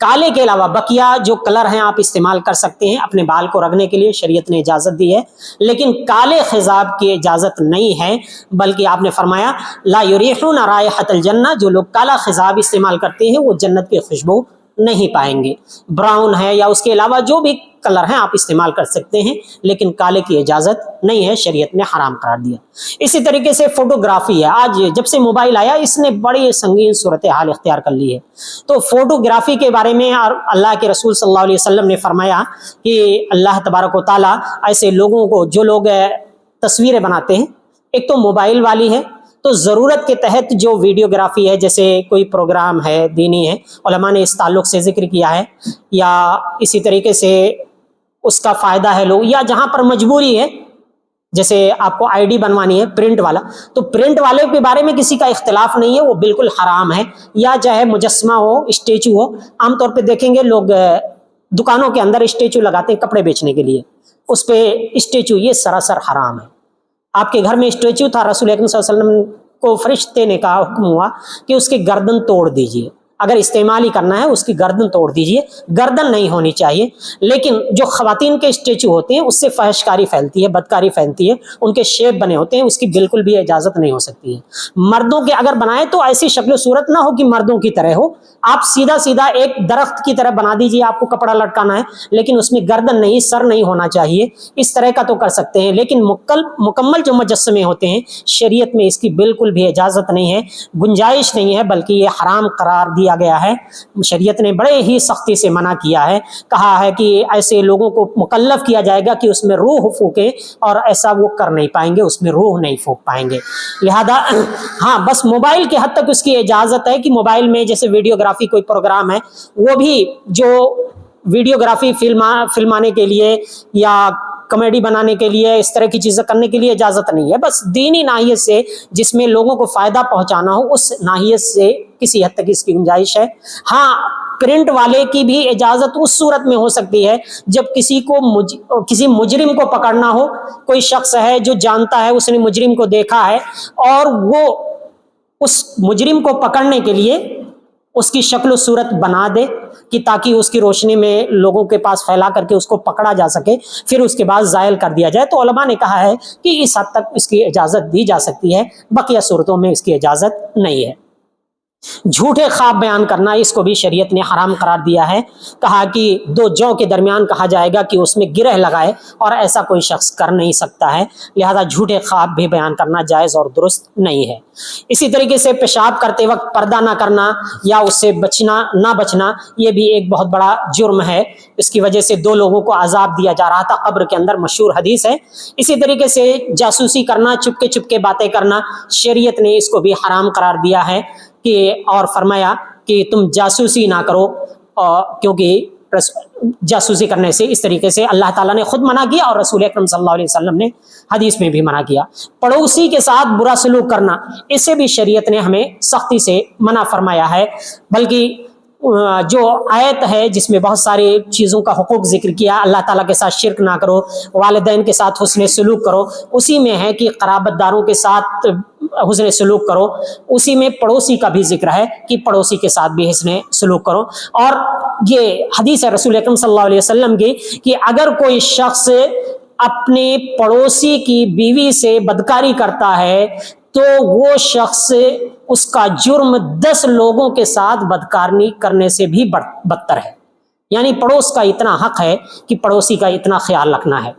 کالے کے علاوہ بقیہ جو کلر ہیں آپ استعمال کر سکتے ہیں اپنے بال کو رگنے کے لیے، شریعت نے اجازت دی ہے، لیکن کالے خضاب کی اجازت نہیں ہے، بلکہ آپ نے فرمایا لا یریحون رائحۃ الجنہ، جو لوگ کالا خضاب استعمال کرتے ہیں وہ جنت کی خوشبو نہیں پائیں گے۔ براؤن ہے یا اس کے علاوہ جو بھی کلر ہیں آپ استعمال کر سکتے ہیں، لیکن کالے کی اجازت نہیں ہے، شریعت نے حرام قرار دیا۔ اسی طریقے سے فوٹوگرافی ہے، آج جب سے موبائل آیا اس نے بڑی سنگین صورتحال اختیار کر لی ہے۔ تو فوٹوگرافی کے بارے میں اور اللہ کے رسول صلی اللہ علیہ وسلم نے فرمایا کہ اللہ تبارک و تعالیٰ ایسے لوگوں کو، جو لوگ تصویریں بناتے ہیں، ایک تو موبائل والی ہے، تو ضرورت کے تحت جو ویڈیوگرافی ہے، جیسے کوئی پروگرام ہے دینی ہے، علماء نے اس تعلق سے ذکر کیا ہے، یا اسی طریقے سے اس کا فائدہ ہے لوگ، یا جہاں پر مجبوری ہے، جیسے آپ کو آئی ڈی بنوانی ہے پرنٹ والا، تو پرنٹ والے کے بارے میں کسی کا اختلاف نہیں ہے، وہ بالکل حرام ہے، یا چاہے مجسمہ ہو، اسٹیچو ہو، عام طور پہ دیکھیں گے لوگ دکانوں کے اندر اسٹیچو لگاتے ہیں کپڑے بیچنے کے لیے، اس پہ اسٹیچو، یہ سراسر حرام ہے۔ آپ کے گھر میں اسٹیچو تھا، رسول اکرم صلی اللہ علیہ وسلم کو فرشتے نے کہا، حکم ہوا کہ اس کی گردن توڑ دیجئے، اگر استعمال ہی کرنا ہے اس کی گردن توڑ دیجئے، گردن نہیں ہونی چاہیے۔ لیکن جو خواتین کے اسٹیچو ہوتے ہیں اس سے فحش کاری پھیلتی ہے، بدکاری پھیلتی ہے، ان کے شیپ بنے ہوتے ہیں، اس کی بالکل بھی اجازت نہیں ہو سکتی ہے۔ مردوں کے اگر بنائیں تو ایسی شکل و صورت نہ ہو کہ مردوں کی طرح ہو، آپ سیدھا سیدھا ایک درخت کی طرح بنا دیجئے، آپ کو کپڑا لٹکانا ہے لیکن اس میں گردن نہیں، سر نہیں ہونا چاہیے، اس طرح کا تو کر سکتے ہیں، لیکن مکمل جو مجسمے ہوتے ہیں شریعت میں اس کی بالکل بھی اجازت نہیں ہے، گنجائش نہیں ہے، بلکہ یہ حرام قرار دیا گیا ہے۔ شریعت نے بڑے ہی سختی سے منع کیا ہے، کہا ہے کہ ایسے لوگوں کو مکلف کیا جائے گا کہ اس میں روح پھونکے، اور ایسا وہ کر نہیں پائیں گے، اس میں روح نہیں پھونک پائیں گے۔ لہذا ہاں بس موبائل کے حد تک اس کی اجازت ہے کہ موبائل میں جیسے ویڈیوگرافی کوئی پروگرام ہے، وہ بھی جو ویڈیوگرافی فلمانے کے لیے یا کامیڈی بنانے کے لیے، اس طرح کی چیزیں کرنے کے لیے اجازت نہیں ہے، بس دینی ناحیت سے جس میں لوگوں کو فائدہ پہنچانا ہو اس ناحیت سے کسی حد تک اس کی گنجائش ہے۔ ہاں پرنٹ والے کی بھی اجازت اس صورت میں ہو سکتی ہے جب کسی مجرم کو پکڑنا ہو، کوئی شخص ہے جو جانتا ہے، اس نے مجرم کو دیکھا ہے، اور وہ اس مجرم کو پکڑنے کے لیے اس کی شکل و صورت بنا دے کہ تاکہ اس کی روشنی میں لوگوں کے پاس پھیلا کر کے اس کو پکڑا جا سکے، پھر اس کے بعد زائل کر دیا جائے، تو علماء نے کہا ہے کہ اس حد تک اس کی اجازت دی جا سکتی ہے، بقیہ صورتوں میں اس کی اجازت نہیں ہے۔ جھوٹے خواب بیان کرنا، اس کو بھی شریعت نے حرام قرار دیا ہے، کہا کہ دو جو کے درمیان کہا جائے گا کہ اس میں گرہ لگائے، اور ایسا کوئی شخص کر نہیں سکتا ہے، لہذا جھوٹے خواب بھی بیان کرنا جائز اور درست نہیں ہے۔ اسی طریقے سے پیشاب کرتے وقت پردہ نہ کرنا یا اس سے نہ بچنا، یہ بھی ایک بہت بڑا جرم ہے، اس کی وجہ سے 2 لوگوں کو عذاب دیا جا رہا تھا قبر کے اندر، مشہور حدیث ہے۔ اسی طریقے سے جاسوسی کرنا، چپکے چپکے باتیں کرنا، شریعت نے اس کو بھی حرام قرار دیا ہے، اور فرمایا کہ تم جاسوسی نہ کرو، کیونکہ جاسوسی کرنے سے اس طریقے سے اللہ تعالیٰ نے خود منع کیا اور رسول اکرم صلی اللہ علیہ وسلم نے حدیث میں بھی منع کیا۔ پڑوسی کے ساتھ برا سلوک کرنا، اس سے بھی شریعت نے ہمیں سختی سے منع فرمایا ہے، بلکہ جو آیت ہے جس میں بہت ساری چیزوں کا حقوق ذکر کیا، اللہ تعالیٰ کے ساتھ شرک نہ کرو، والدین کے ساتھ حسن سلوک کرو، اسی میں ہے کہ قرابت داروں کے ساتھ حسن سلوک کرو، اسی میں پڑوسی کا بھی ذکر ہے کہ پڑوسی کے ساتھ بھی حسن سلوک کرو۔ اور یہ حدیث ہے رسول اکرم صلی اللہ علیہ وسلم کی کہ اگر کوئی شخص اپنے پڑوسی کی بیوی سے بدکاری کرتا ہے تو وہ شخص، اس کا جرم 10 لوگوں کے ساتھ بدکاری کرنے سے بھی بدتر ہے، یعنی پڑوس کا اتنا حق ہے کہ پڑوسی کا اتنا خیال رکھنا ہے۔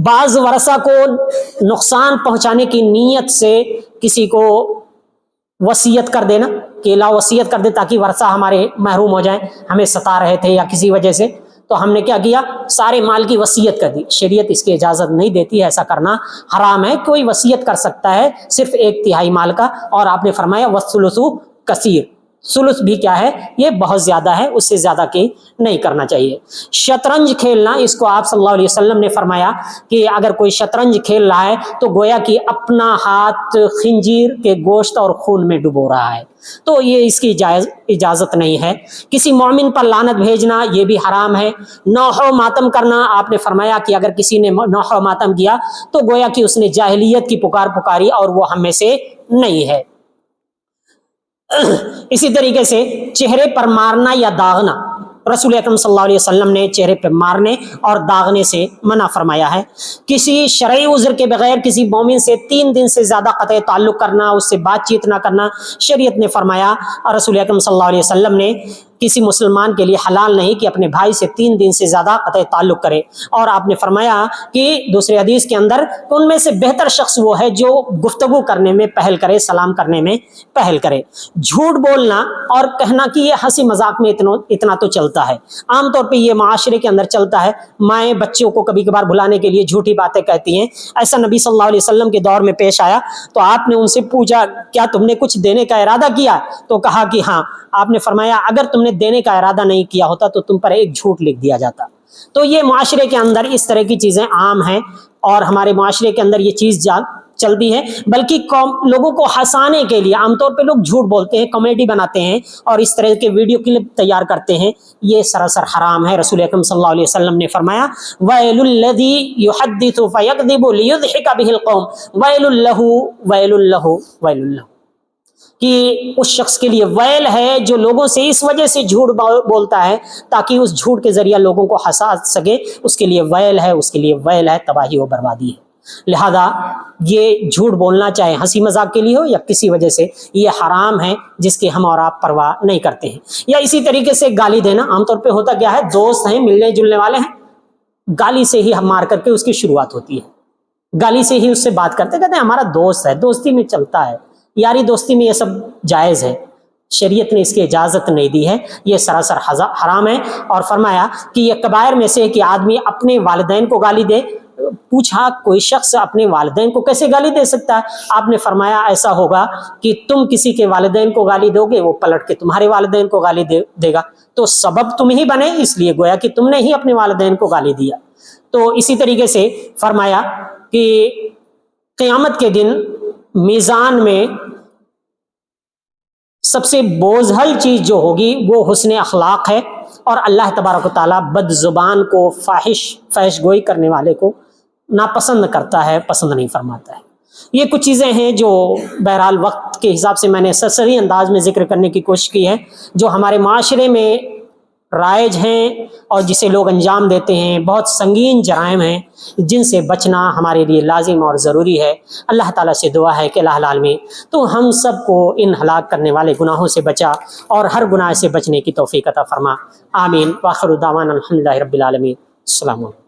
بعض ورثہ کو نقصان پہنچانے کی نیت سے کسی کو وصیت کر دینا کہ لا وصیت کر دے تاکہ ورثہ ہمارے محروم ہو جائیں، ہمیں ستا رہے تھے یا کسی وجہ سے، تو ہم نے کیا کیا، سارے مال کی وصیت کر دی۔ شریعت اس کی اجازت نہیں دیتی ہے، ایسا کرنا حرام ہے۔ کوئی وصیت کر سکتا ہے صرف 1/3 مال کا، اور آپ نے فرمایا والثلث کثیر، ثلث بھی کیا ہے، یہ بہت زیادہ ہے، اس سے زیادہ کی نہیں کرنا چاہیے۔ شطرنج کھیلنا، اس کو آپ صلی اللہ علیہ وسلم نے فرمایا کہ اگر کوئی شطرنج کھیل رہا ہے تو گویا کہ اپنا ہاتھ خنجیر کے گوشت اور خون میں ڈبو رہا ہے، تو یہ اس کی اجازت نہیں ہے۔ کسی مومن پر لعنت بھیجنا، یہ بھی حرام ہے۔ نوح و ماتم کرنا، آپ نے فرمایا کہ اگر کسی نے نوح و ماتم کیا تو گویا کہ اس نے جاہلیت کی پکاری اور وہ ہم میں سے نہیں ہے۔ اسی طریقے سے چہرے پر مارنا یا داغنا، رسول اکرم صلی اللہ علیہ وسلم نے چہرے پہ مارنے اور داغنے سے منع فرمایا ہے۔ کسی شرعی عذر کے بغیر کسی مومن سے 3 دن سے زیادہ قطع تعلق کرنا، اس سے بات چیت نہ کرنا شریعت نے فرمایا، اور رسول اکرم صلی اللہ علیہ وسلم نے کسی مسلمان کے لیے حلال نہیں کہ اپنے بھائی سے 3 دن سے زیادہ قطع تعلق کرے۔ اور آپ نے فرمایا کہ دوسرے حدیث کے اندر ان میں سے بہتر شخص وہ ہے جو گفتگو کرنے میں پہل کرے، سلام کرنے میں پہل کرے۔ جھوٹ بولنا اور کہنا کہ یہ ہنسی مذاق میں اتنا تو چلتا ہے، عام طور پہ یہ معاشرے کے اندر چلتا ہے۔ مائیں بچوں کو کبھی کبھار بھلانے کے لیے جھوٹی باتیں کہتی ہیں، ایسا نبی صلی اللہ علیہ وسلم کے دور میں پیش آیا تو آپ نے ان سے پوچھا کیا تم نے کچھ دینے کا ارادہ کیا؟ تو کہا کہ ہاں۔ آپ نے فرمایا اگر تم نے دینے کا ارادہ نہیں کیا ہوتا تو تم پر ایک جھوٹ لکھ دیا جاتا۔ تو یہ معاشرے کے اندر اس طرح کی چیزیں عام ہیں، اور ہمارے معاشرے کے اندر یہ چیز چلتی ہے، بلکہ لوگوں کو ہنسانے کے لیے عام طور پہ لوگ جھوٹ بولتے ہیں، کامیڈی بناتے ہیں اور اس طرح کے ویڈیو کلپ تیار کرتے ہیں، یہ سراسر حرام ہے۔ رسول اکرم صلی اللہ علیہ وسلم نے فرمایا وَيْلُ الَّذِي يُحَدِّثُ فَيَكْذِبُ لِيُضْحِكَ بِهِ الْقَوْمُ وَيْلٌ لَهُ وَيْلٌ لَهُ وَيْلٌ لَهُ، کہ اس شخص کے لیے ویل ہے جو لوگوں سے اس وجہ سے جھوٹ بولتا ہے تاکہ اس جھوٹ کے ذریعہ لوگوں کو ہنسا سکے، اس کے لیے ویل ہے، اس کے لیے ویل ہے، تباہی و بربادی ہے۔ لہذا یہ جھوٹ بولنا چاہے ہنسی مذاق کے لیے ہو یا کسی وجہ سے، یہ حرام ہے جس کی ہم اور آپ پرواہ نہیں کرتے ہیں۔ یا اسی طریقے سے گالی دینا، عام طور پہ ہوتا کیا ہے، دوست ہیں، ملنے جلنے والے ہیں، گالی سے ہی ہم مار کر کے اس کی شروعات ہوتی ہے، گالی سے ہی اس سے بات کرتے، کہتے ہیں ہمارا دوست ہے، دوستی میں چلتا ہے، یاری دوستی میں یہ سب جائز ہے، شریعت نے اس کی اجازت نہیں دی ہے، یہ سراسر حرام ہے۔ اور فرمایا کہ یہ کبائر میں سے ہے کہ آدمی اپنے والدین کو گالی دے۔ پوچھا کوئی شخص اپنے والدین کو کیسے گالی دے سکتا ہے؟ آپ نے فرمایا ایسا ہوگا کہ تم کسی کے والدین کو گالی دو گے، وہ پلٹ کے تمہارے والدین کو گالی دے گا، تو سبب تم ہی بنے، اس لیے گویا کہ تم نے ہی اپنے والدین کو گالی دیا۔ تو اسی طریقے سے فرمایا کہ قیامت کے دن میزان میں سب سے بوجھل چیز جو ہوگی وہ حسن اخلاق ہے، اور اللہ تبارک و تعالیٰ بد زبان کو، فحش گوئی کرنے والے کو ناپسند کرتا ہے، پسند نہیں فرماتا ہے۔ یہ کچھ چیزیں ہیں جو بہرحال وقت کے حساب سے میں نے سرسری انداز میں ذکر کرنے کی کوشش کی ہے، جو ہمارے معاشرے میں رائج ہیں اور جسے لوگ انجام دیتے ہیں، بہت سنگین جرائم ہیں جن سے بچنا ہمارے لیے لازم اور ضروری ہے۔ اللہ تعالیٰ سے دعا ہے کہ الہ العالمین تو ہم سب کو ان ہلاک کرنے والے گناہوں سے بچا اور ہر گناہ سے بچنے کی توفیق عطا فرما، آمین۔ وآخر دعوانا الحمدللہ رب العالمین۔ السلام علیکم۔